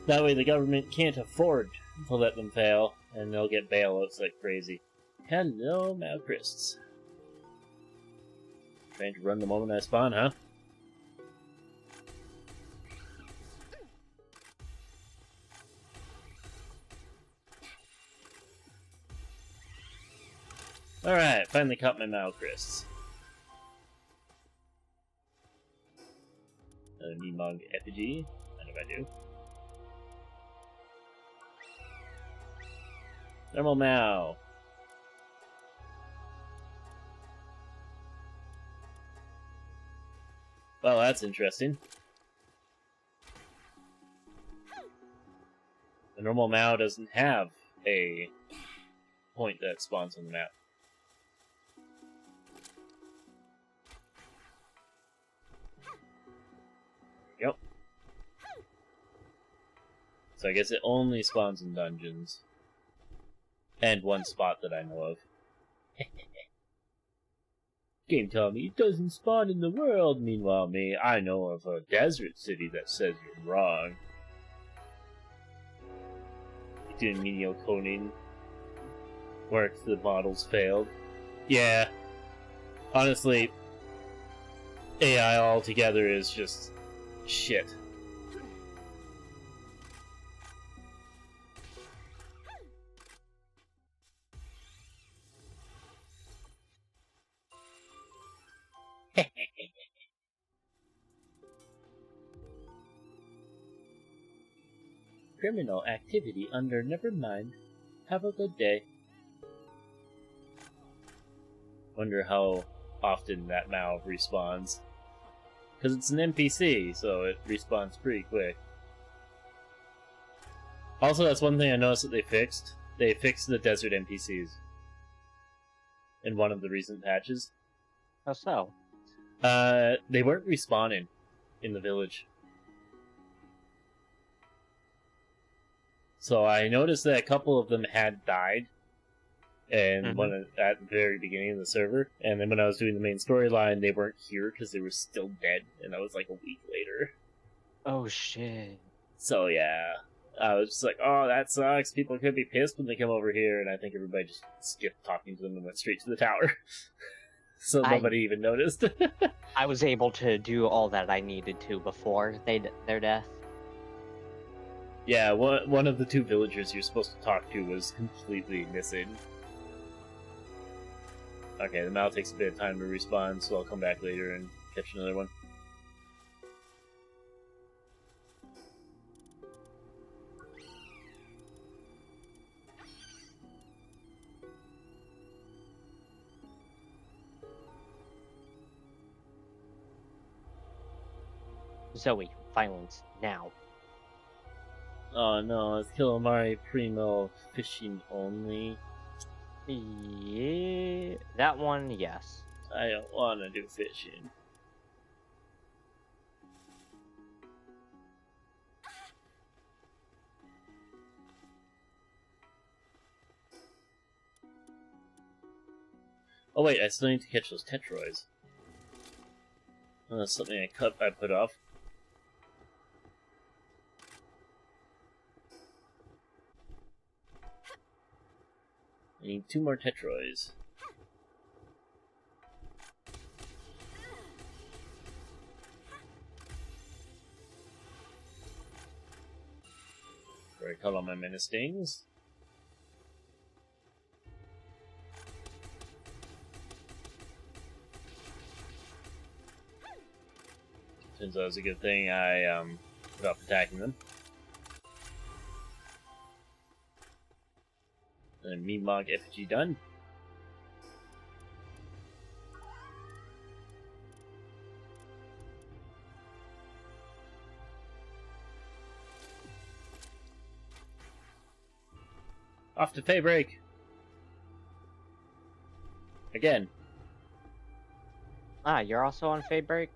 That way the government can't afford to let them fail, and they'll get bailouts like crazy. Hello, Malchrists. Trying to run the moment I spawn, huh? Alright, finally caught my Malchrists. Another Lifmunk effigy. Mind if I do? Thermal Mal. Well, that's interesting. The normal Mao doesn't have a point that spawns on the map. Yep. So I guess it only spawns in dungeons. And one spot that I know of. Game telling me it doesn't spawn in the world. Meanwhile, me, I know of a desert city that says you're wrong. Doing menial coding work, the models failed. Yeah. Honestly, AI altogether is just shit. Criminal activity under never mind. Have a good day. Wonder how often that Mao respawns. Because it's an NPC, so it respawns pretty quick. Also, that's one thing I noticed that they fixed. They fixed the desert NPCs. In one of the recent patches. How so? They weren't respawning in the village. So I noticed that a couple of them had died and at the very beginning of the server. And then when I was doing the main storyline, they weren't here because they were still dead, and that was like a week later. Oh shit. So yeah, I was just like, oh, that sucks. People could be pissed when they come over here, and I think everybody just skipped talking to them and went straight to the tower. So nobody even noticed. I was able to do all that I needed to before their death. Yeah, one of the two villagers you're supposed to talk to was completely missing. Okay, the Mal takes a bit of time to respawn, so I'll come back later and catch another one. Zoe, violence, now. Oh no, it's Calamari Primo fishing only. Yeah, that one, yes. I don't want to do fishing. Oh wait, I still need to catch those tetroids. Oh, that's something I put off. I need 2 more tetroids. Where I call on my menace stings. Turns out it was a good thing I put off attacking them. And Lifmunk effigy done. Off to Faybreak! Again. Ah, you're also on Fade Break?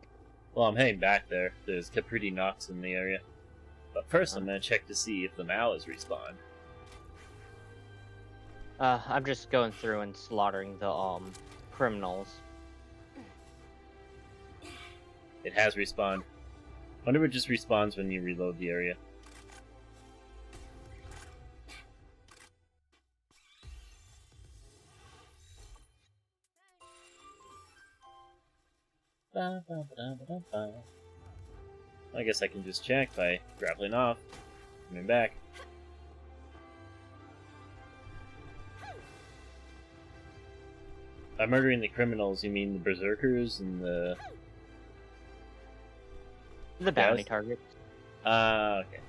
Well, I'm heading back there. There's Capriti Nox in the area. But first I'm gonna check to see if the Mal is respawned. I'm just going through and slaughtering the, criminals. It has respawned. Wonder if it just respawns when you reload the area. I guess I can just check by grappling off. Coming back. By murdering the criminals, you mean the berserkers and the... The bounty targets. Okay.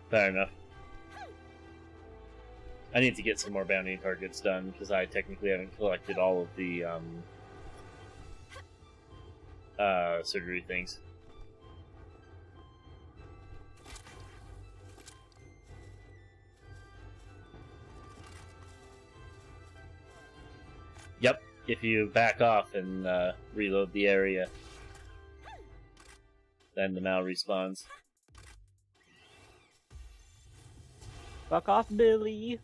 Fair enough. I need to get some more bounty targets done, because I technically haven't collected all of the, surgery things. Yep, if you back off and reload the area, then the Mal respawns. Fuck off, Billy!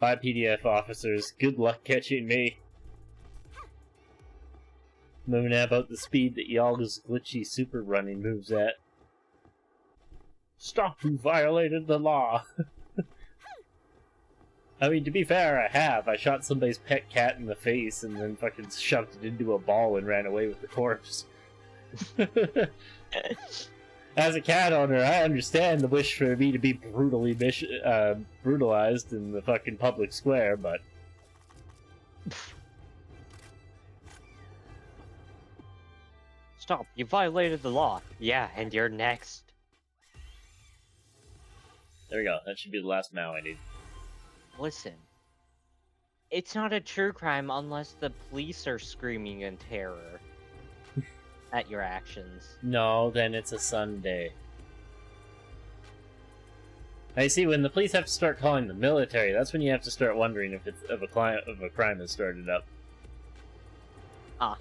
Bye, PDF officers. Good luck catching me. Moving at about the speed that y'all's glitchy super running moves at. Stop, you violated the law! I mean, to be fair, I have. I shot somebody's pet cat in the face and then fucking shoved it into a ball and ran away with the corpse. As a cat owner, I understand the wish for me to be brutally brutalized in the fucking public square, but... Stop, you violated the law. Yeah, and you're next. There we go. That should be the last Mal I need. Listen. It's not a true crime unless the police are screaming in terror at your actions. No, then it's a Sunday. I see. When the police have to start calling the military, that's when you have to start wondering if a crime has started up. Ah,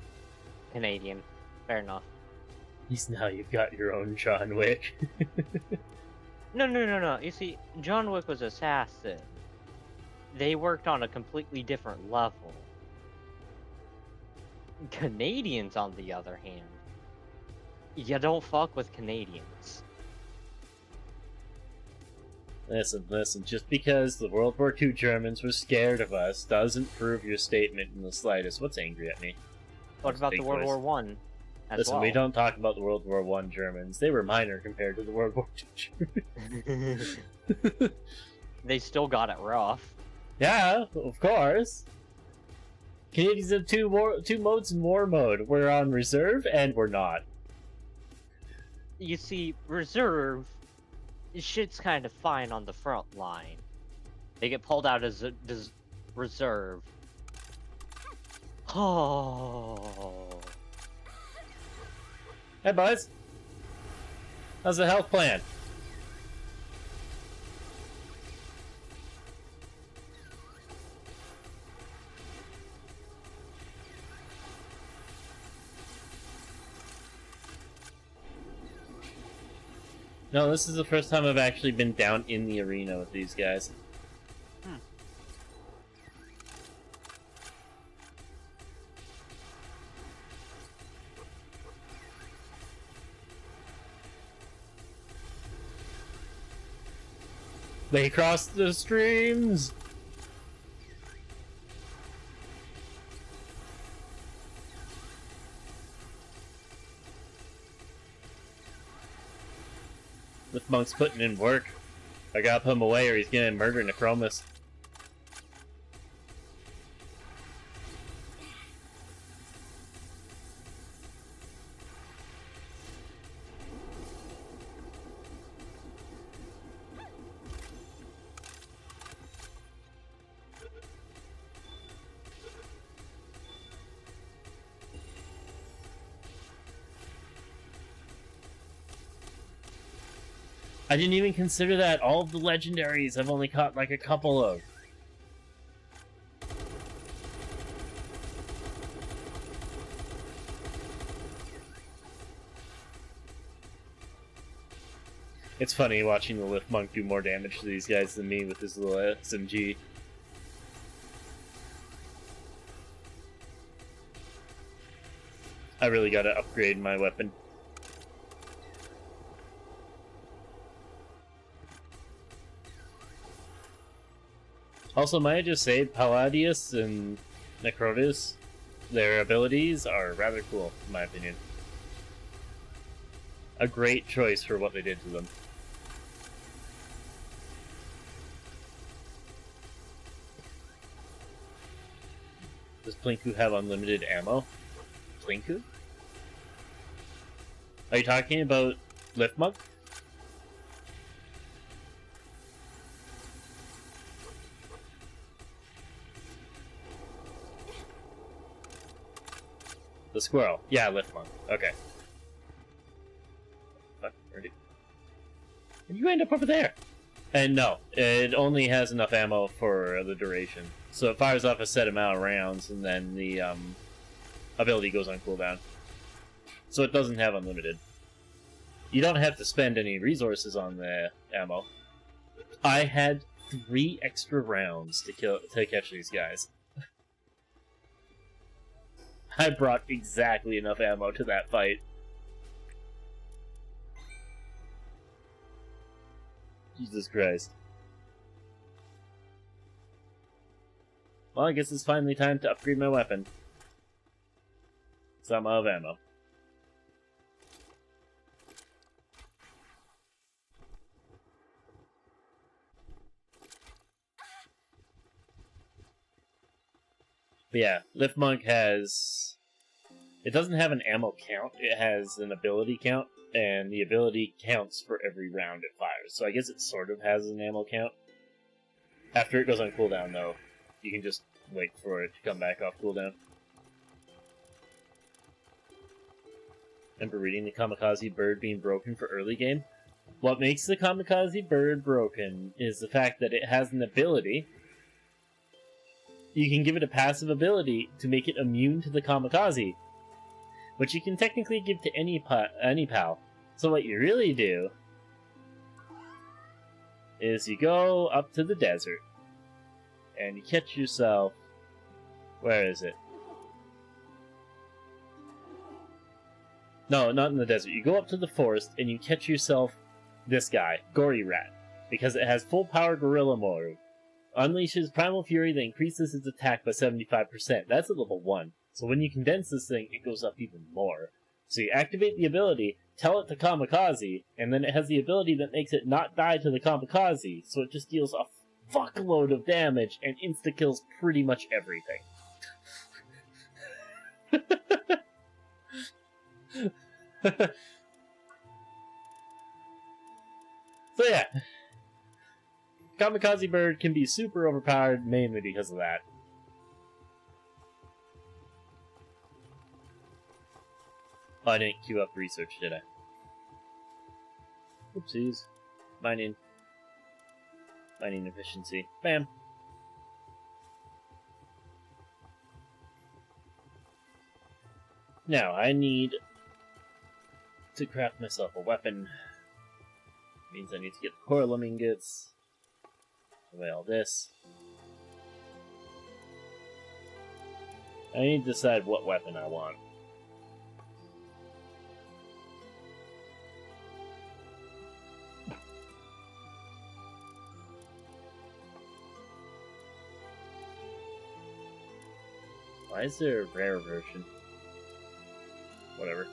Canadian. Fair enough. At least now you've got your own John Wick. No. You see, John Wick was assassin. They worked on a completely different level. Canadians, on the other hand, you don't fuck with Canadians. Listen, just because the World War II Germans were scared of us doesn't prove your statement in the slightest. What's angry at me? What about the World War One? Listen, we don't talk about the World War I Germans. They were minor compared to the World War II Germans. They still got it rough. Yeah, of course. Canadians have two modes in war mode. We're on reserve, and we're not. You see, reserve, shit's kind of fine on the front line. They get pulled out as reserve. Oh. Hey, boys. How's the health plan? No, this is the first time I've actually been down in the arena with these guys. They crossed the streams! Lifmunk's putting in work. I gotta put him away or he's gonna murder Necromus. I didn't even consider that. All of the legendaries I've only caught like a couple of. It's funny watching the Lifmunk do more damage to these guys than me with his little SMG. I really gotta upgrade my weapon. Also, might I just say, Palladius and Necrotis, their abilities are rather cool, in my opinion. A great choice for what they did to them. Does Plinku have unlimited ammo? Plinku? Are you talking about Lifmunk? The squirrel. Yeah, Lifmunk. Okay. Fuck, where'd you end up over there? And no, it only has enough ammo for the duration. So it fires off a set amount of rounds, and then the ability goes on cooldown. So it doesn't have unlimited. You don't have to spend any resources on the ammo. I had 3 extra rounds to catch these guys. I brought exactly enough ammo to that fight. Jesus Christ. Well, I guess it's finally time to upgrade my weapon. So I'm out of ammo. But yeah, Lifmunk has... It doesn't have an ammo count, it has an ability count, and the ability counts for every round it fires. So I guess it sort of has an ammo count. After it goes on cooldown, though, you can just wait for it to come back off cooldown. Remember reading the Kamikaze bird being broken for early game? What makes the kamikaze bird broken is the fact that it has an ability. You can give it a passive ability to make it immune to the kamikaze, which you can technically give to any pal. So what you really do is you go up to the desert and you catch yourself. Where is it? No, not in the desert. You go up to the forest and you catch yourself this guy, Gory Rat, because it has full power gorilla mode. Unleashes primal fury that increases its attack by 75%. That's at level 1. So when you condense this thing, it goes up even more. So you activate the ability, tell it to kamikaze, and then it has the ability that makes it not die to the kamikaze, so it just deals a fuckload of damage and insta-kills pretty much everything. So yeah, Kamikaze Bird can be super overpowered mainly because of that. Oh, I didn't queue up research, did I? Oopsies. Mining efficiency. Bam. Now, I need to craft myself a weapon. Means I need to get the coral ingots. Away all this. I need to decide what weapon I want. Why is there a rare version? Whatever.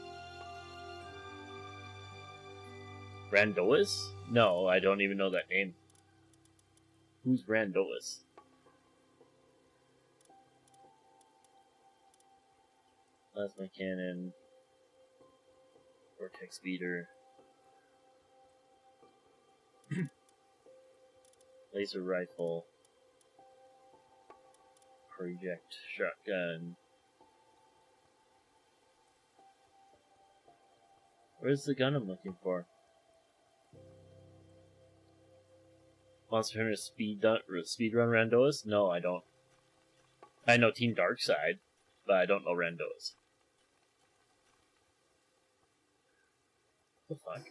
Randois? No, I don't even know that name. Who's Randois? Plasma cannon. Vortex speeder. Laser rifle. Project shotgun. Where's the gun I'm looking for? Monster Hunter speedrun Randois? No, I don't. I know Team Darkside, but I don't know Randois. What the fuck?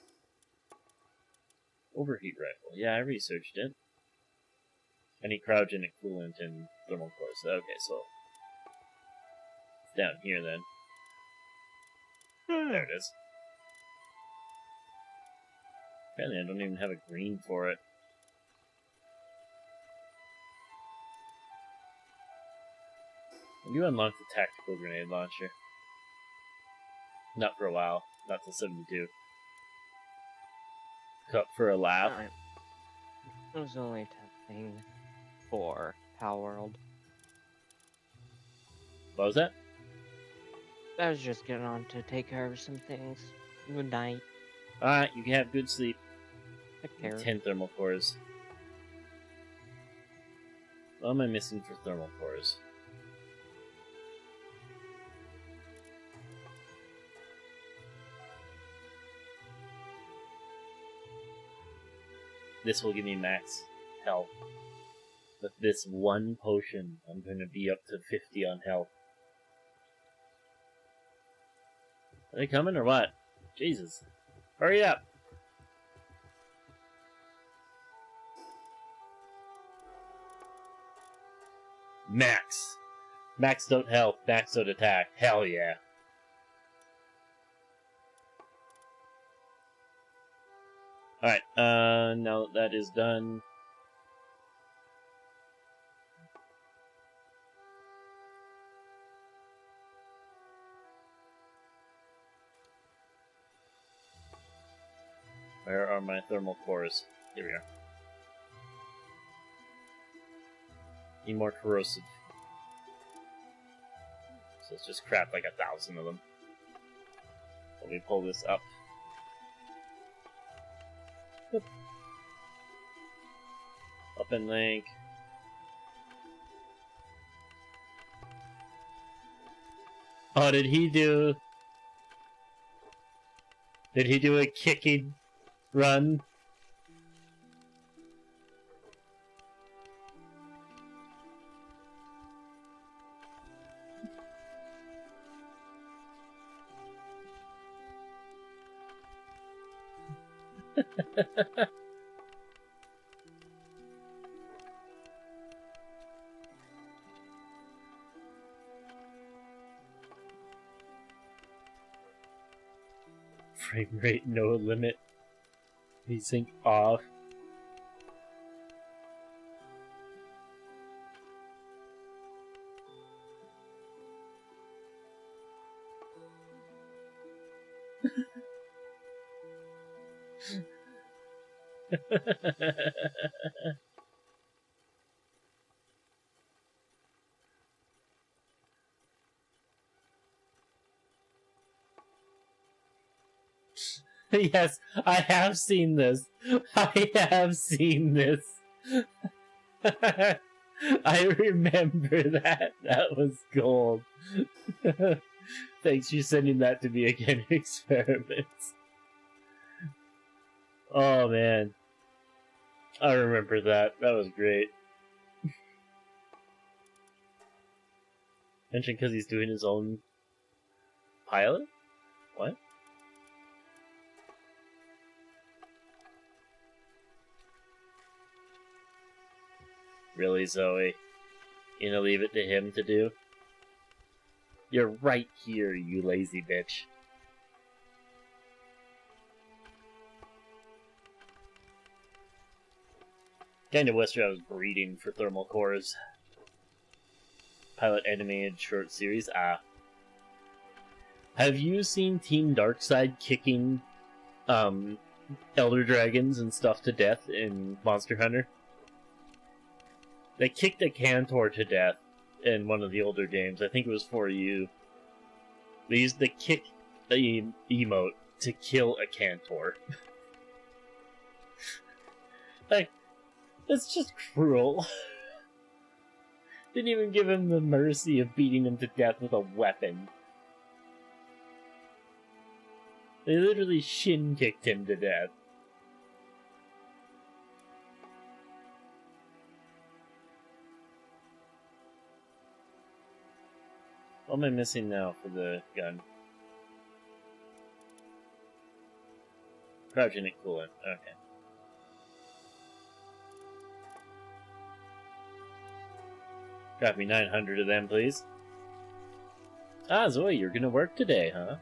Overheat rifle. Yeah, I researched it. Any cryogenic coolant and thermal cores. Okay, so it's down here then. There it is. Apparently I don't even have a green for it. You unlocked the tactical grenade launcher. Not for a while. Not till 72. Cup for a laugh. Alright. I was only testing for Palworld. What was that? I was just getting on to take care of some things. Good night. Alright, you can have good sleep. Take care. 10 thermal cores. What am I missing for thermal cores? This will give me max health. With this one potion, I'm going to be up to 50 on health. Are they coming or what? Jesus. Hurry up! Max! Maxed out health, maxed out attack. Hell yeah. Alright, now that is done. Where are my thermal cores? Here we are. Need more corrosive. So let's just craft like 1,000 of them. Let me pull this up. Boop. Up and link. Oh, did he do a kicking Run. Frame rate no limit. Desync off. Yes, I have seen this. I have seen this. I remember that. That was gold. Thanks for sending that to me again, Experiments. Oh man. I remember that. That was great. Mentioned because he's doing his own pilot? What? Really, Zoe? You gonna leave it to him to do? You're right here, you lazy bitch. Kinda wish I was breeding for thermal cores. Pilot animated short series. Ah. Have you seen Team Darkseid kicking Elder Dragons and stuff to death in Monster Hunter? They kicked a Cantor to death in one of the older games. I think it was for you. They used the kick emote to kill a Cantor. Like, it's just cruel. Didn't even give him the mercy of beating him to death with a weapon. They literally shin kicked him to death. What am I missing now for the gun? Cryogenic coolant. Okay. Grab me 900 of them, please. Ah, Zoe, you're gonna work today, huh?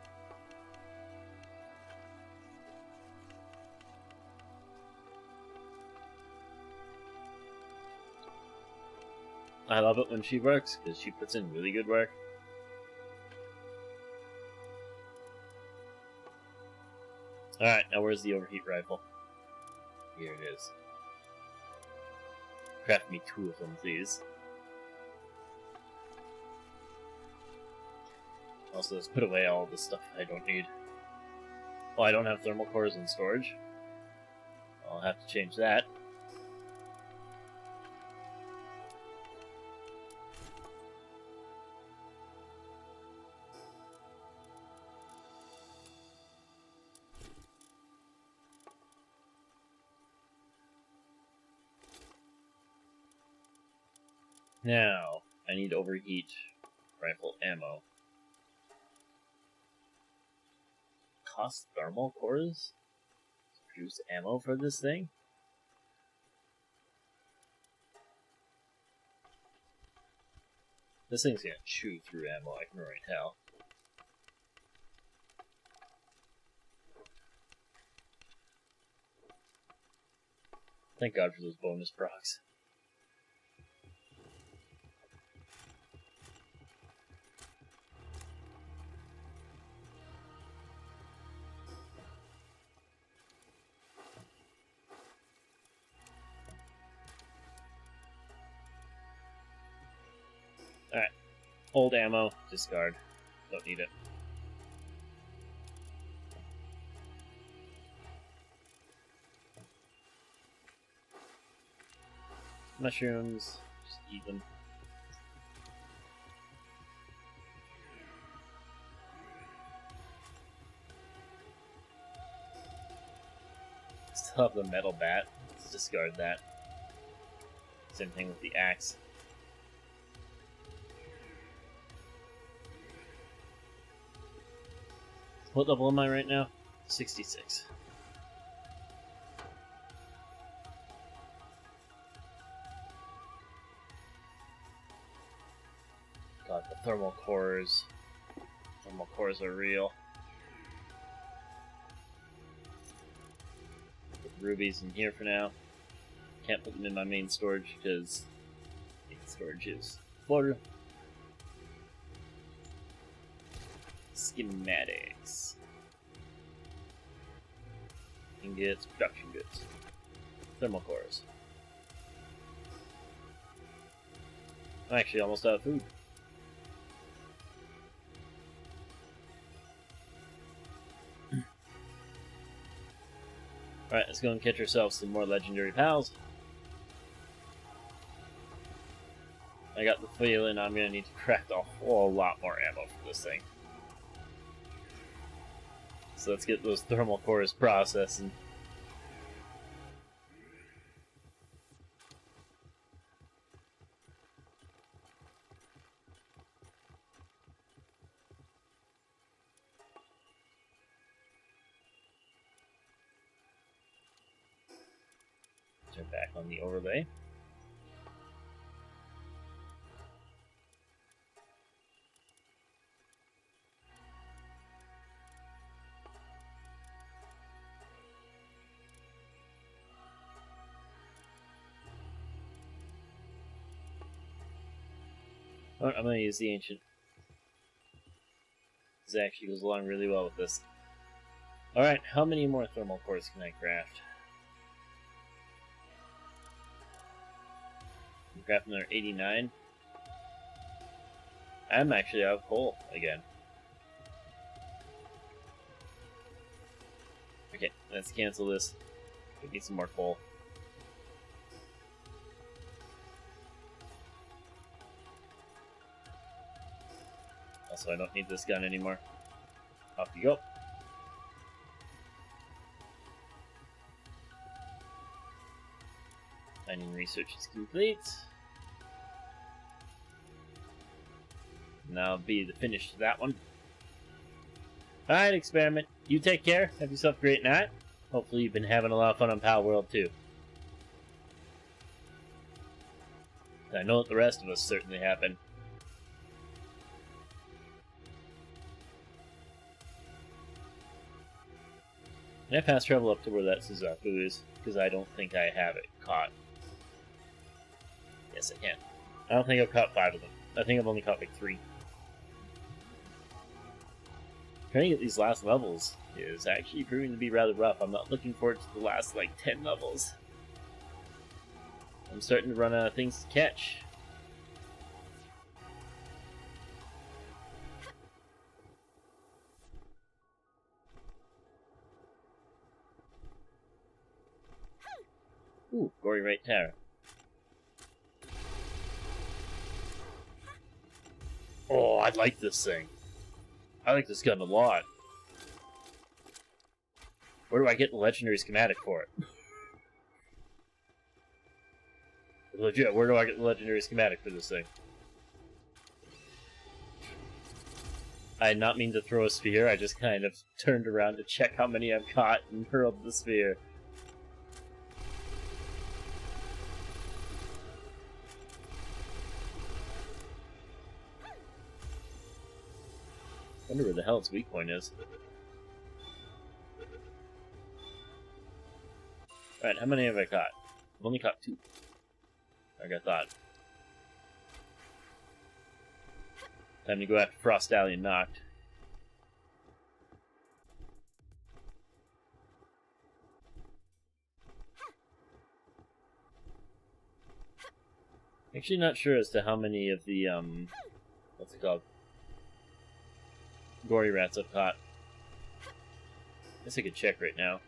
I love it when she works, because she puts in really good work. Alright, now where's the overheat rifle? Here it is. Craft me 2 of them, please. Also, let's put away all the stuff I don't need. Well, I don't have thermal cores in storage. I'll have to change that. Now, I need overheat rifle ammo. Cost thermal cores to produce ammo for this thing? This thing's gonna chew through ammo, I can already tell. Thank God for those bonus procs. Alright. Old ammo, discard. Don't need it. Mushrooms, just eat them. Still have the metal bat. Let's discard that. Same thing with the axe. What level am I right now? 66. God, the thermal cores. Thermal cores are real. Put the rubies in here for now. Can't put them in my main storage because main storage is full. Schematics. Ingots, production goods. Thermal cores. I'm actually almost out of food. Alright, let's go and catch ourselves some more legendary pals. I got the feeling I'm gonna need to craft a whole lot more ammo for this thing. So let's get those thermal cores processing. Turn back on the overlay. Alright, I'm going to use the ancient. This actually goes along really well with this. Alright, how many more thermal cores can I craft? I'm crafting another 89. I'm actually out of coal again. Okay, let's cancel this. We need some more coal. Also, I don't need this gun anymore. Off you go. Mining research is complete. Now be the finish to that one. Alright, experiment. You take care. Have yourself a great night. Hopefully you've been having a lot of fun on Palworld too. I know that the rest of us certainly have been. Can I fast travel up to where that Suzaku is? Because I don't think I have it caught. Yes, I can. I don't think I've caught 5 of them. I think I've only caught like 3. Trying to get these last levels is actually proving to be rather rough. I'm not looking forward to the last like 10 levels. I'm starting to run out of things to catch. Ooh, Gory Right Tower. Oh, I like this thing. I like this gun a lot. Where do I get the legendary schematic for it? Legit, where do I get the legendary schematic for this thing? I did not mean to throw a sphere, I just kind of turned around to check how many I've caught and hurled the sphere. I wonder where the hell its weak point is. Alright, how many have I caught? I've only caught 2. Like I thought. Time to go after Frost Stallion knocked. Actually not sure as to how many of the, what's it called? Gory rats I've caught. I guess I could check right now.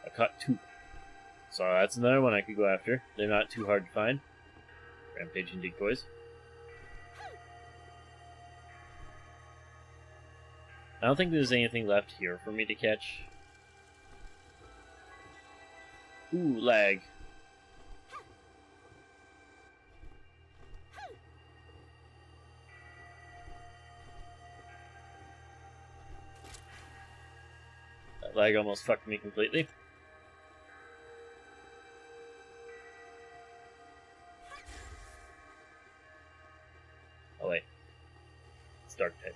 I caught 2. So that's another one I could go after. They're not too hard to find. Rampaging decoys. I don't think there's anything left here for me to catch. Ooh, lag. That lag almost fucked me completely. Oh wait. Start type.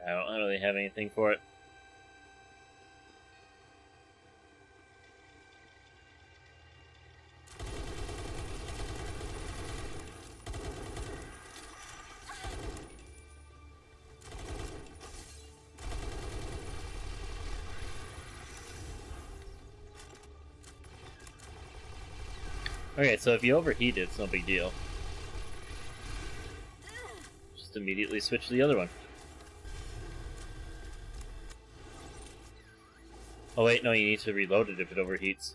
I don't really have anything for it. Okay, so if you overheat it, it's no big deal. Just immediately switch to the other one. Oh wait, no, you need to reload it if it overheats.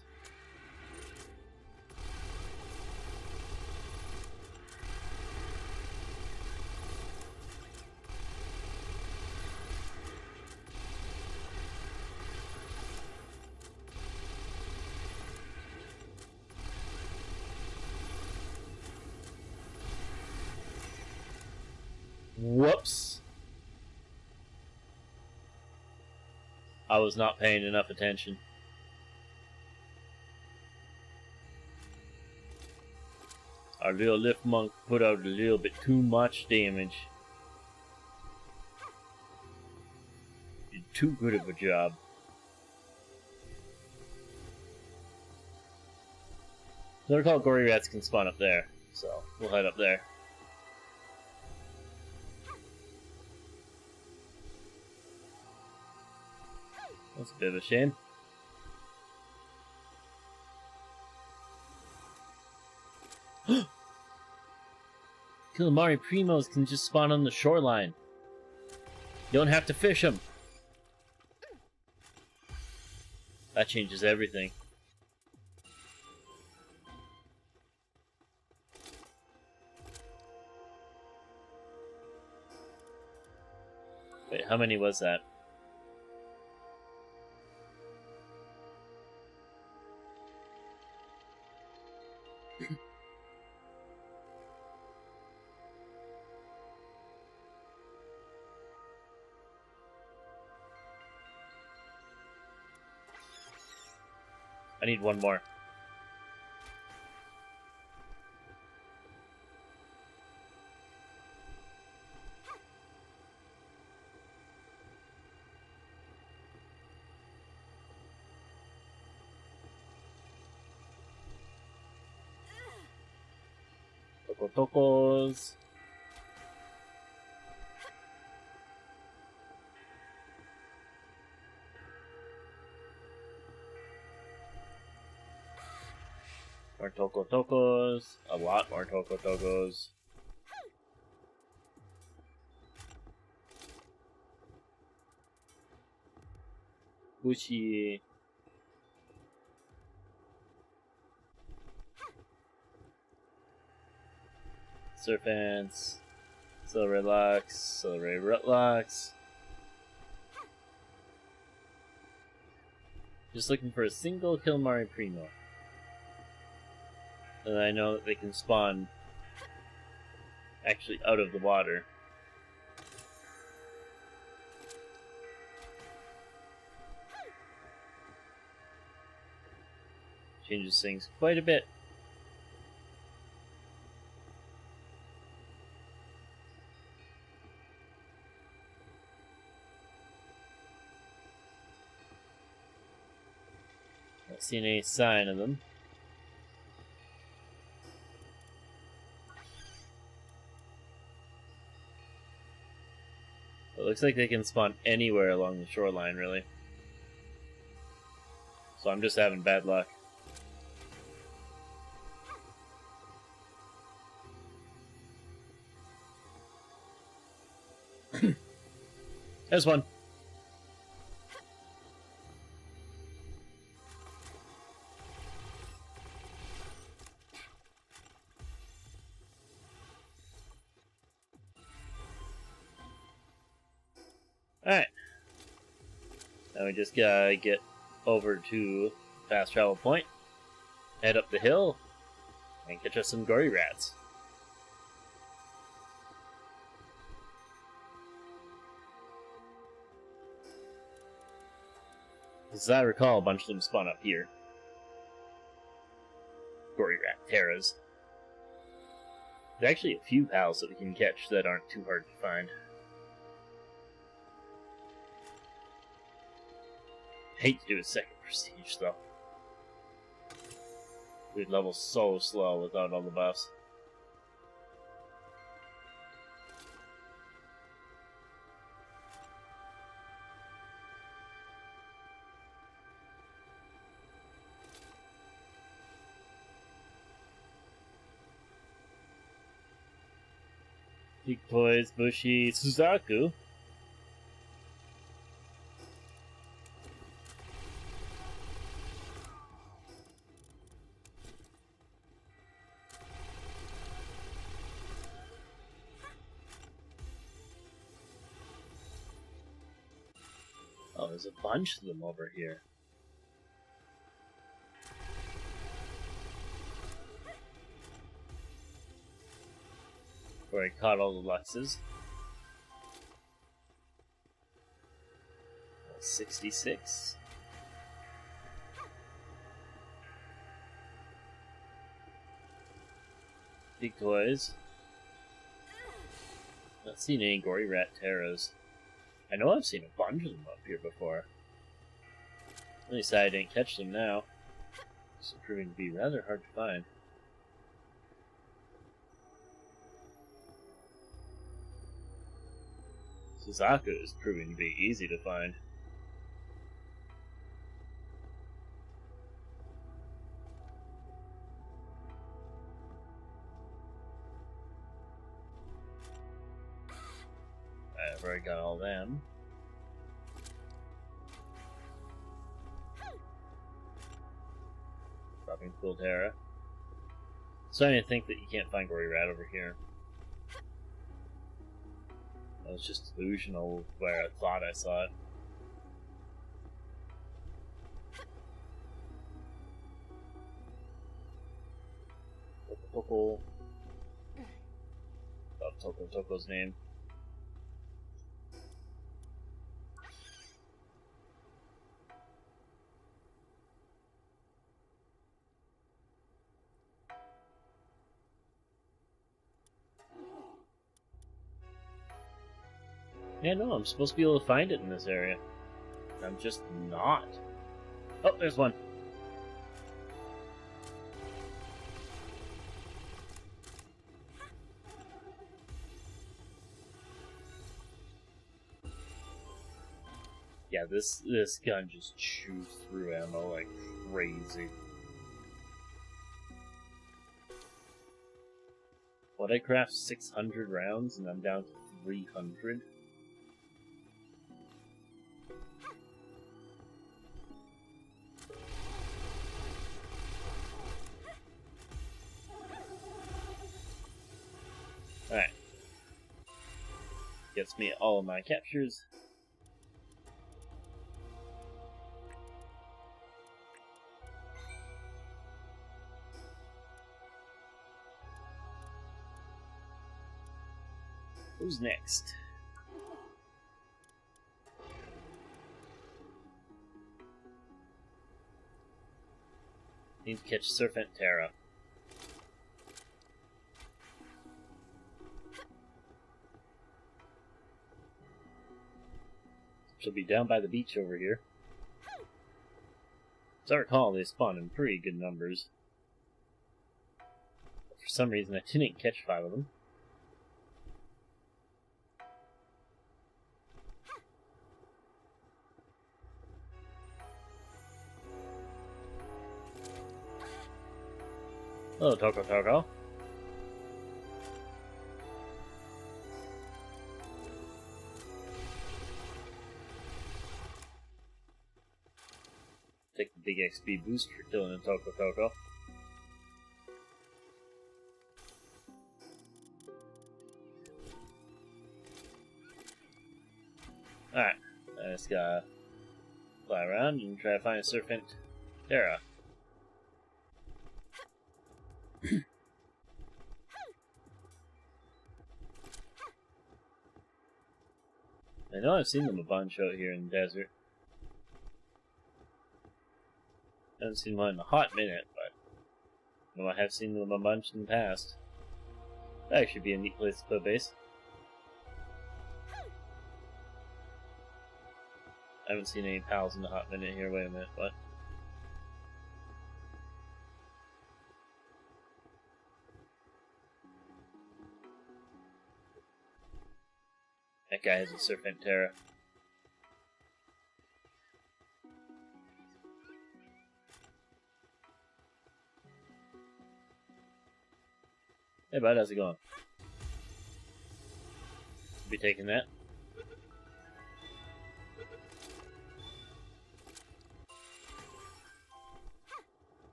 Whoops. I was not paying enough attention. Our little Lifmunk put out a little bit too much damage. Did too good of a job. So they're called gory rats can spawn up there, so we'll head up there. That's a bit of a shame. Calamari primos can just spawn on the shoreline. You don't have to fish them. That changes everything. Wait, how many was that? I need one more. Tocos. More tocos. A lot more tocos. Bushy. Surf ants. Silver locks. Silver rutlocks. Just looking for a single Calamari Primo. And I know that they can spawn actually out of the water. Changes things quite a bit. Not seeing any sign of them. It looks like they can spawn anywhere along the shoreline, really. So I'm just having bad luck. There's one. Now we just gotta get over to fast travel point, head up the hill, and catch us some gory rats. As I recall, a bunch of them spawn up here. Gory rat terras. There's actually a few pals that we can catch that aren't too hard to find. Hate to do a second prestige though. We'd level so slow without all the buffs. Big Toys, Bushi, Suzaku. Oh, there's a bunch of them over here. Where I caught all the Luxes. 66. Big Toys. Not seen any gory rat terras. I know I've seen a bunch of them up here before. At least I didn't catch them now. It's proving to be rather hard to find. Suzaku is proving to be easy to find. I've already got all them. Dropping Cool Terra. Starting to think that you can't find Gory Rat over here. That was just delusional where I thought I saw it. Toko. Love Toko's name. Yeah, no, I'm supposed to be able to find it in this area. I'm just not. Oh, there's one. Yeah, this gun just chews through ammo like crazy. What, I craft 600 rounds and I'm down to 300? Alright. Gets me all of my captures. Who's next? Need to catch Serpent Terra. She'll be down by the beach over here. As I recall, they spawn in pretty good numbers. But for some reason, I didn't catch 5 of them. Hello, Toko. Take the big XP boost for killing a Toko. Alright, I just gotta Fly around and try to find a Serpent Terra. I know I've seen them a bunch out here in the desert. I haven't seen one in a hot minute, but I know I have seen them a bunch in the past. That actually be a neat place to put a base. I haven't seen any pals in a hot minute here. Wait a minute, what? That guy has a Serpent Terra. Hey bud, how's it going? Be taking that.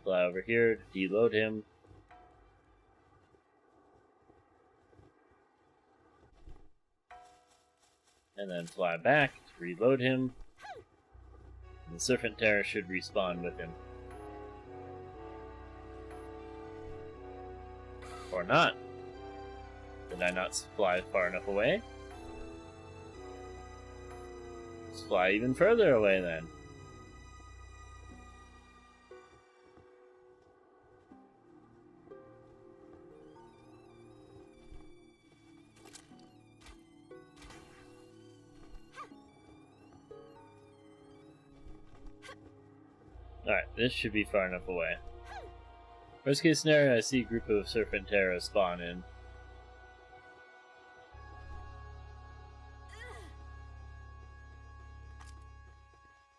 Fly over here to deload him. And then fly back to reload him. And the Serpent Terra should respawn with him. Or not. Did I not fly far enough away? Let's fly even further away then. Alright, this should be far enough away. Worst case scenario, I see a group of Serpent Terra spawn in.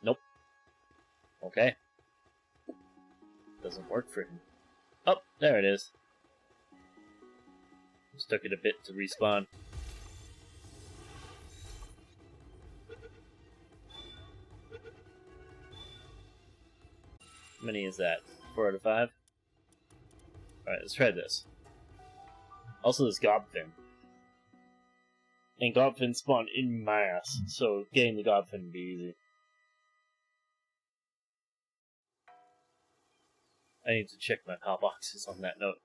Nope. Okay. Doesn't work for him. Oh, there it is. Just took it a bit to respawn. How many is that? 4 out of 5? Alright, let's try this. Also, this Gobfin. And Gobfin spawn in mass, so getting the Gobfin would be easy. I need to check my PAL boxes on that note.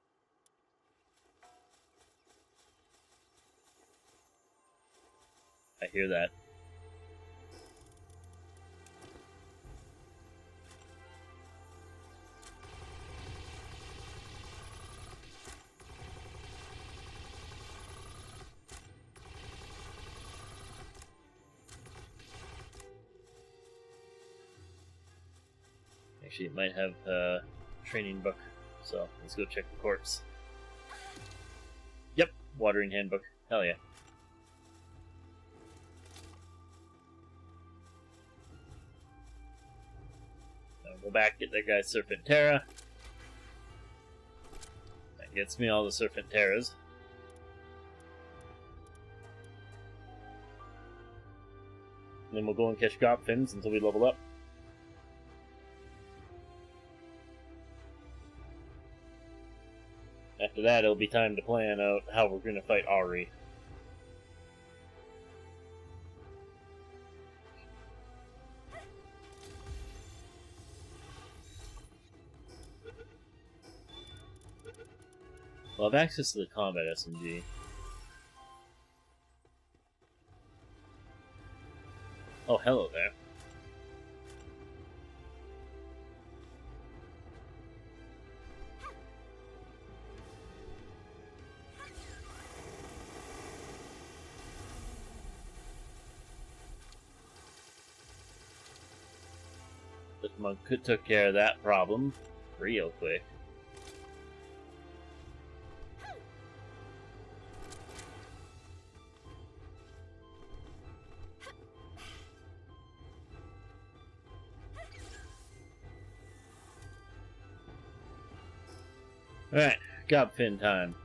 I hear that. Actually, it might have a training book, so let's go check the corpse. Yep, watering handbook. Hell yeah. Now go back, get that guy's Serpent Terra. That gets me all the Serpent Terras. And then we'll go and catch Gobfins until we level up. After that, it'll be time to plan out how we're going to fight Ari. Well, I have access to the combat SMG. Oh, hello there. Lifmunk took care of that problem real quick. Alright, Gobfin time.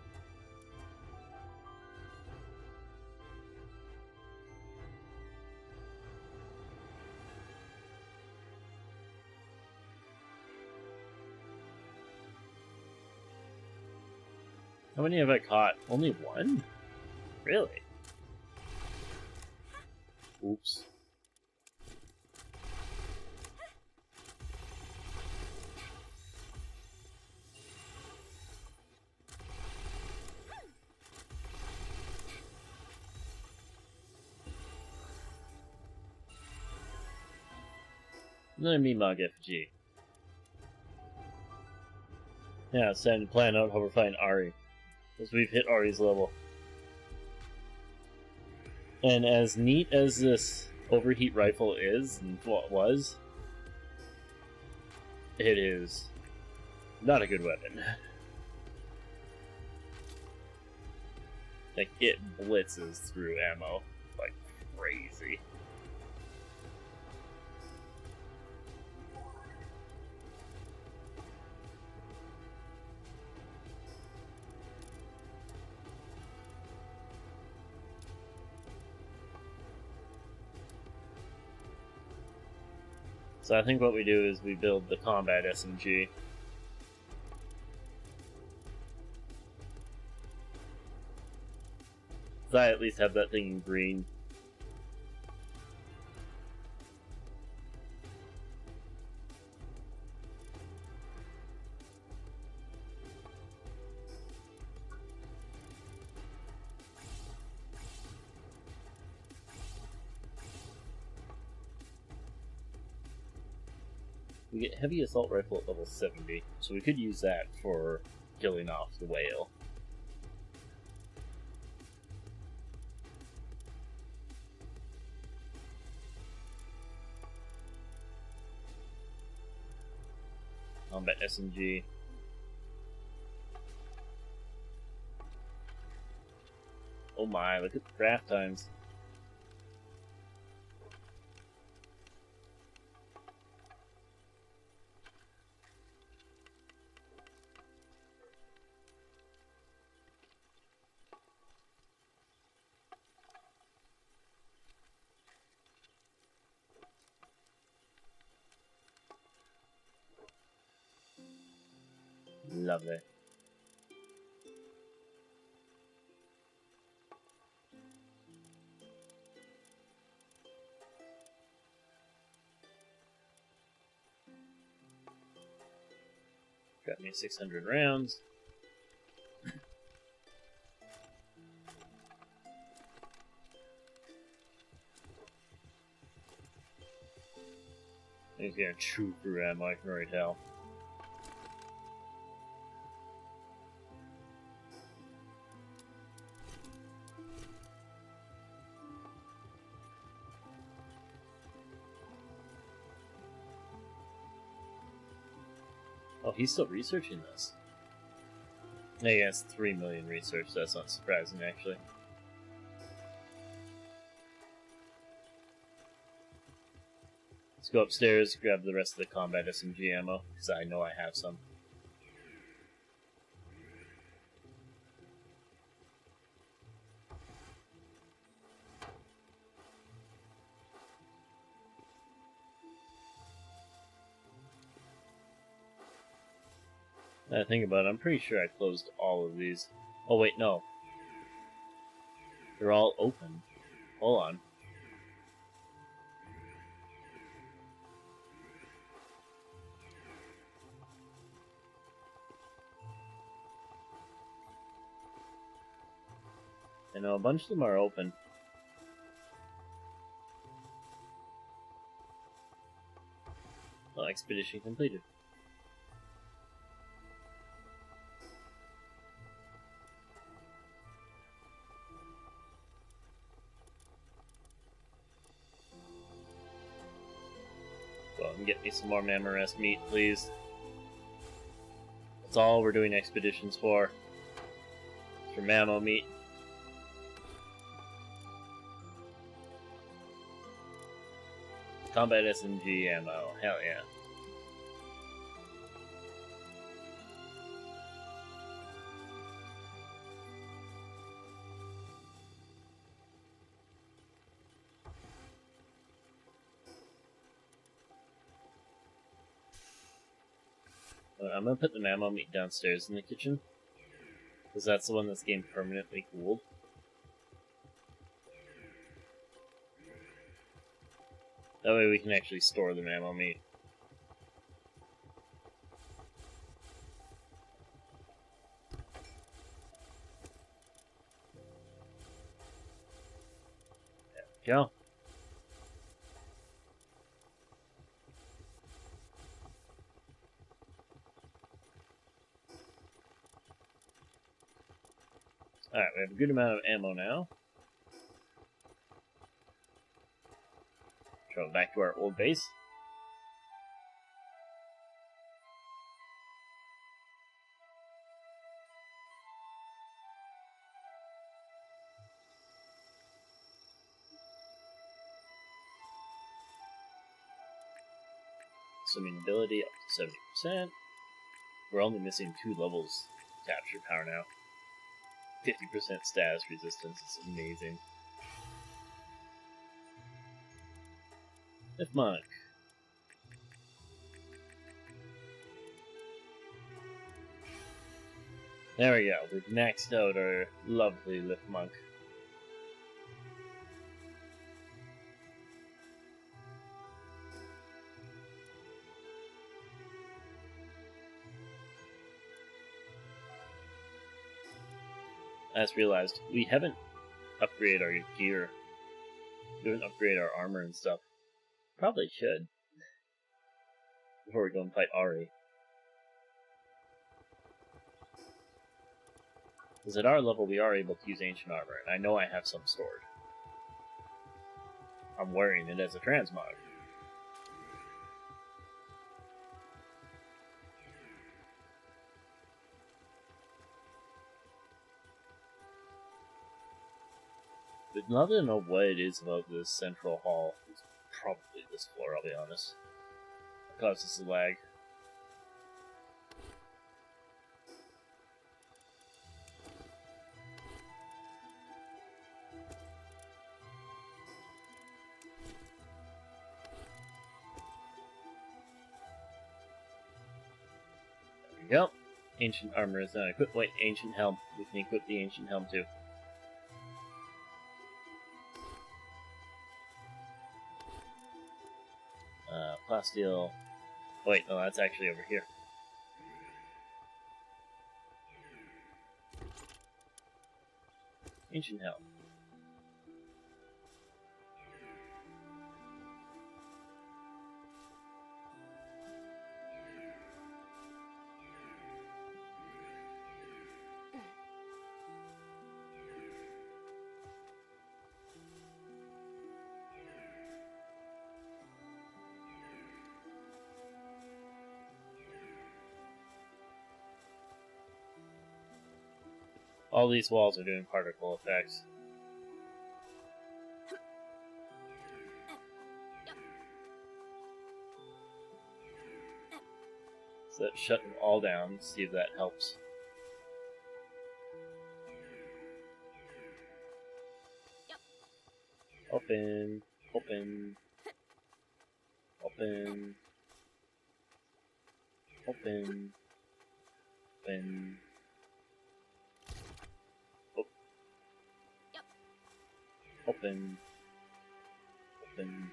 How many have I caught? Only one? Really? Oops. Another Mimog FG. Yeah, it's time to plan out how we're fighting Ari. Because we've hit Ari's level. And as neat as this overheat rifle is, and what was, it is not a good weapon. Like, it blitzes through ammo like crazy. So I think what we do is we build the combat SMG. So I at least have that thing in green. We get heavy assault rifle at level 70, so we could use that for killing off the whale. Combat SMG. Oh my, look at the craft times. Lovely. Got me 600 rounds. He's gonna chew through ammo, I can already tell. Oh, he's still researching this. Yeah, he has 3 million research, so that's not surprising, actually. Let's go upstairs, grab the rest of the combat SMG ammo, because I know I have some. Now I think about it, I'm pretty sure I closed all of these. Oh wait, no. They're all open. Hold on. I know a bunch of them are open. Well, expedition completed. Go and get me some more Mammoth meat, please. That's all we're doing expeditions for. For mammo meat. Combat SMG ammo. Hell yeah. I'm gonna put the mammo meat downstairs in the kitchen, because that's the one that's getting permanently cooled. That way we can actually store the mammo meat. There we go. Alright, we have a good amount of ammo now. Travel back to our old base. Swimming ability up to 70%. We're only missing 2 levels to capture power now. 50% status resistance is amazing. Lifmunk. There we go, we've maxed out our lovely Lifmunk. I just realized we haven't upgraded our gear. We haven't upgraded our armor and stuff. Probably should. Before we go and fight Ari. Because at our level we are able to use ancient armor, and I know I have some stored. I'm wearing it as a transmog. But now that I know what it is about this central hall, it's probably this floor, I'll be honest. It causes the lag. There we go. Ancient armor is not equipped. Wait, ancient helm. We can equip the ancient helm too. Plasteel. Wait, no, that's actually over here. Ancient helm. All these walls are doing particle effects. So let's shut them all down, see if that helps. Open, open, open, open, open. Open, open,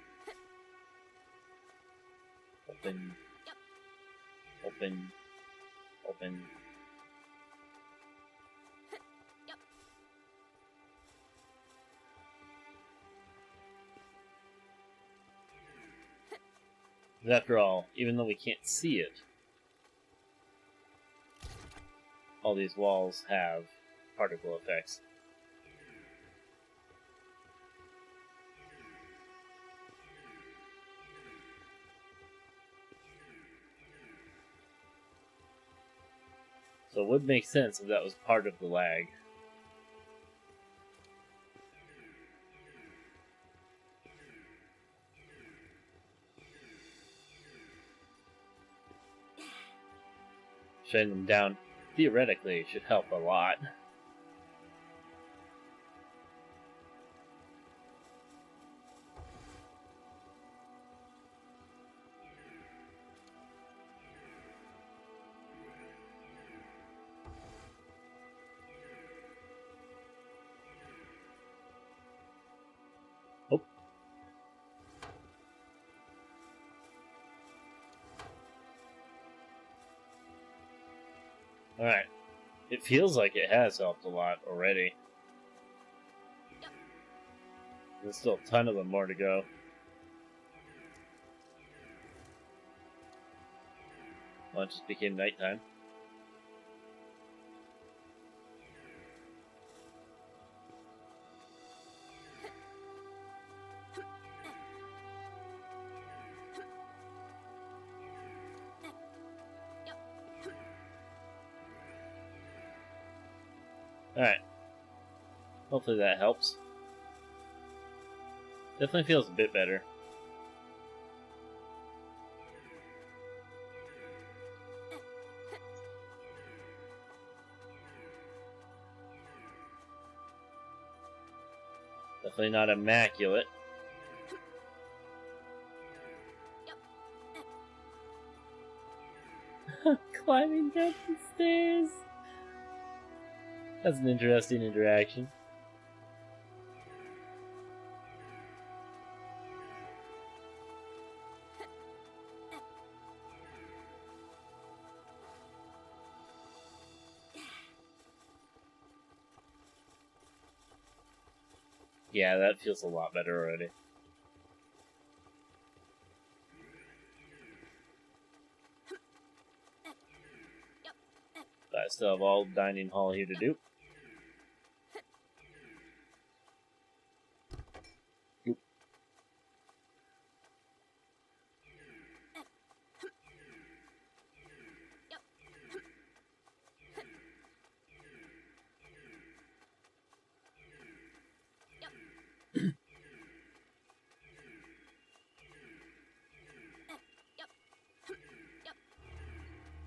open, open, open. After all, even though we can't see it, all these walls have particle effects. So it would make sense if that was part of the lag. Shutting them down, theoretically, should help a lot. Alright. It feels like it has helped a lot already. There's still a ton of them more to go. Well, it just became nighttime. Alright. Hopefully that helps. Definitely feels a bit better. Definitely not immaculate. Climbing down the stairs. That's an interesting interaction. Yeah, that feels a lot better already. But I still have all dining hall here to do. Oop.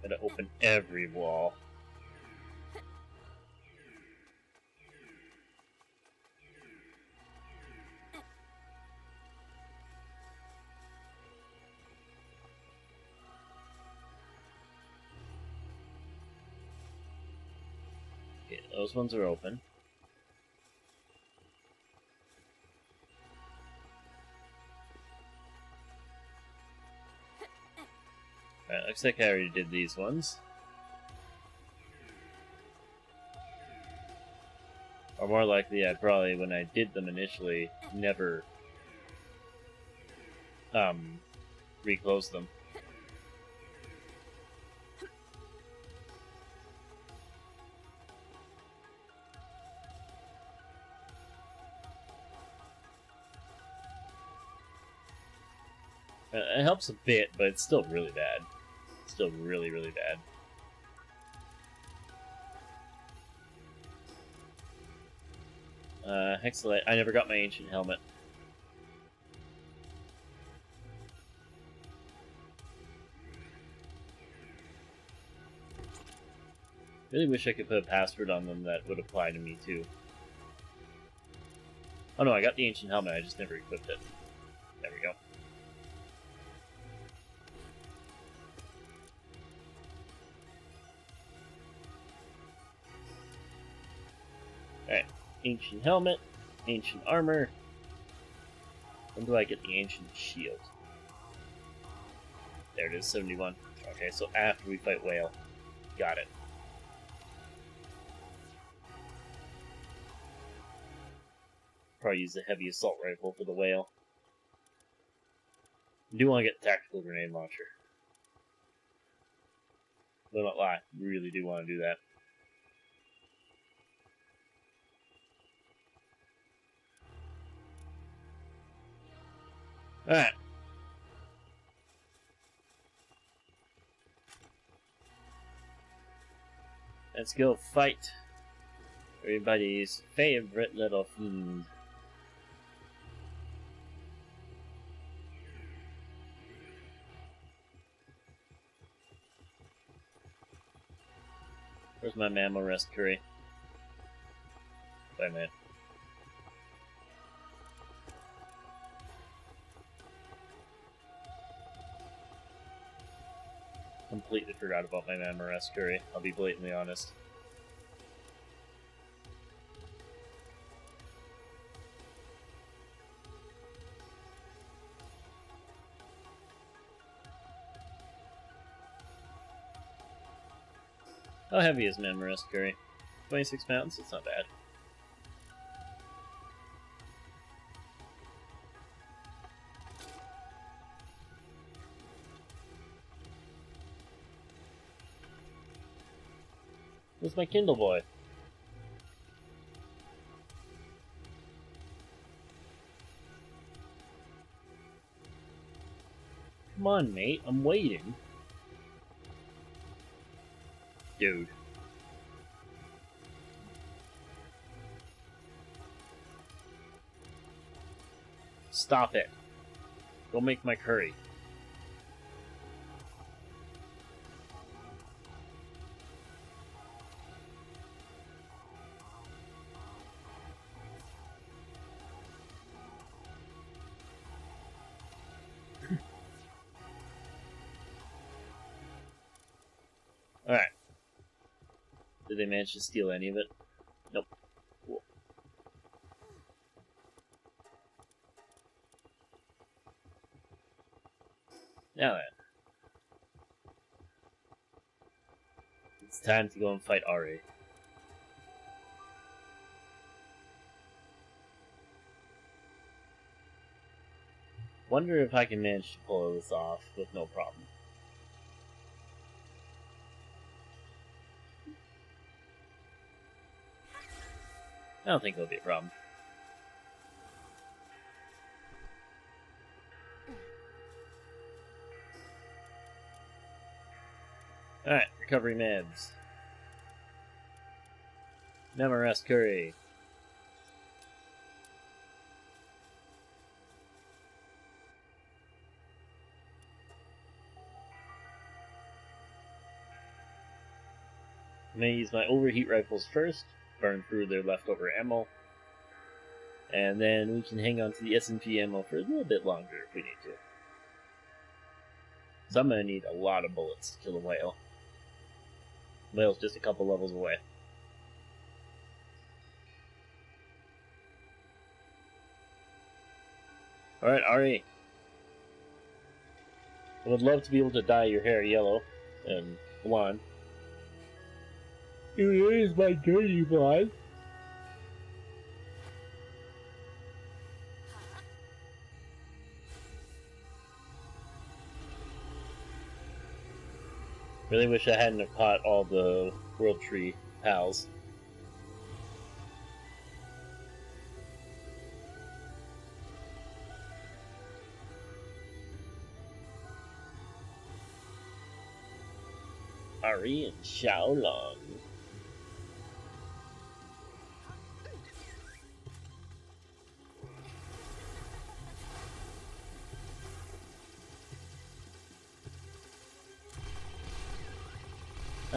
Gotta open every wall. Okay, those ones are open. Alright, looks like I already did these ones. Or more likely, I probably, when I did them initially, never reclosed them. It helps a bit, but it's still really bad. Still really, really bad. Hexalite. I never got my ancient helmet. Really wish I could put a password on them that would apply to me too. Oh no, I got the ancient helmet, I just never equipped it. There we go. Alright, ancient helmet, ancient armor. When do I get the ancient shield? There it is, 71. Okay, so after we fight Whale. Got it. Probably use the heavy assault rifle for the Whale. I do want to get the tactical grenade launcher. Will not lie, really do want to do that. Alright. Let's go fight everybody's favorite little fiend. Where's my mammal rest curry? Bye, man. Completely forgot about my mammal rest curry. I'll be blatantly honest. How heavy is mammal rest curry? 26 pounds? It's not bad. Where's my Kindle boy? Come on, mate. I'm waiting. Dude. Stop it. Don't make my curry. Alright. Did they manage to steal any of it? Nope. Cool. Now then. It's time to go and fight Ari. Wonder if I can manage to pull this off with no problem. I don't think it'll be a problem. Alright, recovery meds. Memory curry. I'm going to use my overheat rifles first, burn through their leftover ammo, and then we can hang on to the S&P ammo for a little bit longer if we need to. So I'm going to need a lot of bullets to kill the whale. The whale's just a couple levels away. Alright, Ari. I would love to be able to dye your hair yellow and blonde. Here is my dirty blonde. Really wish I hadn't have caught all the World Tree pals. Ari and Xiaolong.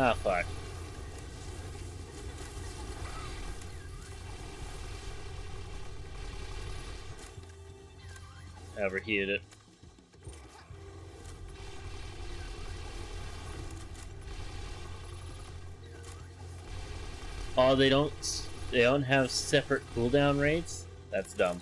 Ah, fuck. Overheated it. Oh, they don't have separate cooldown rates? That's dumb.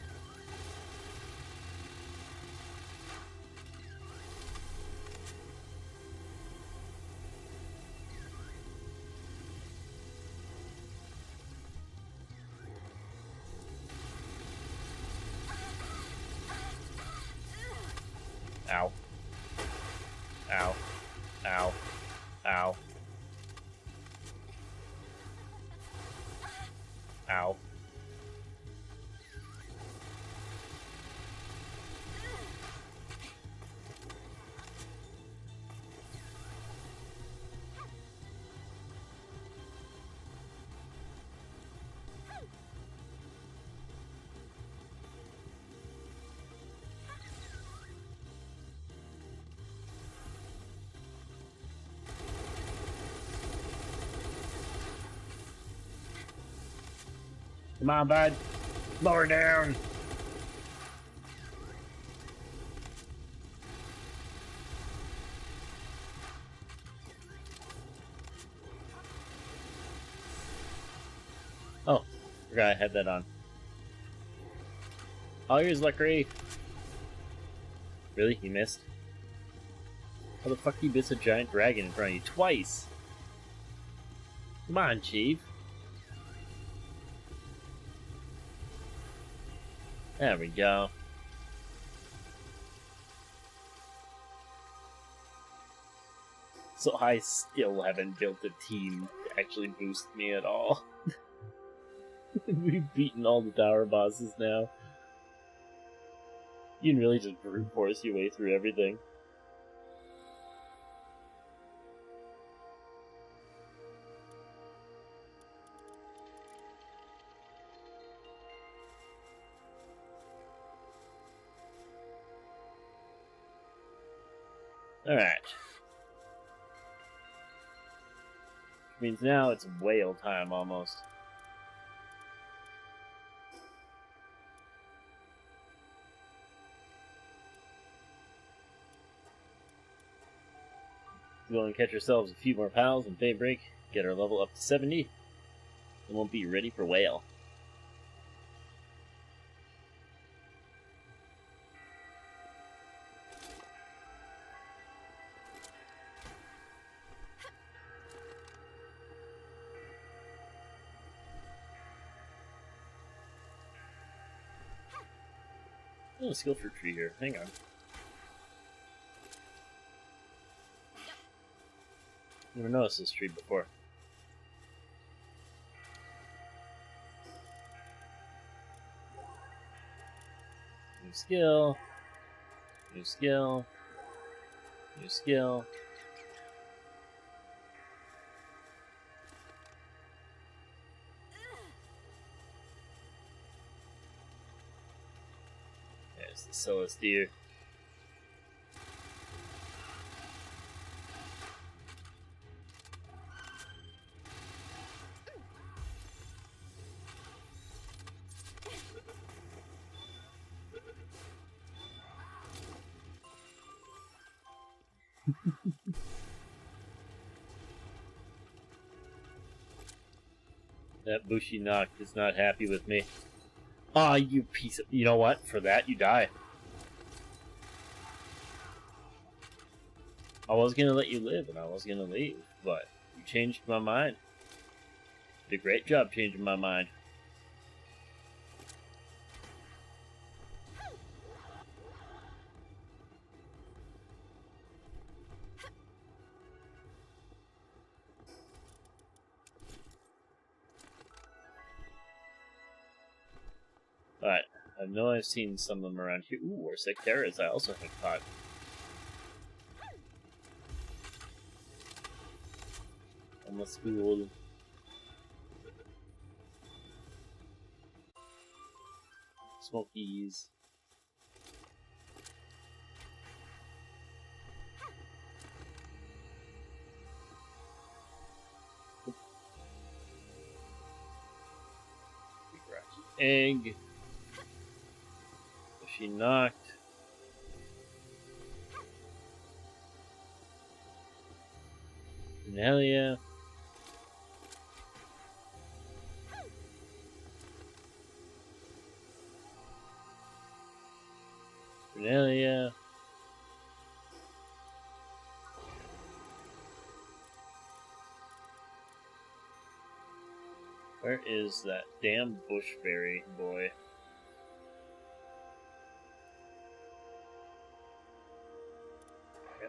Ow. Ow. Ow. Ow. Ow. Come on, bud. Lower down. Oh, forgot I had that on. Oh, here's Luckry. Really? He missed? How the fuck you miss a giant dragon in front of you twice? Come on, Chief. There we go. So I still haven't built a team to actually boost me at all. We've beaten all the tower bosses now. You can really just brute force your way through everything. Alright. Means now it's whale time almost. Go and catch ourselves a few more pals in daybreak, get our level up to 70, and we'll be ready for whale. Oh, a skill fruit tree here. Hang on. Never noticed this tree before. New skill. New skill. New skill. There's the Celestier. That Bushi Knock is not happy with me. Aw, you piece of... You know what? For that, you die. I was gonna let you live, and I was gonna leave, but you changed my mind. Did a great job changing my mind. Alright, I know I've seen some of them around here. Ooh, or Sectaras I also have caught. Almost cool. Smokies. Egg. She knocked. Cornelia. Cornelia. Where is that damn bushberry boy?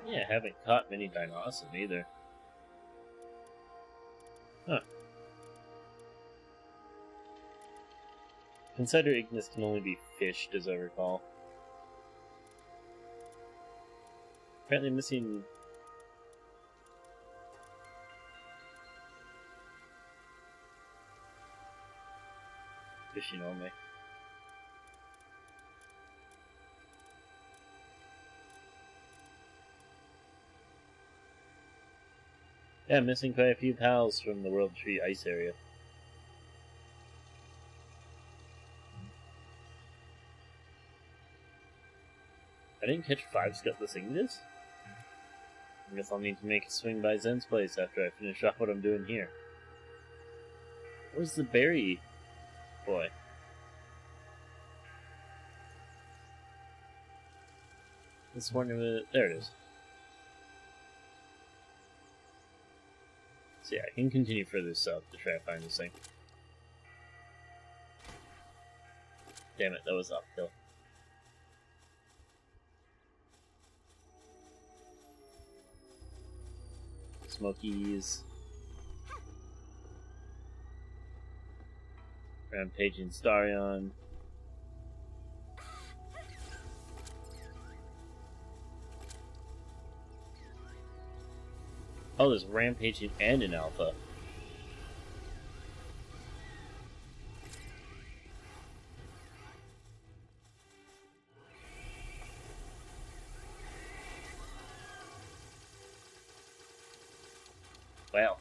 Yeah, I haven't caught many Dinosaurs either. Huh. Consider Ignis can only be fished, as I recall. Apparently missing... Fishing only. Yeah, missing quite a few pals from the World Tree Ice area. I didn't catch 5 Scutless Ignis? I guess I'll need to make a swing by Zen's place after I finish off what I'm doing here. Where's the berry boy? This one, there it is. So yeah, I can continue further south to try to find this thing. Damn it, that was uphill. Smokies. Rampaging Starion. Oh, there's Rampaging and an Alpha. Well.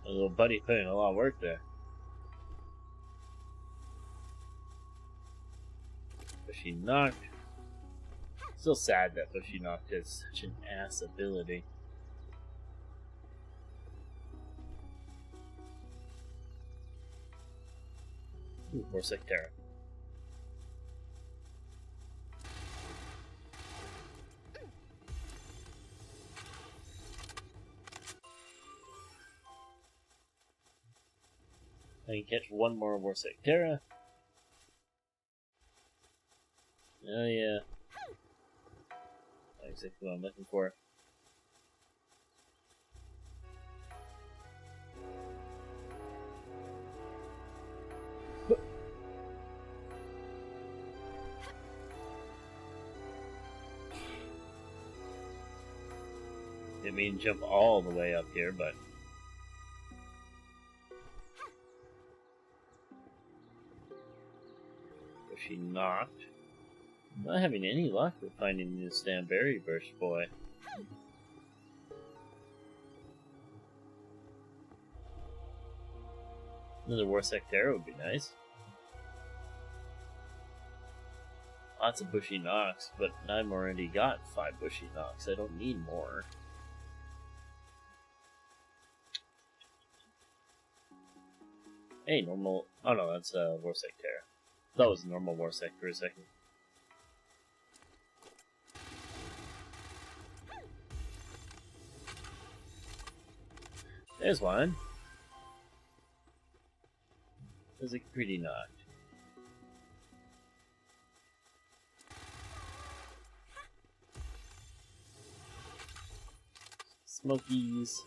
My little buddy put in a lot of work there. Bushy Knock. Still sad that Bushy Knock has such an ass ability. Ooh, more Sectara. I can catch one more Sectara. Oh yeah. That's exactly what I'm looking for. Didn't mean to jump all the way up here, but was she not? I'm not having any luck with finding this damn berry burst boy. Another War Sectara would be nice. Lots of Bushy Knocks, but I've already got 5 Bushy Knocks. I don't need more. Hey, normal. Oh no, that's War Sectara. That was a normal War Sect for a second. There's one. There's a pretty knock. Smokies.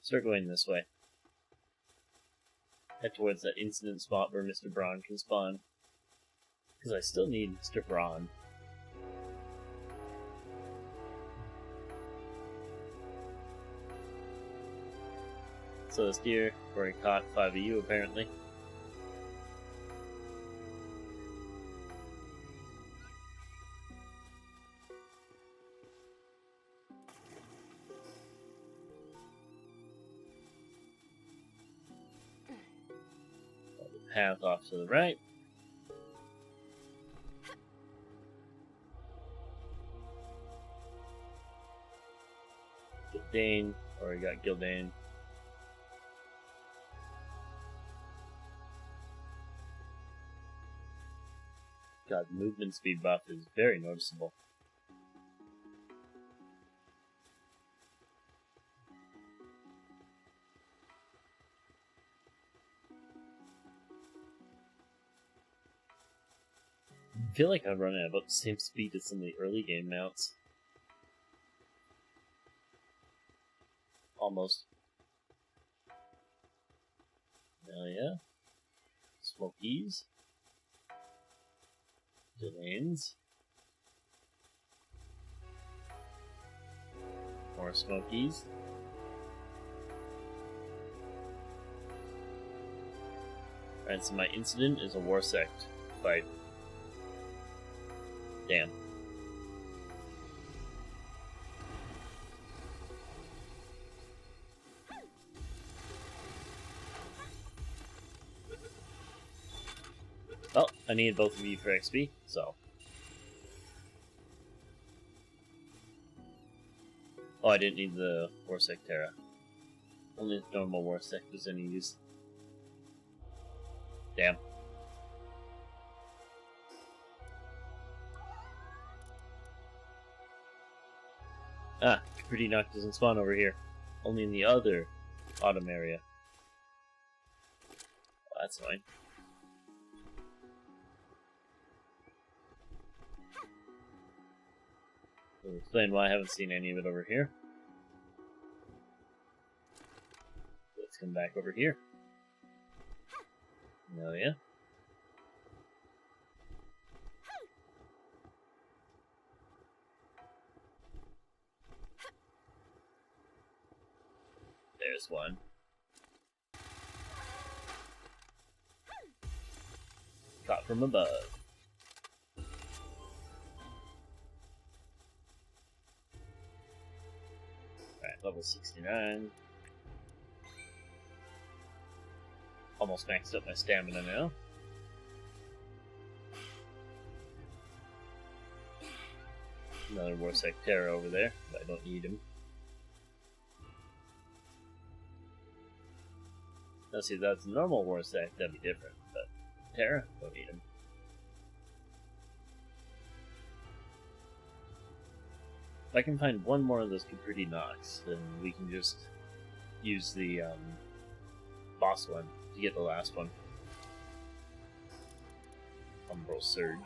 Start going this way. Head towards that incident spot where Mr. Braun can spawn. Because I still need Mr. Braun. So this deer, already caught 5 of you apparently. Path off to the right. Gildane, or you got Gildane. God, movement speed buff is very noticeable. I feel like I'm running at about the same speed as some of the early game mounts. Almost. Hell yeah. Smokies. Delanes. More Smokies. Alright, so my incident is a War Sect fight. Damn. Well, I needed both of you for XP, so. Oh, I didn't need the War Sectara. Only the normal War Sect was any use. Damn. Ah, Pretty Knock doesn't spawn over here. Only in the other autumn area. Oh, that's fine. I'll explain why I haven't seen any of it over here. Let's come back over here. Oh yeah. There's one. caught from above. Alright, level 69. Almost maxed up my stamina now. Another Warsack Terror over there, but I don't need him. Now see, that's a normal Warsack, that'd be different, but Terra, don't need him. If I can find one more of those Capriti Knocks, then we can just use the boss one to get the last one. Umbral Surge.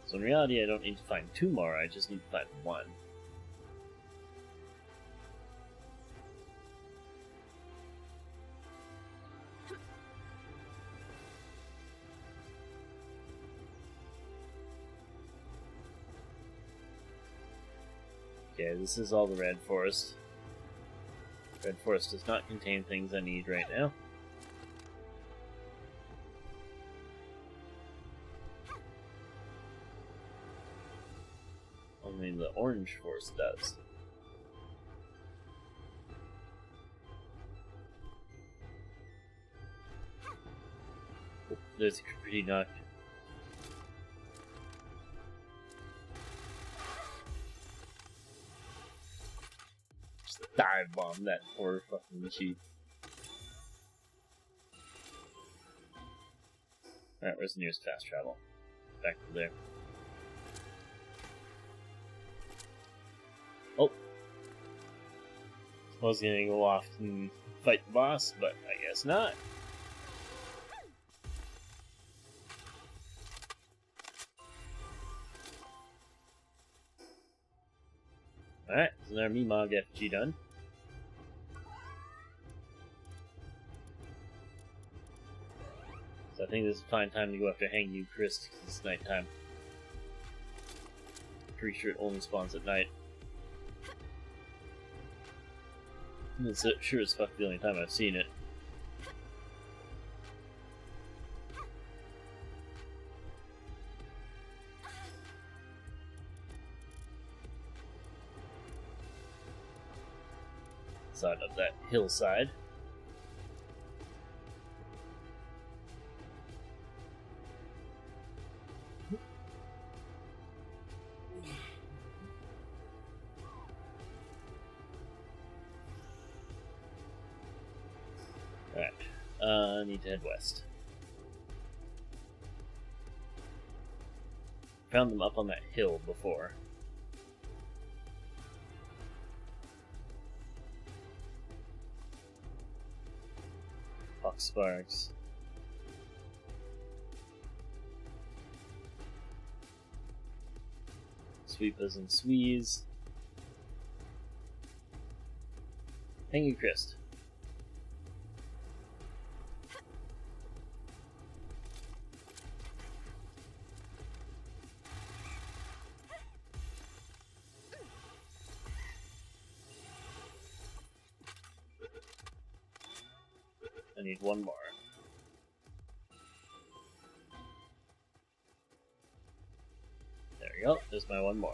So in reality, I don't need to find two more, I just need to find one. Okay, this is all the Red Forest. Red Forest does not contain things I need right now. Only the Orange Forest does. Oh, there's a pretty knock. Just dive bomb that poor fucking cheat. Alright, where's the nearest fast travel? Back to there. Oh. I was gonna go off and fight the boss, but I guess not. Alright, so now Mimog FG done. So I think this is a fine time to go after Hang You Chris, because it's nighttime. Pretty sure it only spawns at night. And it's sure as fuck the only time I've seen it. Side of that hillside. Alright, I need to head west. Found them up on that hill before. Fox Sparks. Sweepas and Swees. Hang You Christ. I need one more. There we go, there's my one more.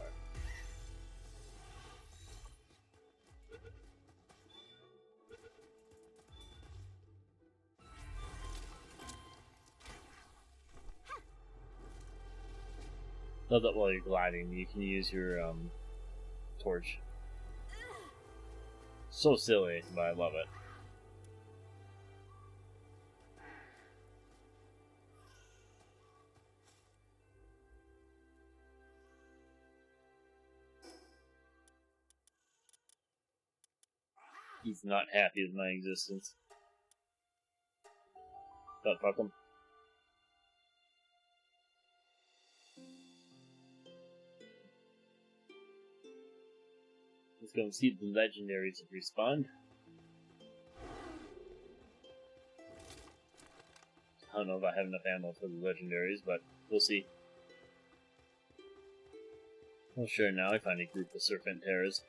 Love that while you're gliding, you can use your torch. So silly, but I love it. He's not happy with my existence. But fuck him. Let's go and see if the legendaries have respawned. I don't know if I have enough ammo for the legendaries, but we'll see. Well, sure, now I find a group of Serpent Terrors.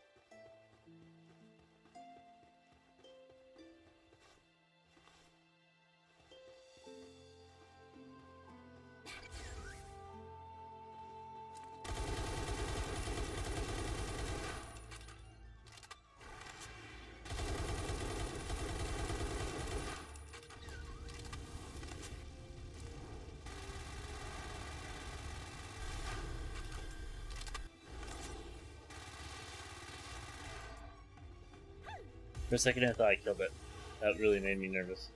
For a second I thought I killed it. That really made me nervous.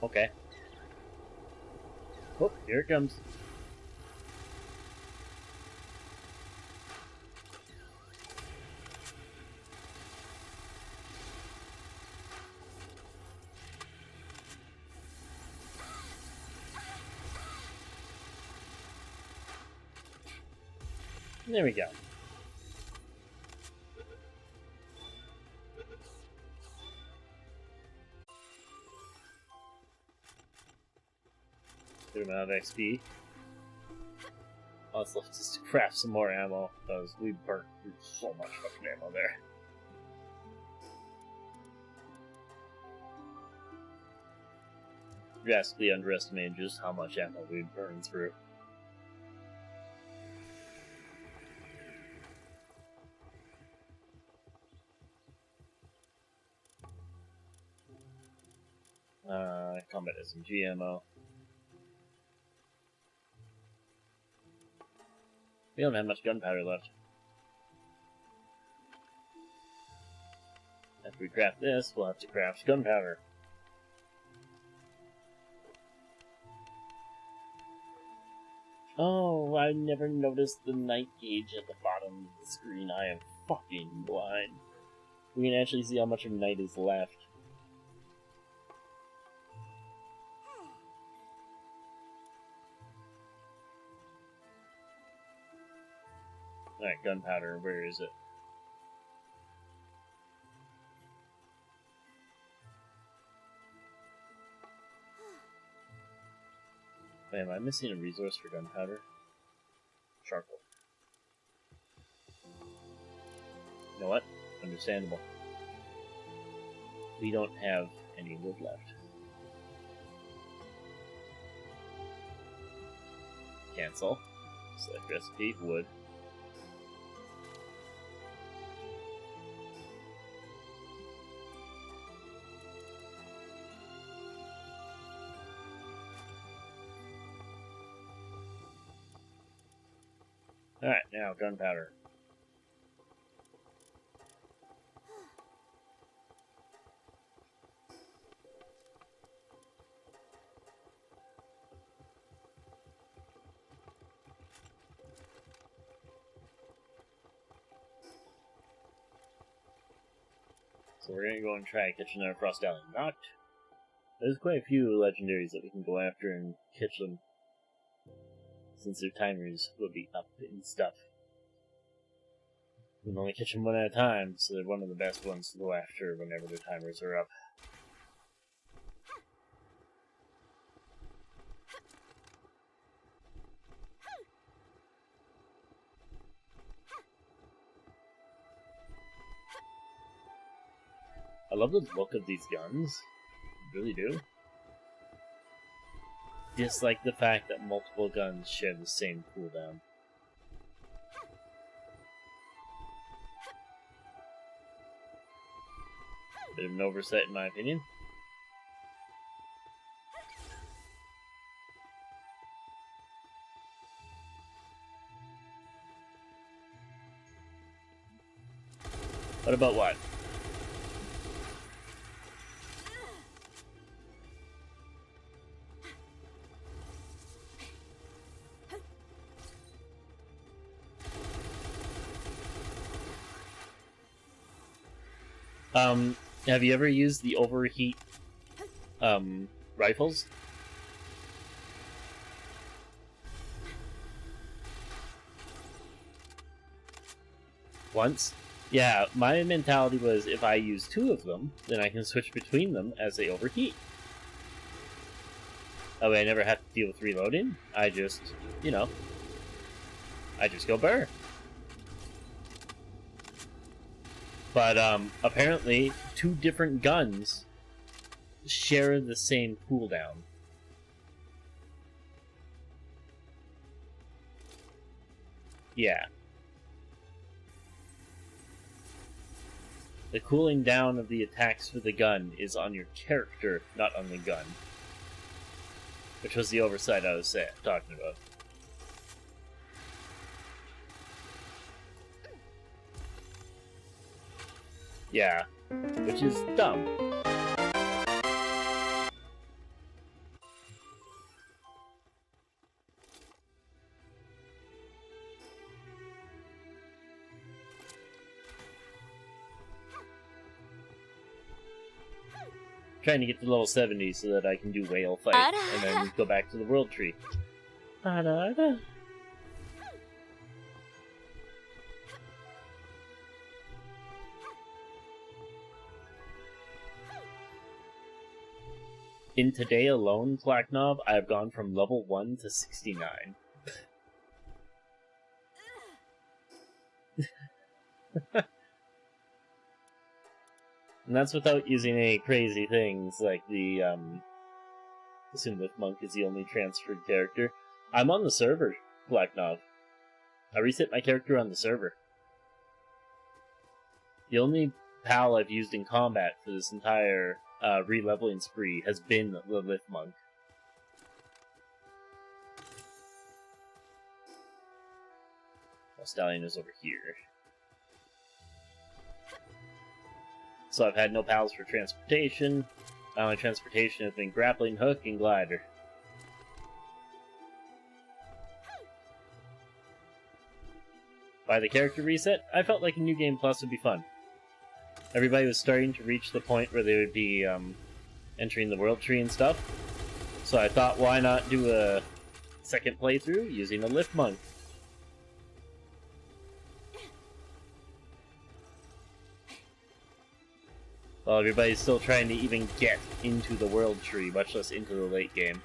Okay. Oh, here it comes. There we go. Good amount of XP. All that's left is to craft some more ammo, because we burnt through so much fucking ammo there. Drastically underestimated just how much ammo we'd burned through. Combat SMG ammo. We don't have much gunpowder left. After we craft this, we'll have to craft gunpowder. Oh, I never noticed the night gauge at the bottom of the screen. I am fucking blind. We can actually see how much of night is left. Alright, gunpowder, where is it? Wait, am I missing a resource for gunpowder? Charcoal. You know what? Understandable. We don't have any wood left. Cancel. Select recipe, wood. Alright, now gunpowder. So we're gonna go and try and catch another Frost Alley Nut. There's quite a few legendaries that we can go after and catch them, since their timers will be up and stuff. We can only catch them one at a time, so they're one of the best ones to go after whenever their timers are up. I love the look of these guns. I really do. Just like the fact that multiple guns share the same cooldown. Bit of an oversight in my opinion. What about what? Have you ever used the overheat, rifles? Once? Yeah, my mentality was if I use 2 of them, then I can switch between them as they overheat. That way I never have to deal with reloading. I just, you know, I just go burr. But apparently 2 different guns share the same cooldown. Yeah. The cooling down of the attacks for the gun is on your character, not on the gun. Which was the oversight I was talking about. Yeah, which is dumb. Trying to get to level 70 so that I can do whale fight and then go back to the world tree. In today alone, Black Knob, I have gone from level 1 to 69. And that's without using any crazy things like the, assume Lifmunk is the only transferred character. I'm on the server, Black Knob. I reset my character on the server. The only PAL I've used in combat for this entire re-leveling spree has been the Lifmunk. Stallion is over here. So I've had no pals for transportation. My only transportation has been grappling hook and glider. By the character reset, I felt like a New Game Plus would be fun. Everybody was starting to reach the point where they would be entering the world tree and stuff. So I thought, why not do a second playthrough using a Lifmunk? While everybody's still trying to even get into the world tree, much less into the late game.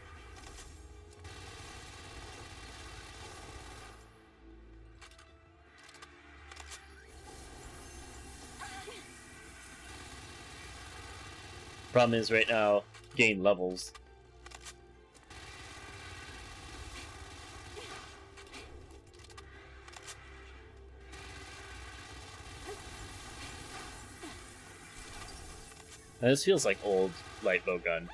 Problem is, right now, gain levels. Now, this feels like old light bow gun.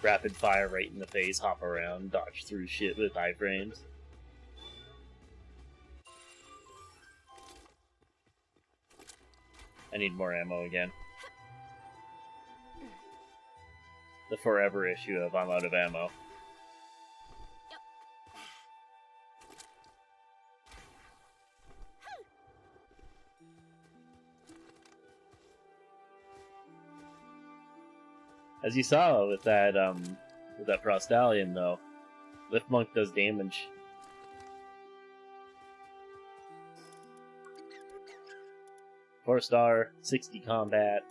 Rapid fire right in the face, hop around, dodge through shit with iframes. I need more ammo again. The forever issue of I'm out of ammo. As you saw with that Frostallion, though, Lifmunk does damage. Four-star, 60 combat,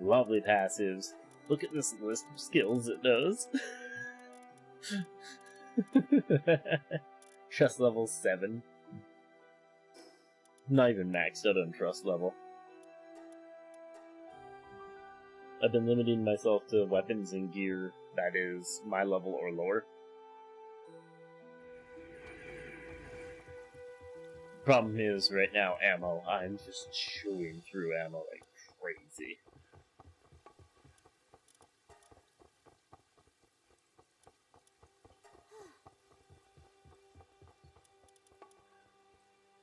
lovely passives. Look at this list of skills it does. Trust level 7. Not even maxed out on trust level. I've been limiting myself to weapons and gear that is my level or lower. Problem is, right now, ammo. I'm just chewing through ammo like crazy.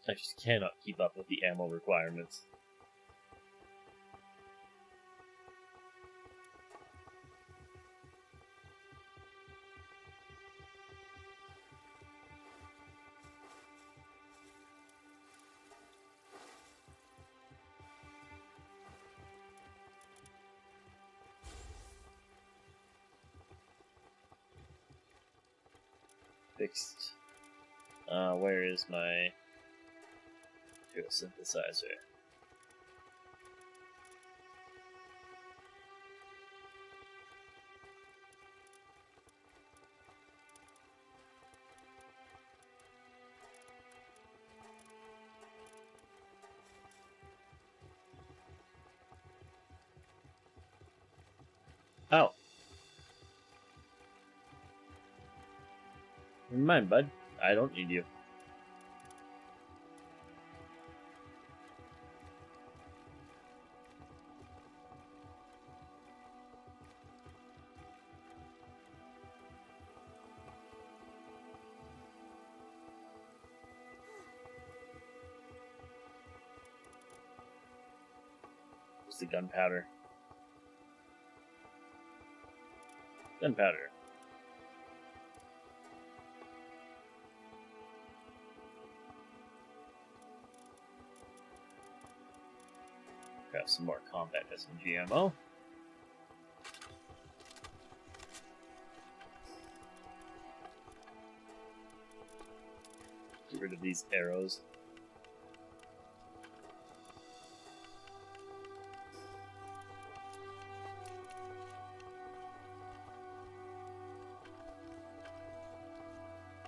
I just cannot keep up with the ammo requirements. Fixed. Where is my material synthesizer? Oh. Never mind, bud. I don't need you. the gunpowder. Gunpowder. Grab some more combat SMG ammo. Get rid of these arrows.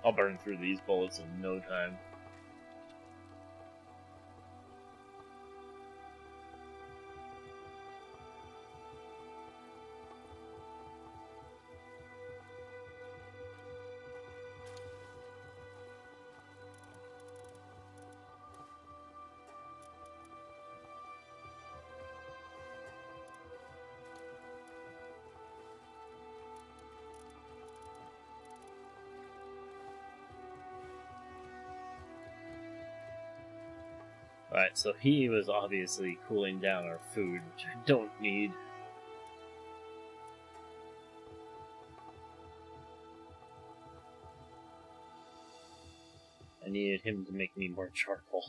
I'll burn through these bullets in no time. Alright, so he was obviously cooling down our food, which I don't need. I needed him to make me more charcoal.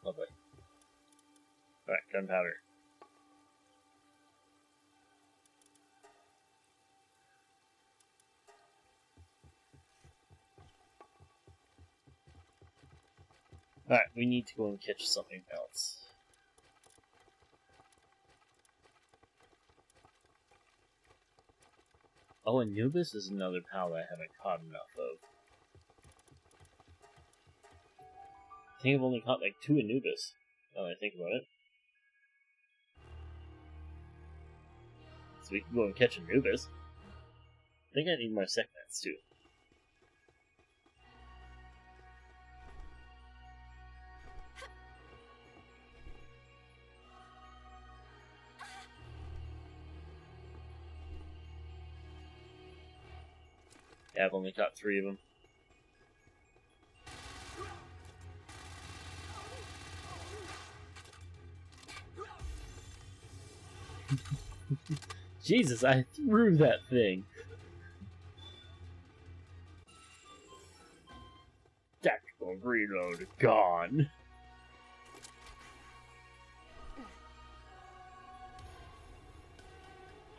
Lovely. Alright, gunpowder. Alright, we need to go and catch something else. Oh, Anubis is another pal that I haven't caught enough of. I think I've only caught like 2 Anubis, now that I think about it. So we can go and catch Anubis. I think I need more segments too. Yeah, I've only caught 3 of them. Jesus, I threw that thing. Tactical reload gone.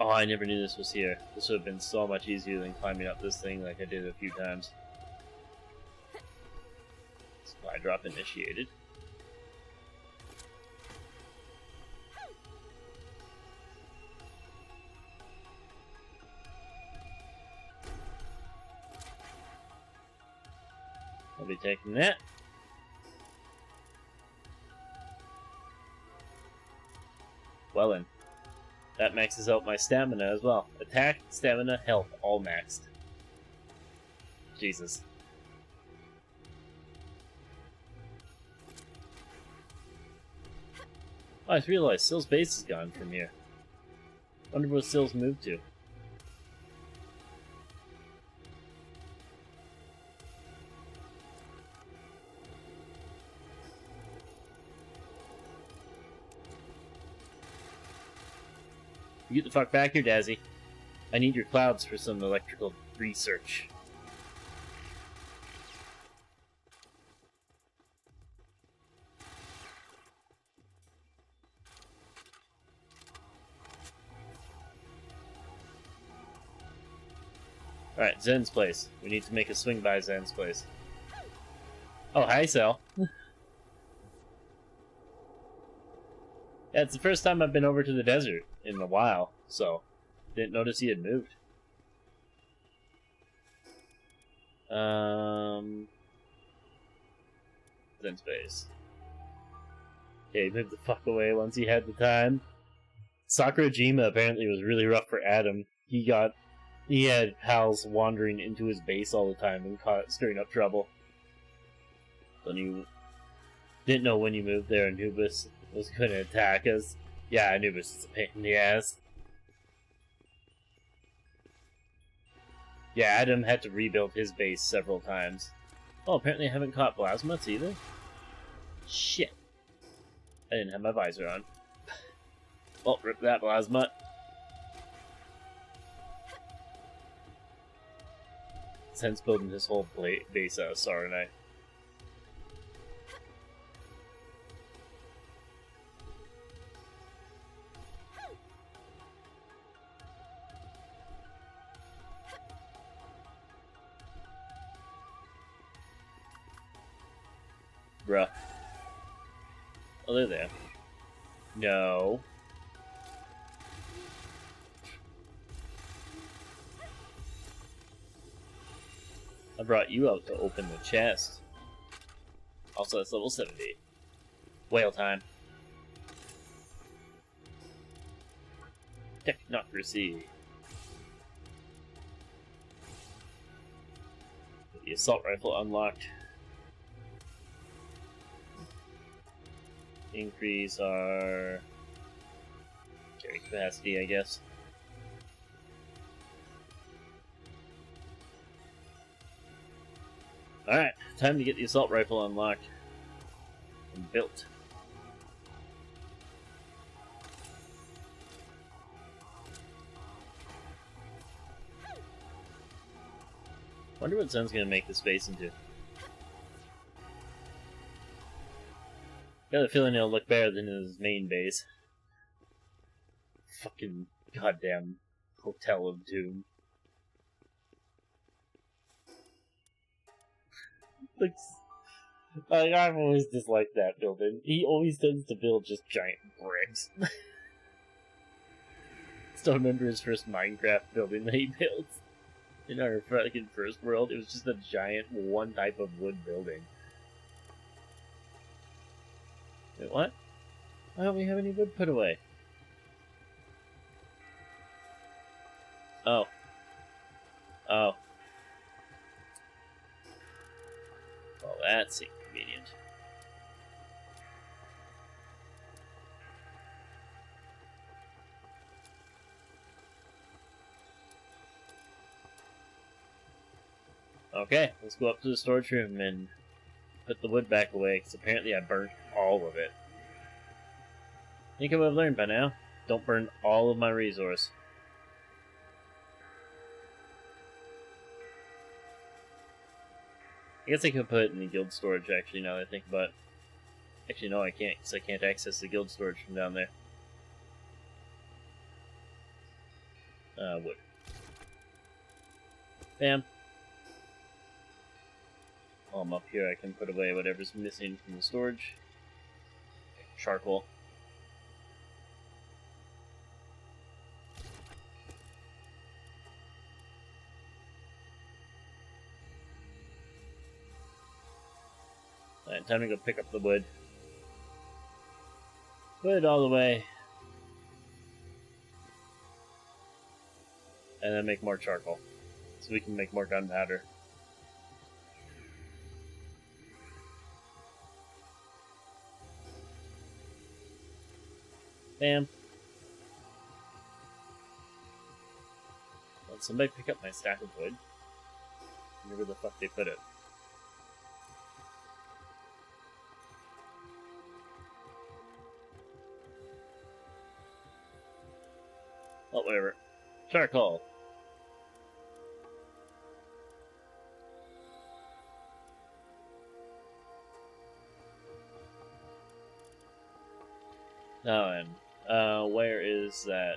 Oh, I never knew this was here. This would have been so much easier than climbing up this thing like I did a few times. Supply drop initiated. I'll be taking that. Well then. That maxes out my stamina as well. Attack, stamina, health, all maxed. Jesus. Oh, I just realized Sill's base is gone from here. Wonder where Sill's moved to. You get the fuck back here, Dazzy. I need your clouds for some electrical research. Alright, Zen's place. We need to make a swing by Zen's place. Oh, hi, Cell. Yeah, it's the first time I've been over to the desert in a while, so didn't notice he had moved. Zen space. Okay, he moved the fuck away once he had the time. Sakurajima apparently was really rough for Adam. He had pals wandering into his base all the time and stirring up trouble. Then you didn't know when you moved there, Anubis was going to attack us. Yeah, Anubis is a pain in the ass. Yeah, Adam had to rebuild his base several times. Oh, apparently I haven't caught plasmas either. Shit. I didn't have my visor on. Oh, rip that plasma. Sense building this whole base out of Saranite. Bruh. Oh, they're there. No. I brought you out to open the chest. Also, it's level 70. Whale time. Technocracy. The assault rifle unlocked. Increase our carry capacity, I guess. Alright, time to get the assault rifle unlocked and built. Wonder what Zen's gonna make this base into. Got a feeling it'll look better than his main base. Fucking goddamn Hotel of Doom. Looks like I've always disliked that building. He always tends to build just giant bricks. Still remember his first Minecraft building that he built in our fucking first world. It was just a giant one type of wood building. Wait, what? Why don't we have any wood put away? Oh. Oh. Well, that's inconvenient. Okay, let's go up to the storage room and put the wood back away, because apparently I burnt all of it. I think I would have learned by now. Don't burn all of my resource. I guess I could put it in the guild storage, actually, now that I think about it. Actually, no, I can't, because I can't access the guild storage from down there. Wood. Bam. While I'm up here, I can put away whatever's missing from the storage. Charcoal. Alright, time to go pick up the wood. Put it all the way. And then make more charcoal. So we can make more gunpowder. Bam. Well, somebody pick up my stack of wood. Where the fuck they put it. Oh, whatever. Charcoal. Now then, where is that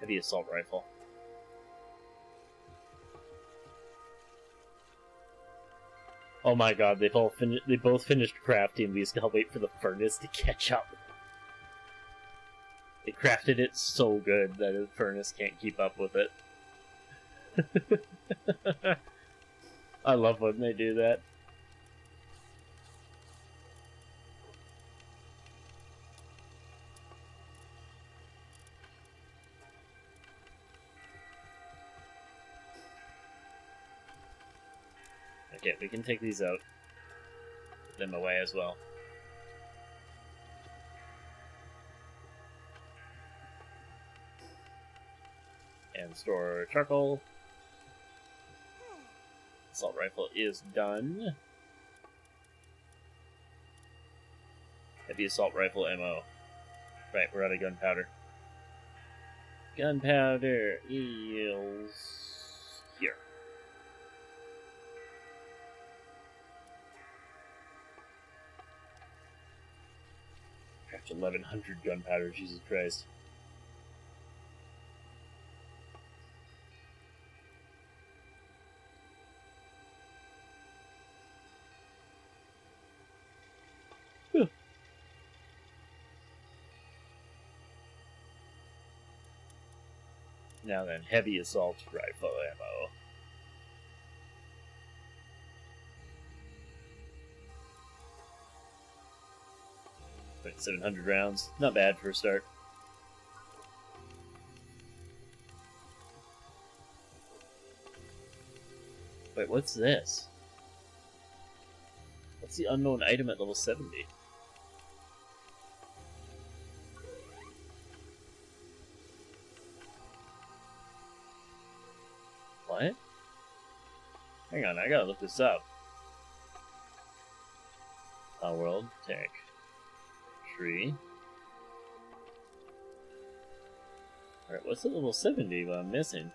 heavy assault rifle? Oh my god, they both finished crafting. We just gotta wait for the furnace to catch up. They crafted it so good that the furnace can't keep up with it. I love when they do that. Okay, we can take these out. Put them away as well. And store charcoal. assault rifle is done. Heavy assault rifle ammo. Right, we're out of gunpowder. Gunpowder is here. Craft 1100 gunpowder, Jesus Christ. Now then, heavy assault rifle ammo. Like 700 rounds. Not bad for a start. Wait, what's this? What's the unknown item at level 70? What? Hang on, I gotta look this up. Palworld, tech, tree. Alright, what's at level 70 that I'm missing?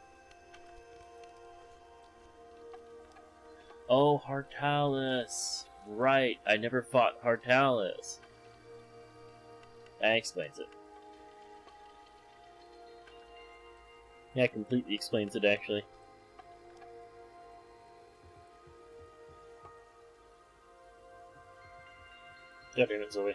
Oh, Hartalis! Right, I never fought Hartalis. That explains it. Yeah, it completely explains it, actually. Yeah, damn it, Zoe.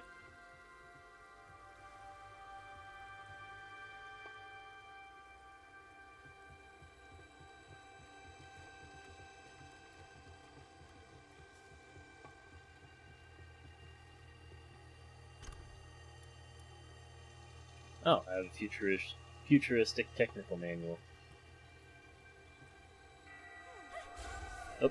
Oh, I have a futuristic technical manual. Oh.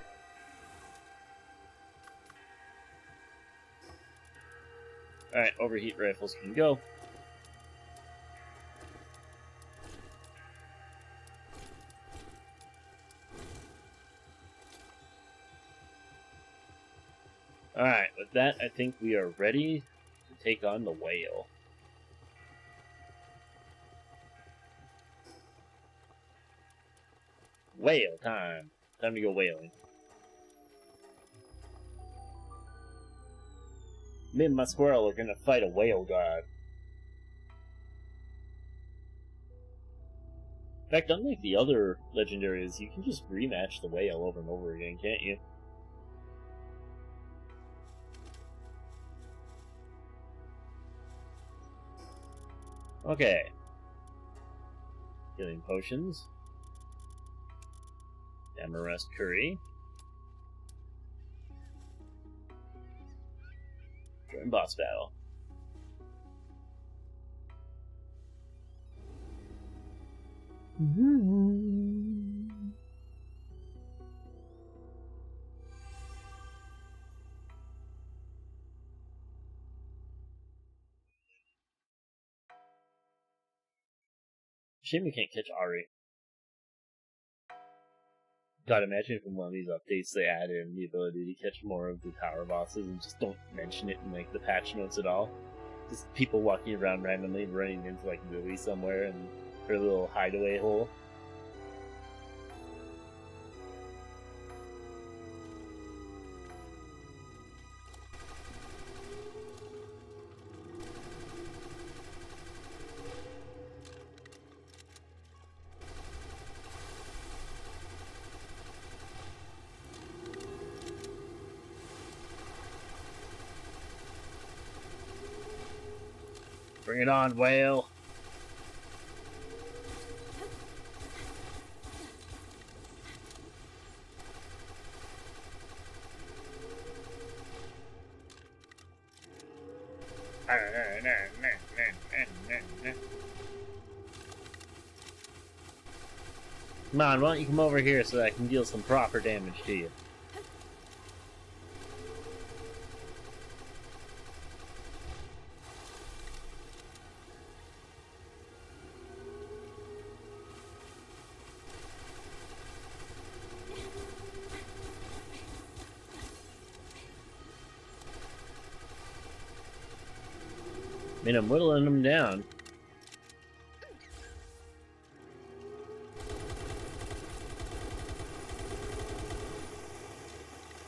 Alright, overheat rifles can go. Alright, with that, I think we are ready to take on the whale. Whale time. Time to go whaling. Me and my squirrel are gonna fight a whale god. In fact, unlike the other legendaries, you can just rematch the whale over and over again, can't you? Okay. Healing potions. Amarest curry. Join boss battle. Shame we can't catch Ari. God, imagine if in one of these updates they add in the ability to catch more of the tower bosses and just don't mention it in like the patch notes at all. Just people walking around randomly and running into like Lily somewhere in her little hideaway hole. Bring it on, whale! Come on, why don't you come over here so that I can deal some proper damage to you? I mean, I'm whittling them down.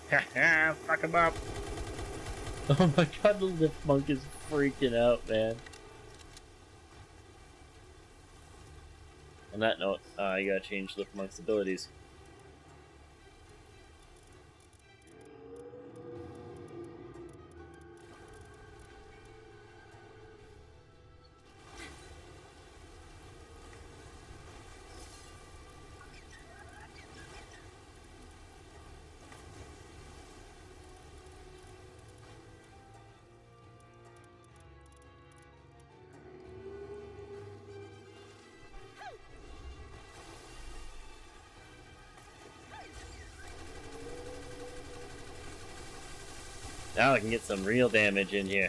Haha, fuck him up. Oh my god, the Lifmunk is freaking out, man. On that note, I gotta change Lifmunk's abilities. Now I can get some real damage in here.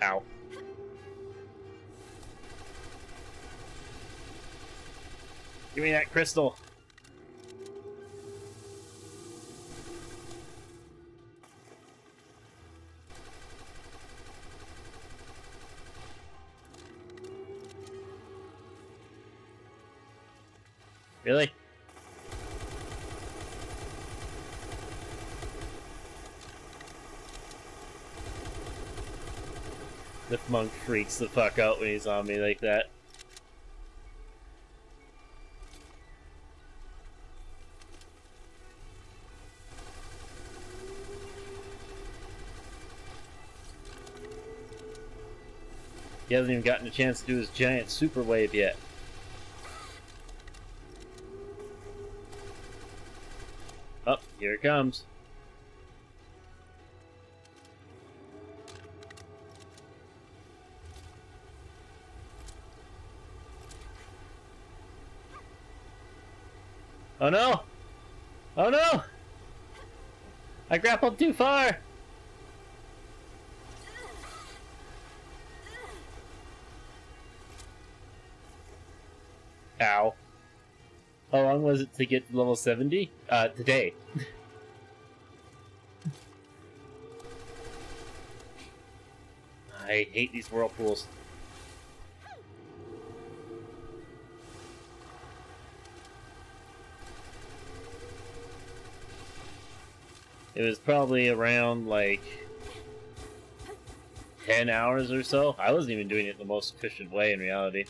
Ow. Give me that crystal. Really? Lifmunk freaks the fuck out when he's on me like that. He hasn't even gotten a chance to do his giant super wave yet. Oh, here it comes. Oh no! Oh no! I grappled too far! Ow. How long was it to get to level 70? Today. I hate these whirlpools. It was probably around, like, 10 hours or so. I wasn't even doing it the most efficient way in reality.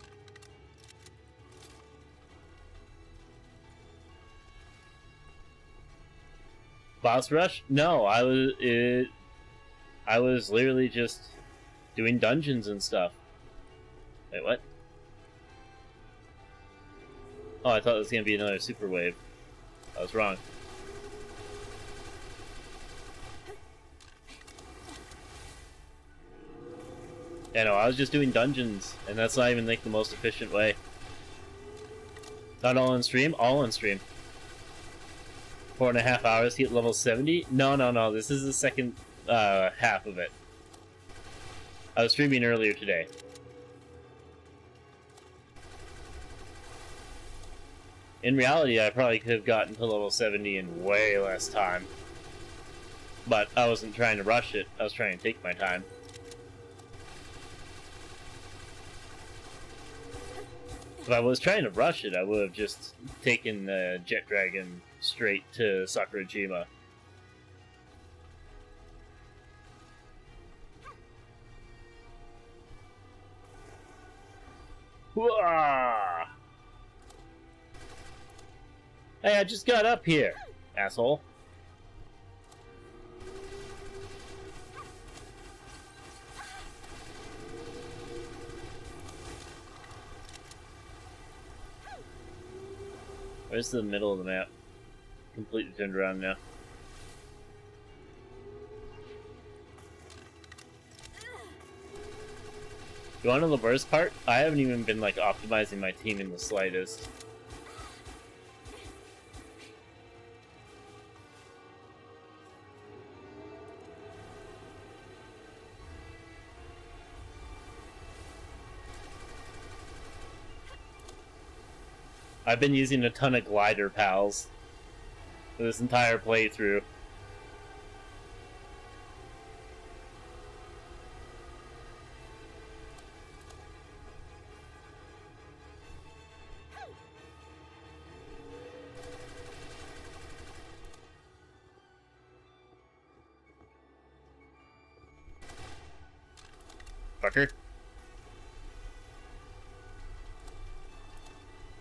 Boss rush? No, I was literally just doing dungeons and stuff. Wait, what? Oh, I thought it was gonna be another super wave. I was wrong. Yeah, no, I was just doing dungeons, and that's not even like the most efficient way. Not all on stream? All on stream. 4.5 hours to get level 70? No, this is the second half of it. I was streaming earlier today. In reality, I probably could have gotten to level 70 in way less time. But I wasn't trying to rush it, I was trying to take my time. If I was trying to rush it, I would have just taken the Jet Dragon straight to Sakurajima. Whoa! Hey, I just got up here, asshole. Where's the middle of the map? Completely turned around now. You want to know the worst part? I haven't even been like optimizing my team in the slightest. I've been using a ton of glider pals for this entire playthrough. Fucker.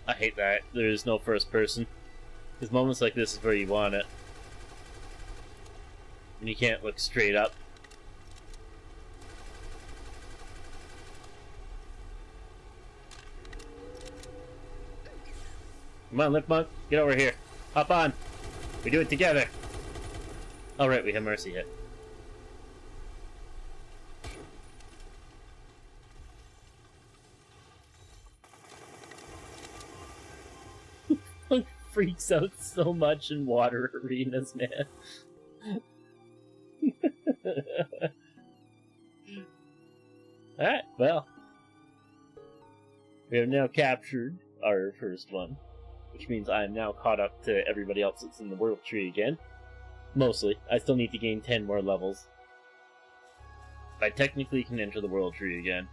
I hate that there's no first person. Because moments like this is where you want it. And you can't look straight up. Come on, Lifmunk, get over here. Hop on. We do it together. Alright, we have Mercy hit. Lifmunk freaks out so much in water arenas, man. Alright, well. We have now captured our first one. Which means I am now caught up to everybody else that's in the world tree again. Mostly. I still need to gain 10 more levels. I technically can enter the world tree again.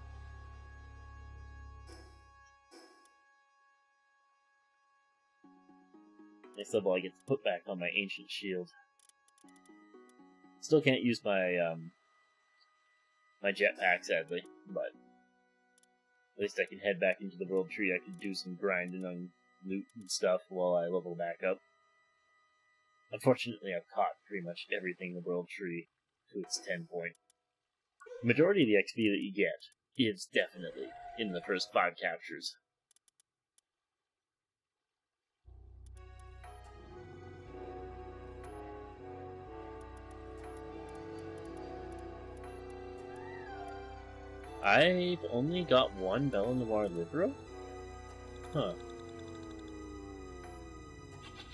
Next level I get to put back on my ancient shield. Still can't use my my jetpack, sadly, but at least I can head back into the world tree. I can do some grinding on loot and stuff while I level back up. Unfortunately, I've caught pretty much everything in the world tree to its 10 point. The majority of the XP that you get is definitely in the first 5 captures. I've only got one Belle Noire Libero? Huh.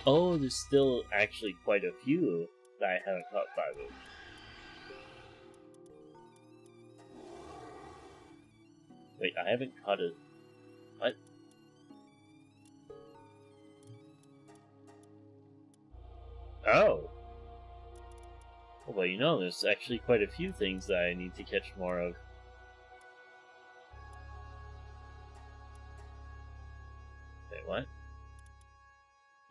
Oh, there's still actually quite a few that I haven't caught by them. Wait, I haven't caught a... What? Oh! Well, you know, there's actually quite a few things that I need to catch more of. Wait, what?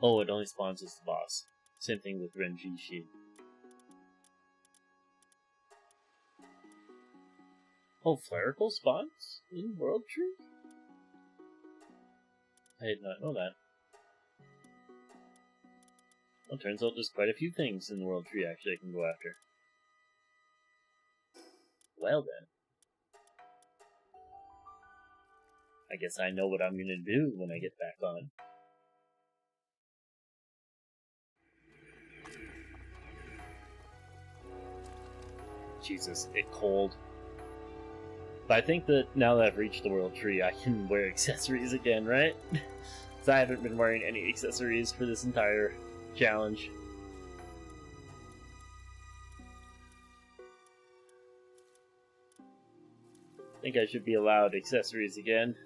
Oh, it only spawns as the boss. Same thing with Renjishi. Oh, Flarical spawns in World Tree? I did not know that. Well, turns out there's quite a few things in the World Tree actually I can go after. Well then. I guess I know what I'm gonna do when I get back on. Jesus, it's cold. But I think that now that I've reached the World Tree, I can wear accessories again, right? So I haven't been wearing any accessories for this entire challenge. I think I should be allowed accessories again.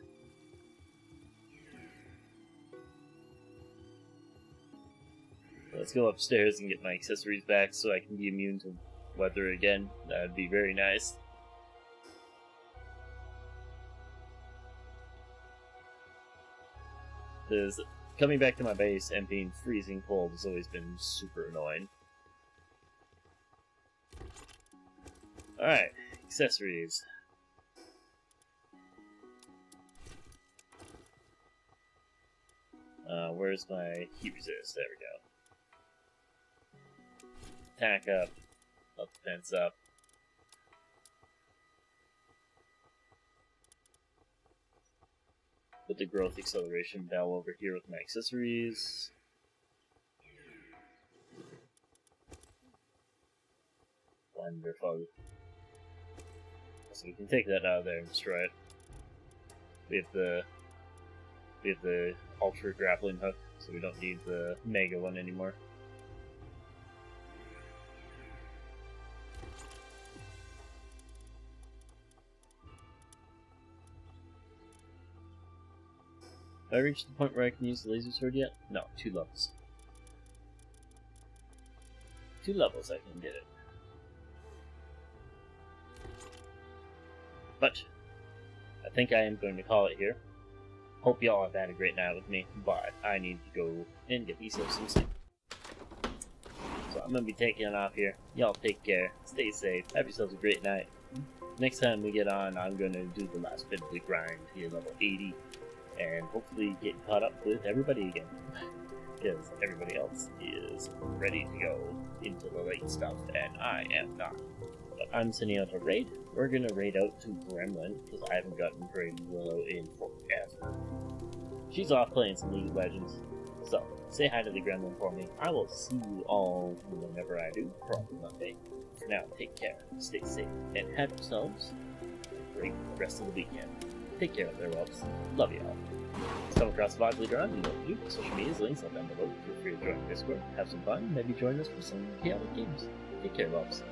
Let's go upstairs and get my accessories back so I can be immune to weather again. That would be very nice. Because coming back to my base and being freezing cold has always been super annoying. Alright, accessories. Where's my heat resist? There we go. Attack up. Up defense up. Put the growth acceleration bell over here with my accessories. Wonderful. So we can take that out of there and destroy it. We have the ultra grappling hook, so we don't need the mega one anymore. I reached the point where I can use the laser sword yet? No, 2 levels. 2 levels I can get it. But I think I am going to call it here. Hope y'all have had a great night with me, but I need to go and get myself some sleep. So I'm going to be taking off here. Y'all take care, stay safe, have yourselves a great night. Next time we get on, I'm going to do the last bit of the grind here, level 80, and hopefully get caught up with everybody again. Because everybody else is ready to go into the late stuff, and I am not. But I'm sending out a raid. We're gonna raid out to Gremlin, because I haven't gotten Grade Willow in forever. She's off playing some League of Legends. So, say hi to the Gremlin for me. I will see you all whenever I do, probably Monday. For now, take care, stay safe, and have yourselves a great rest of the weekend. Take care of their whelps. Love you all. Come across the VOD later on, you know what to do. Social media's links are down below. Feel free to join the Discord, have some fun, maybe join us for some chaotic games. Take care, whelps.